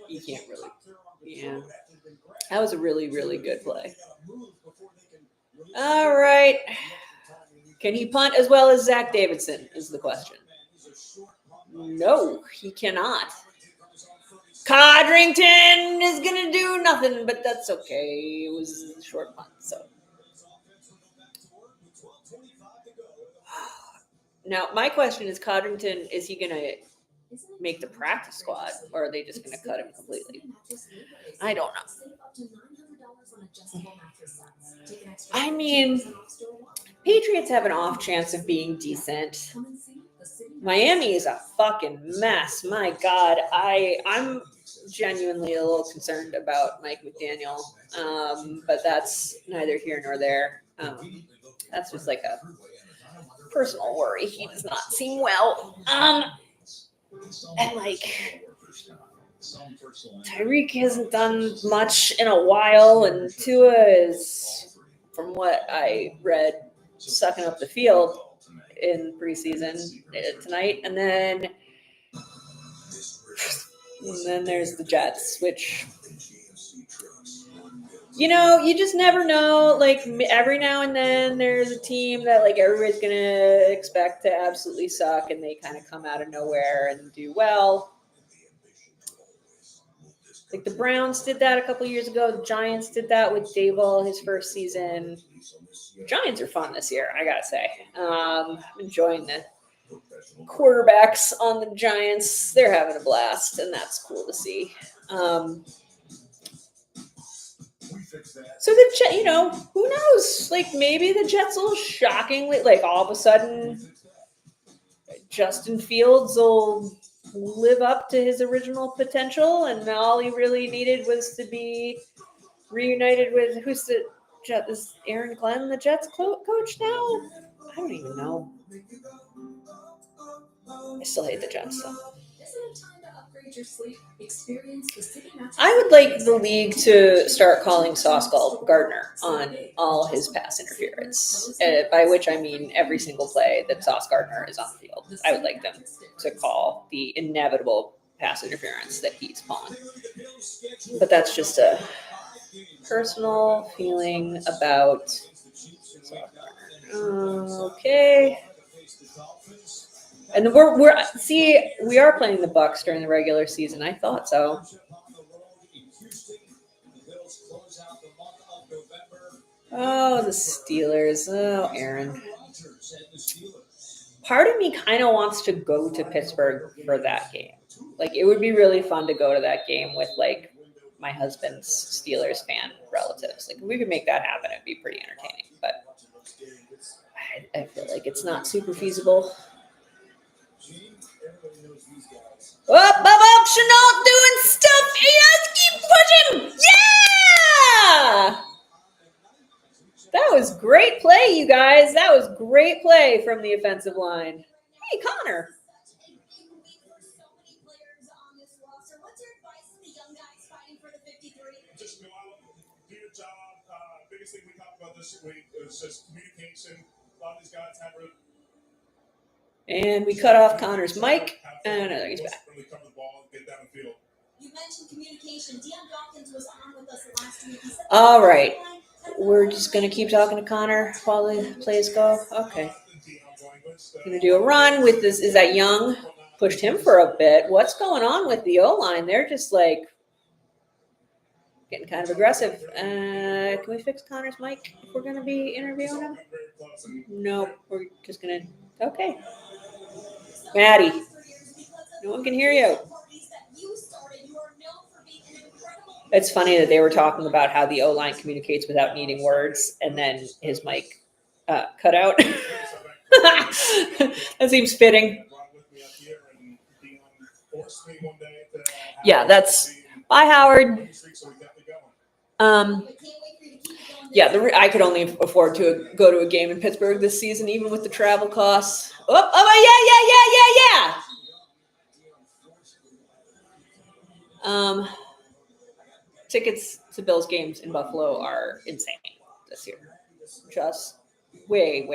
You can't really. Yeah. That was a really, really good play. All right. Can he punt as well as Zach Davidson is the question. No, he cannot. Codrington is going to do nothing, but that's okay. It was a short punt, so. Now, my question is, Codrington, is he going to make the practice squad, or are they just going to cut him completely? I don't know. I mean, Patriots have an off chance of being decent. Miami is a fucking mess. My God, I'm genuinely a little concerned about Mike McDaniel, but that's neither here nor there. That's just like a personal worry. He does not seem well. And like Tyreek hasn't done much in a while, and Tua is, from what I read, sucking up the field in preseason tonight. And then there's the Jets, which, you know, you just never know. Like, every now and then there's a team that like everybody's going to expect to absolutely suck, and they kind of come out of nowhere and do well. Like the Browns did that a couple years ago. The Giants did that with Dable his first season. Giants are fun this year, I gotta say. I'm enjoying the quarterbacks on the Giants. They're having a blast, and that's cool to see. So the Jets, you know, who knows? Like maybe the Jets will shockingly, like all of a sudden, Justin Fields will live up to his original potential, and all he really needed was to be reunited with who's the Jet? Is Aaron Glenn the Jets coach now? I don't even know. I still hate the Jets. So. I would like the league to start calling Sauce Gardner on all his pass interference, by which I mean every single play that Sauce Gardner is on the field. I would like them to call the inevitable pass interference that he's calling. But that's just a personal feeling about Sauce Gardner. Okay. And we are playing the Bucs during the regular season. I thought so. Oh, the Steelers. Oh, Aaron. Part of me kind of wants to go to Pittsburgh for that game. Like, it would be really fun to go to that game with, like, my husband's Steelers fan relatives. Like, if we could make that happen, it'd be pretty entertaining. But I feel like it's not super feasible. Up, Chenault doing stuff. Yes, keep pushing. Yeah! That was great play, you guys. That was great play from the offensive line. Hey, Connor. Just go out, do your job. Biggest thing we talked about this week is just communication. A lot of these guys have really. And we cut off Connor's mic. And I think he's back. Really cover the ball and get down the field. You mentioned communication. Deion Dawkins was on with us last week. All right. We're just going to keep talking to Connor while the plays go. Okay. Going to do a run with this. Is that Young? Pushed him for a bit. What's going on with the O-line? They're just like getting kind of aggressive. Can we fix Connor's mic if we're going to be interviewing him? No, we're just going to. Okay. Maddie, no one can hear you. It's funny that they were talking about how the O-line communicates without needing words, and then his mic cut out. That seems fitting. Yeah, that's bye, Howard. Yeah, I could only afford to go to a game in Pittsburgh this season, even with the travel costs. Yeah. Tickets to Bills games in Buffalo are insane this year. Just way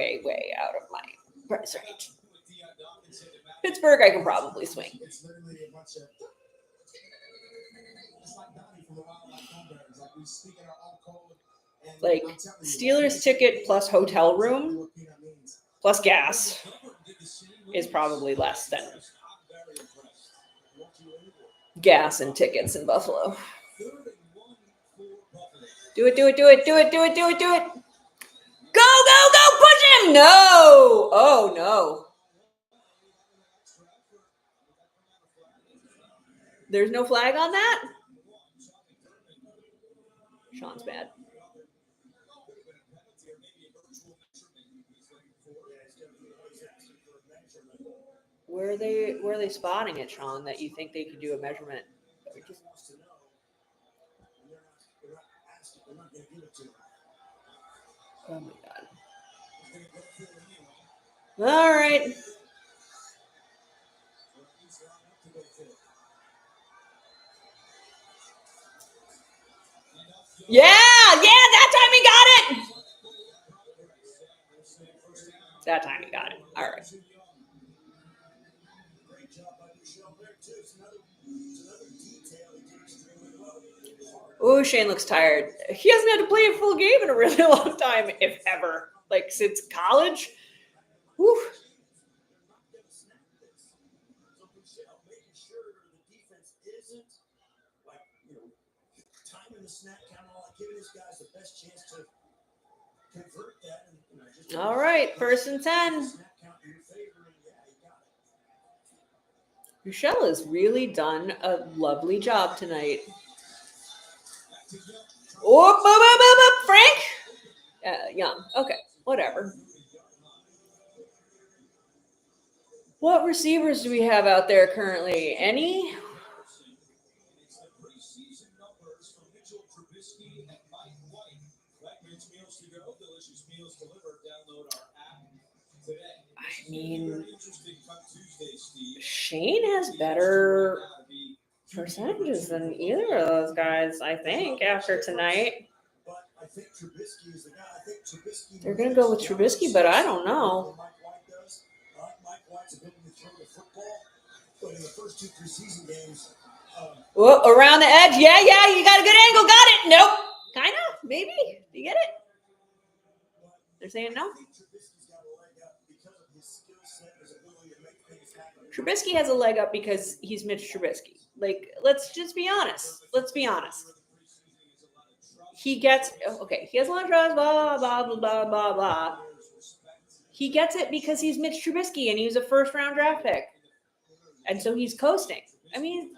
out of my price range. Pittsburgh, I can probably swing. Like Steelers ticket plus hotel room plus gas is probably less than gas and tickets in Buffalo. Do it. Go, push him! No! Oh, no. There's no flag on that? Sean's bad. Where are they spotting it, Sean, that you think they could do a measurement? Oh my God. All right. Yeah, that time he got it. That time he got it. All right. Oh, Shane looks tired. He hasn't had to play a full game in a really long time, if ever. Like since college. Whew. All right, 1st and 10. Michelle has really done a lovely job tonight. Oh, Frank? Young. Okay, whatever. What receivers do we have out there currently? Any? I mean, Shane has better percentages than either of those guys, I think, after tonight. They're going to go with Trubisky, but I don't know. Whoa, around the edge. Yeah, you got a good angle. Got it. Nope. Kind of. Maybe. Do you get it? They're saying no. Trubisky has a leg up because he's Mitch Trubisky. Like, let's just be honest. Let's be honest. He gets, okay, he has a lot of drugs, blah, blah, blah, blah, blah, blah. He gets it because he's Mitch Trubisky and he was a 1st-round draft pick. And so he's coasting. I mean,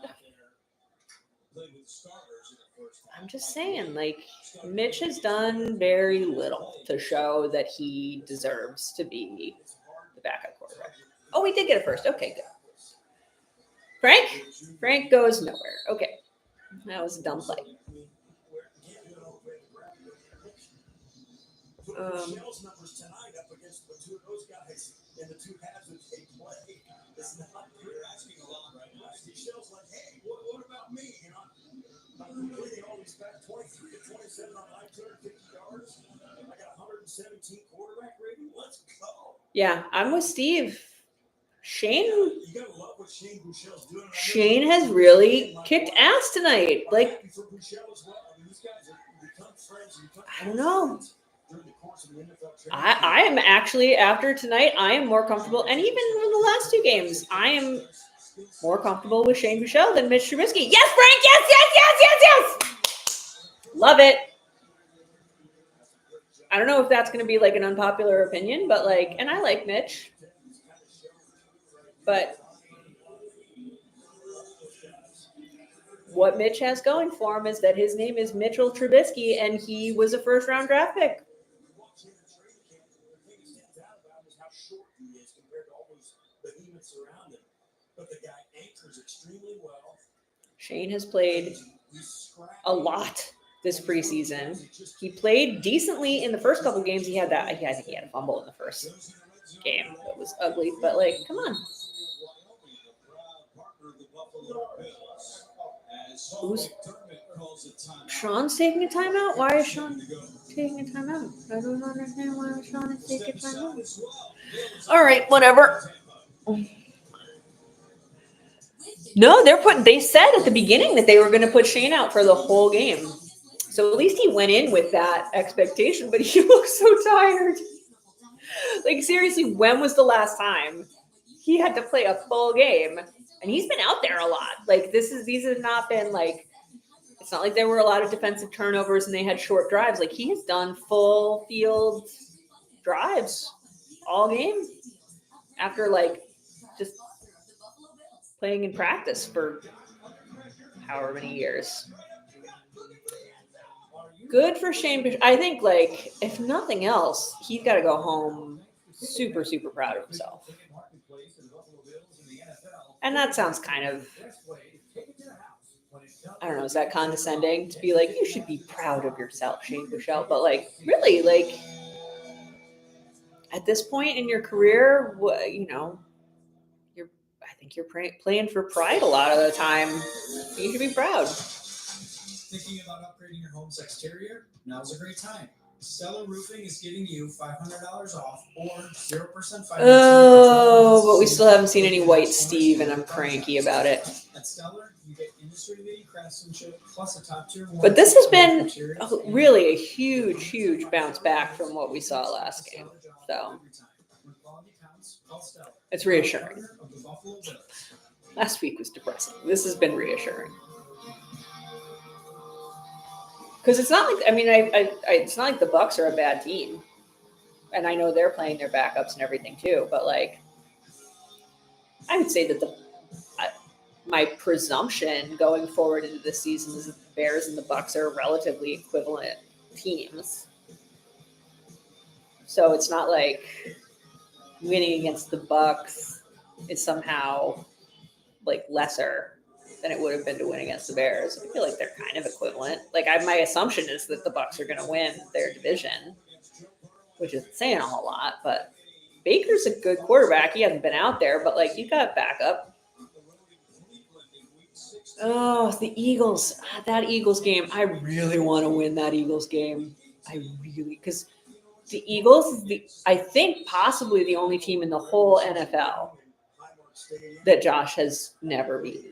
I'm just saying, like, Mitch has done very little to show that he deserves to be the backup quarterback. Oh, we did get it first. Okay, good. Frank goes nowhere. Okay. That was a dumb play. Michelle's numbers tonight up against the two of those guys in the two halves of the play. It's not you're asking a lot right now. Michelle's like, hey, what about me? You know, I'm completing all these back 23 to 27 on 950 yards. I got 117 quarterback rating. Let's go. Yeah, I'm with Steve. Shane, you gotta love what Shane Buchel's doing. Shane has really kicked ass tonight. Like, I don't know. I am actually, after tonight, I am more comfortable. And even in the last 2 games, I am more comfortable with Shane Buchel than Mitch Trubisky. Yes, Frank! Yes! Love it. I don't know if that's going to be like an unpopular opinion, but like, and I like Mitch. But what Mitch has going for him is that his name is Mitchell Trubisky, and he was a 1st-round draft pick. but the guy anchors extremely well. Shane has played a lot this preseason. He played decently in the first couple games. He had that. I think he had a fumble in the first game. It was ugly, but like, come on. Who's Sean's taking a timeout? Why is Sean taking a timeout? I don't understand why Sean is taking a timeout. All right, whatever. No, they said at the beginning that they were going to put Shane out for the whole game. So at least he went in with that expectation, but he looks so tired. Like, seriously, when was the last time he had to play a full game? And he's been out there a lot. Like, these have not been like, it's not like there were a lot of defensive turnovers and they had short drives. Like, he has done full field drives all game after like just playing in practice for however many years. Good for Shane. I think, like, if nothing else, he's got to go home super, super proud of himself. And that sounds kind of, I don't know, is that condescending to be like, you should be proud of yourself, Shane Buechele? But like, really, like, at this point in your career, you know, I think you're playing for pride a lot of the time. You should be proud. Thinking about upgrading your home's exterior? Now's a great time. Stellar Roofing is giving you $500 off or 0% financing. Oh, but we still haven't seen any white Steve, and I'm cranky about it. At Stellar, you get industry-leading craftsmanship plus a top-tier. But this has been really a huge, huge bounce back from what we saw last game. So it's reassuring. Last week was depressing. This has been reassuring. Because it's not like, I mean, it's not like the Bucs are a bad team. And I know they're playing their backups and everything too. But like, I would say that my presumption going forward into this season is that the Bears and the Bucs are relatively equivalent teams. So it's not like winning against the Bucs is somehow like lesser than it would have been to win against the Bears. I feel like they're kind of equivalent. Like, my assumption is that the Bucs are going to win their division, which is saying a whole lot. But Baker's a good quarterback. He hasn't been out there, but like, you got backup. Oh, the Eagles! That Eagles game. I really want to win that Eagles game. Because the Eagles is I think possibly the only team in the whole NFL that Josh has never beaten.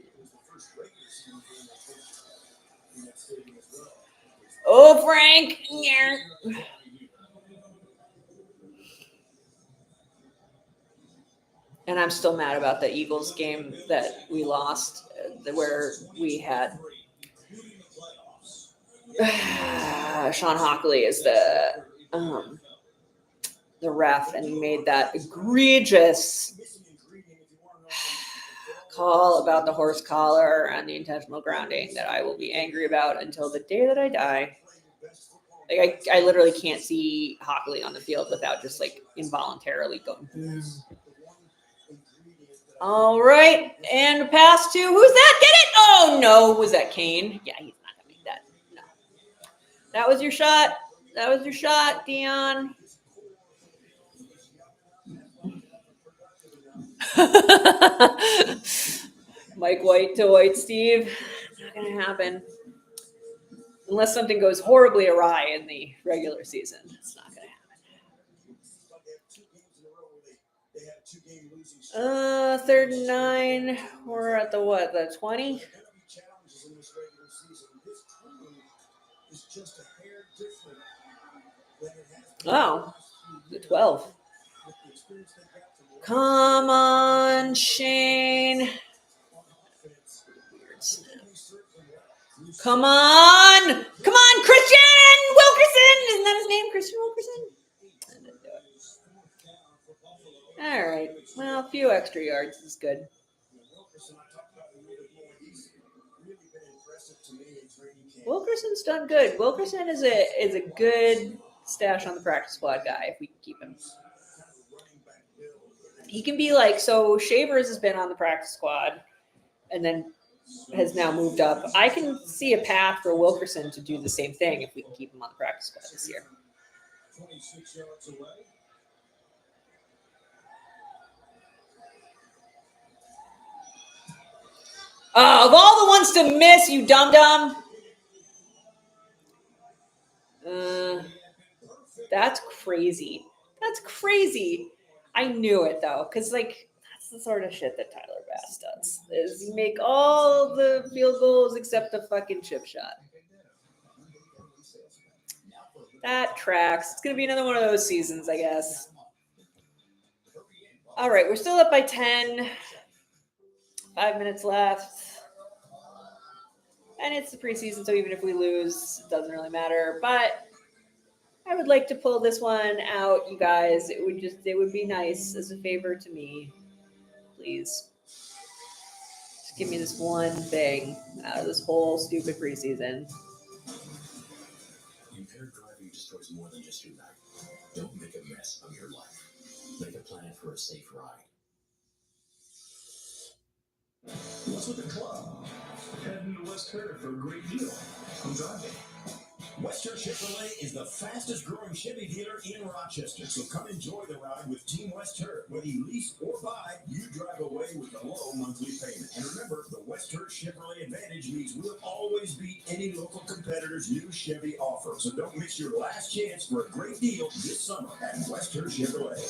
Oh, Frank. And I'm still mad about the Eagles game that we lost, where we had Sean Hockley is the ref, and he made that egregious call about the horse collar and the intentional grounding that I will be angry about until the day that I die. Like, I literally can't see Hockley on the field without just like involuntarily going. All right, and pass to who's that? Get it? Oh no, was that Kane? Yeah, he's not gonna make that. No, that was your shot. That was your shot, Dion. Mike White to White Steve. Not going to happen. Unless something goes horribly awry in the regular season. It's not going to happen. 3rd and 9. We're at the what? The 20? Oh, the 12. Come on, Shane. Come on. Come on, Christian Wilkerson. Isn't that his name, Christian Wilkerson? All right. Well, a few extra yards is good. Wilkerson's done good. Wilkerson is a good stash on the practice squad guy if we can keep him. He can be like, so Shavers has been on the practice squad and then has now moved up. I can see a path for Wilkerson to do the same thing if we can keep him on the practice squad this year. 26 yards away. Of all the ones to miss, you dum-dum. That's crazy. That's crazy. I knew it, though, because, like, that's the sort of shit that Tyler Bass does, is you make all the field goals except the fucking chip shot. That tracks. It's going to be another one of those seasons, I guess. All right, we're still up by 10. 5 minutes left. And it's the preseason, so even if we lose, it doesn't really matter. But I would like to pull this one out, you guys. It would be nice as a favor to me. Please. Just give me this one thing out of this whole stupid preseason. Impaired driving destroys more than just your night. Don't make a mess of your life. Make a plan for a safe ride. What's with the club? Heading to West Herr for a great deal. I'm driving. West Herr Chevrolet is the fastest growing Chevy dealer in Rochester. So come enjoy the ride with Team West Herr. Whether you lease or buy, you drive away with a low monthly payment. And remember, the West Herr Chevrolet Advantage means we'll always beat any local competitor's new Chevy offer. So don't miss your last chance for a great deal this summer at West Herr Chevrolet.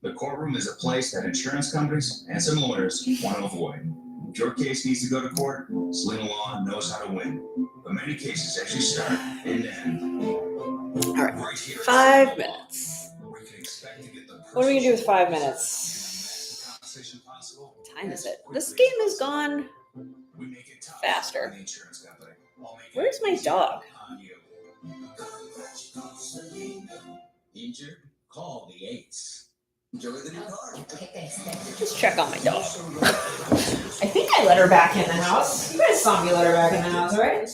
The courtroom is a place that insurance companies and some lawyers want to avoid. If your case needs to go to court, Selena Law knows how to win. But many cases actually start and end. All right, 5 minutes. What are we going to do with 5 minutes? What time is it? This game has gone faster. Where's my dog? Injured? Call the Eights. Enjoy the new car. Just check on my dog. I think I let her back in the house. You guys saw me let her back in the house, right?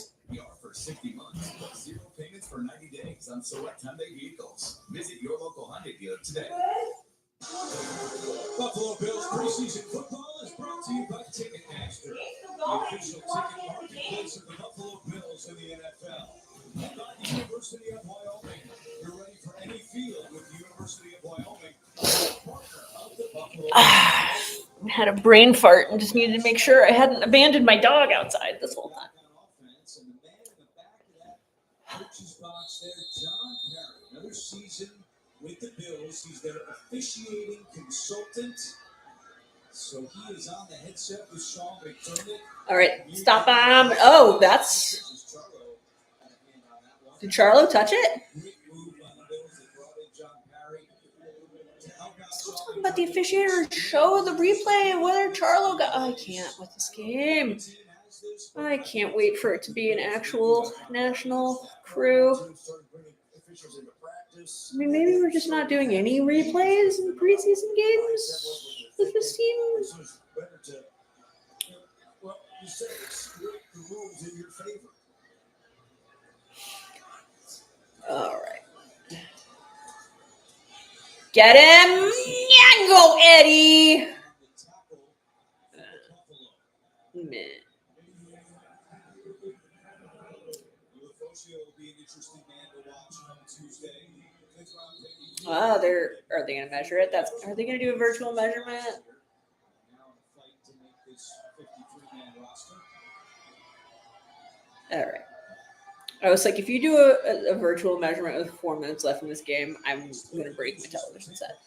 For 60 months, plus 0 payments for 90 days on select Hyundai vehicles. Visit your local Hyundai dealer today. Buffalo Bills preseason football is brought to you by Ticketmaster, the official ticket marketplace of the Buffalo Bills in the NFL. Led by the University of Wyoming. You're ready for any field with the University of Wyoming. I had a brain fart and just needed to make sure I hadn't abandoned my dog outside this whole time. Coach's box there, John Perry. Another season with the Bills. He's their officiating consultant. So he is on the headset with Sean McDermott. All right, stop him. Oh, that's... Did Charlo touch it? Stop talking about the officiator. Show the replay of whether Charlo got... I can't with this game. I can't wait for it to be an actual national crew. I mean, maybe we're just not doing any replays in preseason games with this team. Well, you said it's the rules in your favor. All right. Get him! Yeah, go, Eddie! Man. Wow, are they going to measure it? Are they going to do a virtual measurement? All right. I was like, if you do a virtual measurement with 4 minutes left in this game, I'm going to break my television set.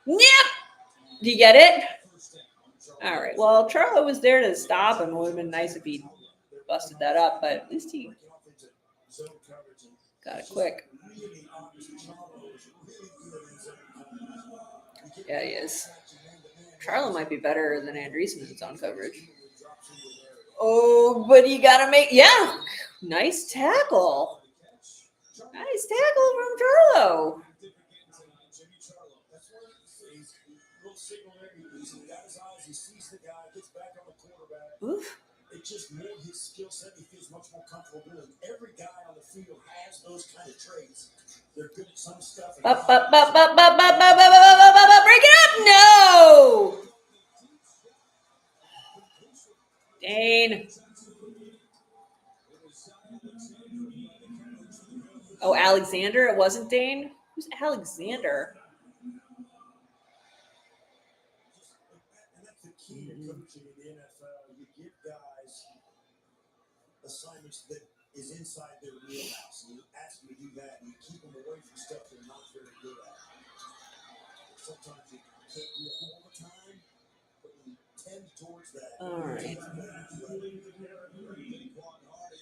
Yep! Do you get it? All right. Well, Charlo was there to stop him. It would have been nice if he busted that up, but at least he got it quick. Yeah, he is. Charlo might be better than Andreessen in his own coverage. Oh, but you got to make... Yeah. Nice tackle. Nice tackle from Charlo. Oof. It's just more his skill set. He feels much more comfortable doing. Every guy on the field has those kind of traits. They're good at some stuff. Break it up! No! Dane. Oh, Alexander? It wasn't Dane? Who's Alexander? And that's the key to coaching in the NFL. You give guys assignments that is inside their wheelhouse. And you ask them to do that, and you keep them away from stuff they're not very good at. Sometimes you can't do it all the time, but you tend towards that. All right.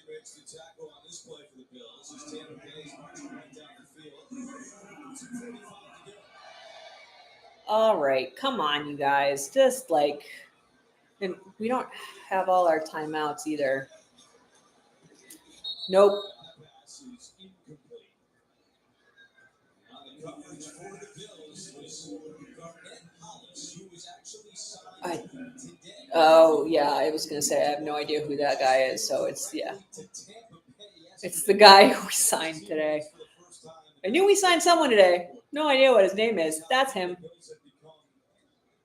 Makes the tackle on this play for the Bills. As Tanner Hayes marching right down the field. 2:45 to go. All right. Come on, you guys. Just like, and we don't have all our timeouts either. Nope. Pass is incomplete. On the coverage for the Bills was Garnett Hollis, who was actually signed today. Oh, yeah. I was going to say, I have no idea who that guy is. So it's, yeah. It's the guy who we signed today. I knew we signed someone today. No idea what his name is. That's him.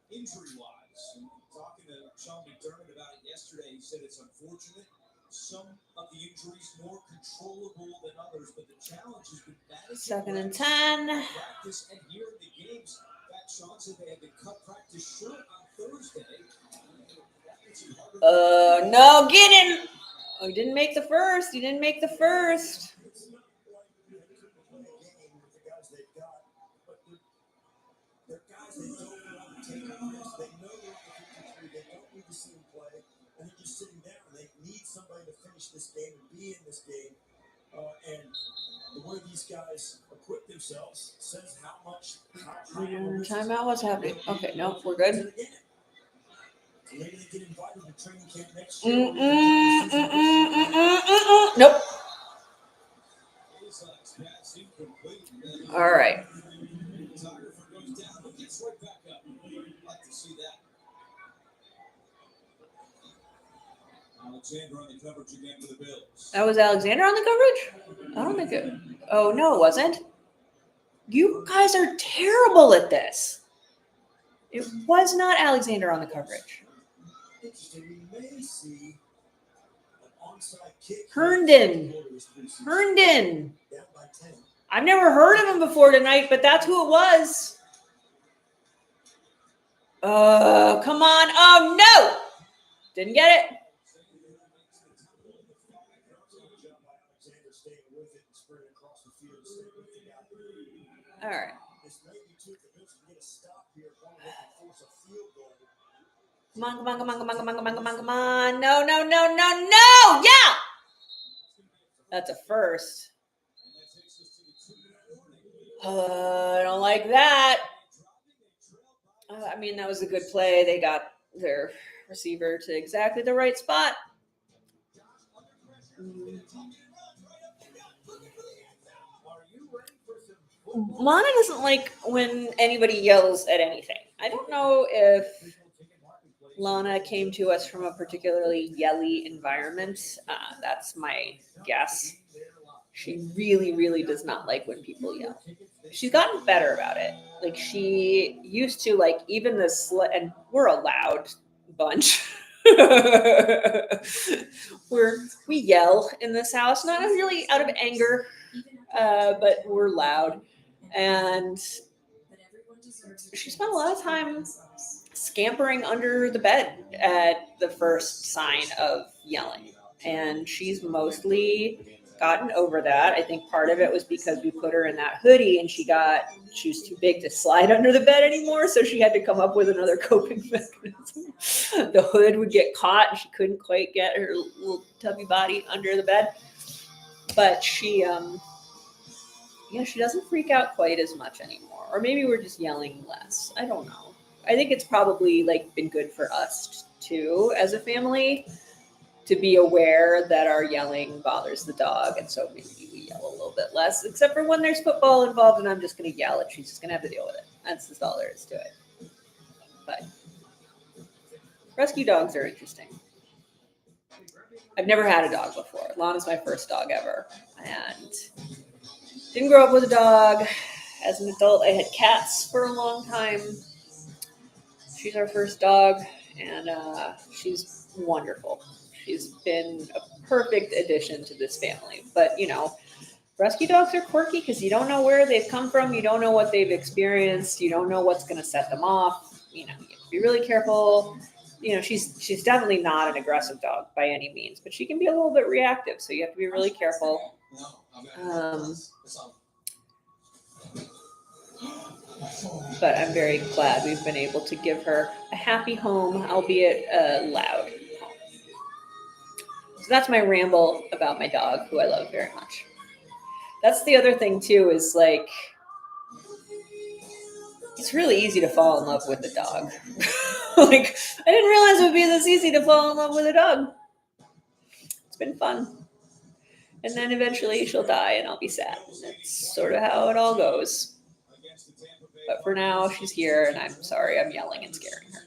Injury-wise, talking to Sean McDermott about it yesterday, he said it's unfortunate. Some of the injuries more controllable than others, but the challenge has been managing 2nd and 10. practice and here in the games. In fact, Sean said they had to cut practice short on Thursday. No, get him. Oh, he didn't make the first. He didn't make the first. It's not like they're playing a game with the guys they've got, but they're guys that don't want to take a risk. They know they're on the 53. They don't need to see them play, and they're just sitting down. They need somebody to finish this game and be in this game. And the way these guys equip themselves says how much. Timeout. What's happening? Okay, no, we're good. Maybe they get invited to training camp next year. Nope. All right. Alexander on the coverage again for the Bills. That was Alexander on the coverage? I don't think it. Oh, no, it wasn't. You guys are terrible at this. It was not Alexander on the coverage. Interesting. We may see an onside kick. Herndon. Herndon. Down by 10. I've never heard of him before tonight, but that's who it was. Come on. Oh, no. Didn't get it. All right. Come on, come on, come on, come on, come on, come on, come on, come on. No, no, no, no, no. Yeah. That's a first. I don't like that. I mean, that was a good play. They got their receiver to exactly the right spot. Lana doesn't like when anybody yells at anything. I don't know if Lana came to us from a particularly yelly environment. That's my guess. She really, really does not like when people yell. She's gotten better about it. Like, she used to, like, even the and we're a loud bunch. We yell in this house, not really out of anger, but we're loud. And she spent a lot of time scampering under the bed at the first sign of yelling. And she's mostly gotten over that. I think part of it was because we put her in that hoodie and she was too big to slide under the bed anymore. So she had to come up with another coping mechanism. The hood would get caught and she couldn't quite get her little tubby body under the bed. But she doesn't freak out quite as much anymore. Or maybe we're just yelling less. I don't know. I think it's probably like been good for us too as a family to be aware that our yelling bothers the dog. And so maybe we yell a little bit less, except for when there's football involved and I'm just going to yell and she's just going to have to deal with it. That's just all there is to it. But rescue dogs are interesting. I've never had a dog before. Lana's my first dog ever. And Didn't grow up with a dog. As an adult, I had cats for a long time. She's our first dog, and she's wonderful. She's been a perfect addition to this family. But, you know, rescue dogs are quirky because you don't know where they've come from. You don't know what they've experienced. You don't know what's going to set them off. You know, you have to be really careful. You know, she's definitely not an aggressive dog by any means, but she can be a little bit reactive. So you have to be really careful. But I'm very glad we've been able to give her a happy home, albeit a loud home. So that's my ramble about my dog, who I love very much. That's the other thing too, is like, it's really easy to fall in love with a dog. Like, I didn't realize it would be this easy to fall in love with a dog. It's been fun. And then eventually she'll die and I'll be sad. That's sort of how it all goes. But for now, she's here, and I'm sorry I'm yelling and scaring her.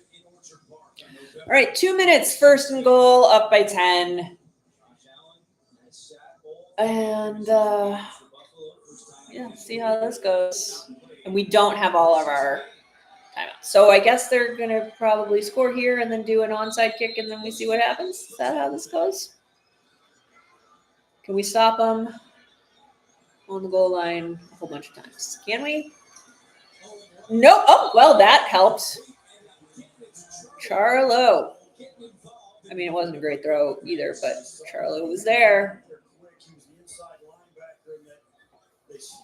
All right, 2 minutes, 1st and goal, up by 10. And yeah, see how this goes. And we don't have all of our timeouts. So I guess they're going to probably score here and then do an onside kick, and then we see what happens. Is that how this goes? Can we stop them on the goal line a whole bunch of times? Can we? Nope. Oh, well, that helped. Charlo. I mean, it wasn't a great throw either, but Charlo was there.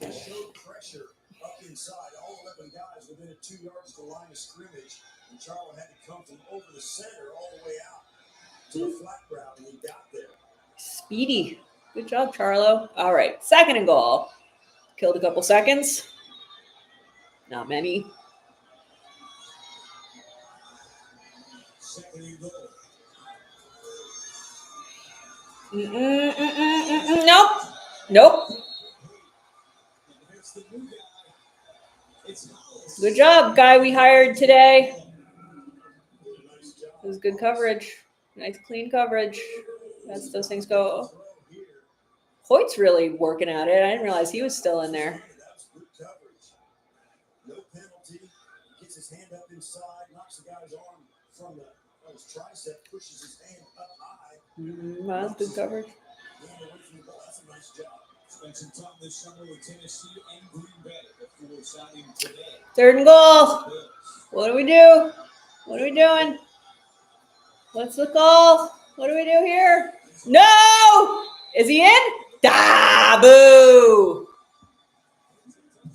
They showed pressure up inside. All 11 guys within 2 yards to the line of scrimmage. And Charlo had to come from over the center all the way out to the flat ground, and he got there. Speedy. Good job, Charlo. All right, 2nd and goal. Killed a couple seconds. Not many. 2nd and goal. Nope. Nope. Good job, guy we hired today. It was good coverage. Nice, clean coverage. As those things go. Hoyt's really working at it. I didn't realize he was still in there. No penalty. Gets his hand up inside, knocks the guy's arm from his tricep, pushes his hand up high. Well, that's good coverage. That's a nice job. Spent some time this summer with Tennessee and Green Bay before signing today. 3rd and goal. What do we do? What are we doing? What's the call? What do we do here? No! Is he in? Da boo!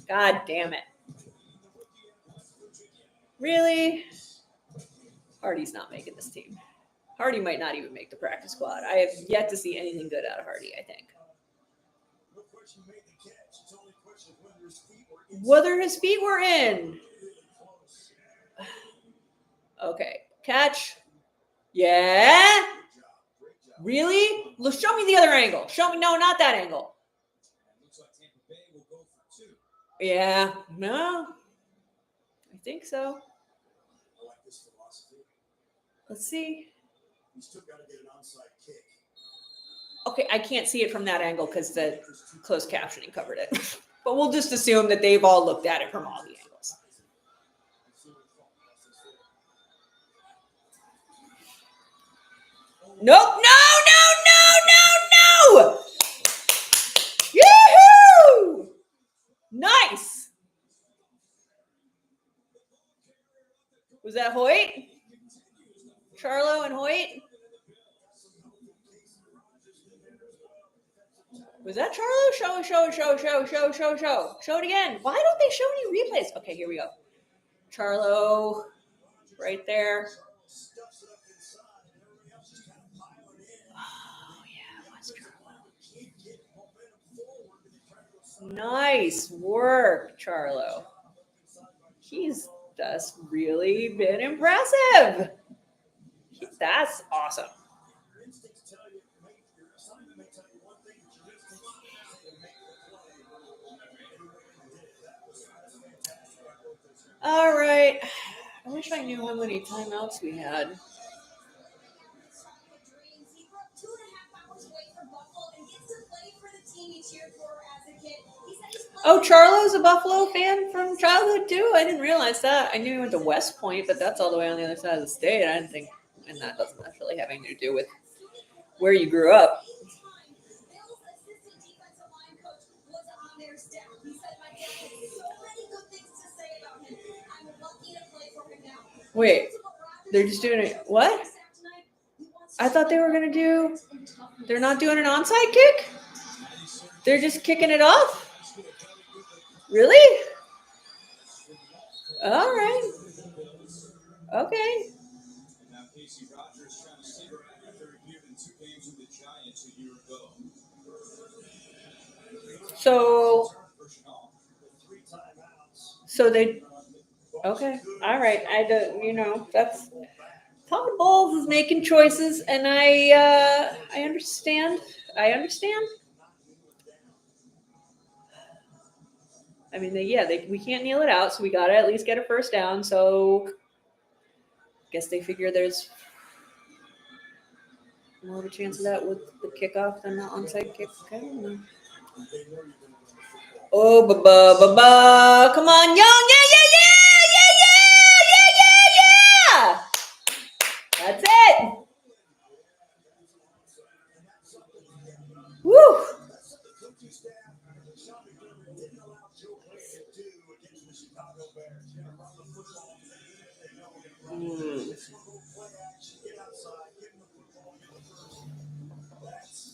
God damn it. Really? Hardy's not making this team. Hardy might not even make the practice squad. I have yet to see anything good out of Hardy, I think. Whether his feet were in. Okay. Catch. Yeah. Really? Look, show me the other angle. Show me. No, not that angle. Yeah. No. I think so. Let's see. You still got to get an onside kick. Okay, I can't see it from that angle because the closed captioning covered it. But we'll just assume that they've all looked at it from all the angles. Nope. No. Yoo-hoo! Nice. Was that Hoyt? Charlo and Hoyt? Was that Charlo? Show it again. Why don't they show any replays? Okay, here we go. Charlo, right there. Oh, yeah, what's Charlo? Nice work, Charlo. He's just really been impressive. That's awesome. All right. I wish I knew how many timeouts we had. He grew up 2.5 hours away from Buffalo and gets to play for the team he cheered for as a kid. He said he's Oh, Charlo's a Buffalo fan from childhood too. I didn't realize that. I knew he went to West Point, but that's all the way on the other side of the state. I didn't think, and that doesn't necessarily have anything to do with where you grew up. Wait, they're just doing it. What? I thought they were gonna do. They're not doing an onside kick. They're just kicking it off. Really? All right. Okay. Now Casey Rogers trying to stay around after giving 2 games with the Giants a year ago. So they. Okay. All right. I don't. That's. Todd Bowles is making choices, and I understand. I understand. I mean, we can't kneel it out, so we gotta at least get a first down. So, I guess they figure there's more of a chance of that with the kickoff than the onside kick. I don't know. Oh, ba-ba. Come on, Young. Yeah. That's it. Woo.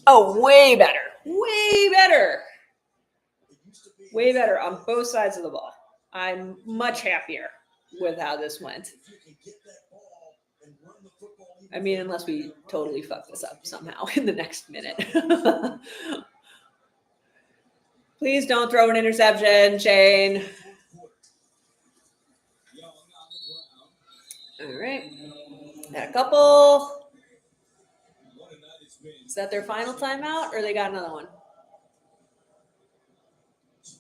Oh, way better. Way better. Way better on both sides of the ball. I'm much happier with how this went. I mean, unless we totally fuck this up somehow in the next minute. Please don't throw an interception, Shane. All right. Got a couple. Is that their final timeout, or they got another one?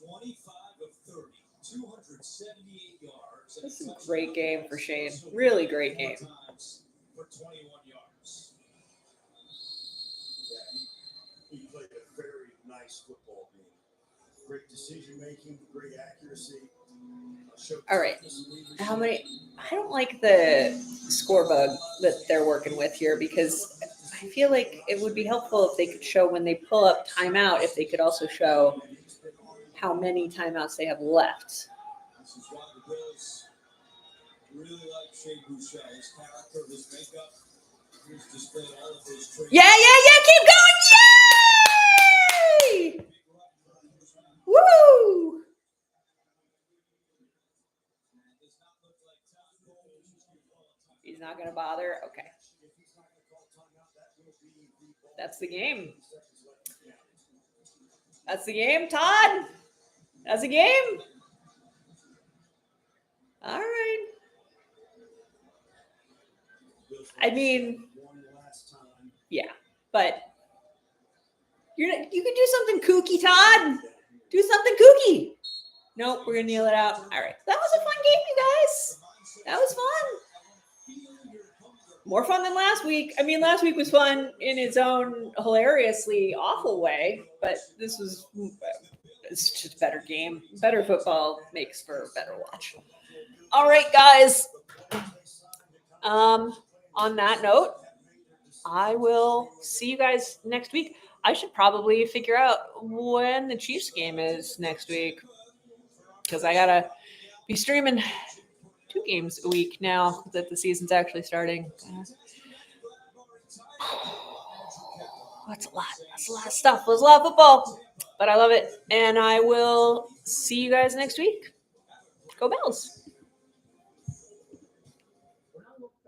25 of 30, 278 yards. This is a great game for Shane. Really great game. For 21 yards. He played a very nice football game. Great decision making, great accuracy. All right. How many? I don't like the score bug that they're working with here because I feel like it would be helpful if they could show when they pull up timeout, if they could also show how many timeouts they have left. This is why the Bills really like Shea Boucher. His character, his makeup, he's displayed all of those traits. Yeah. Keep going. Yay! Woo! He's not going to bother. Okay. That's the game. That's the game, Todd. That's a game. All right. I mean, yeah, but you can do something kooky, Todd. Do something kooky. Nope, we're gonna kneel it out. All right, that was a fun game, you guys. That was fun. More fun than last week. I mean, last week was fun in its own hilariously awful way, but this was it's just a better game. Better football makes for a better watch. All right, guys. On that note, I will see you guys next week. I should probably figure out when the Chiefs game is next week because I gotta be streaming 2 games a week now that the season's actually starting. That's a lot. That's a lot of stuff. There's a lot of football, but I love it. And I will see you guys next week. Go Bells.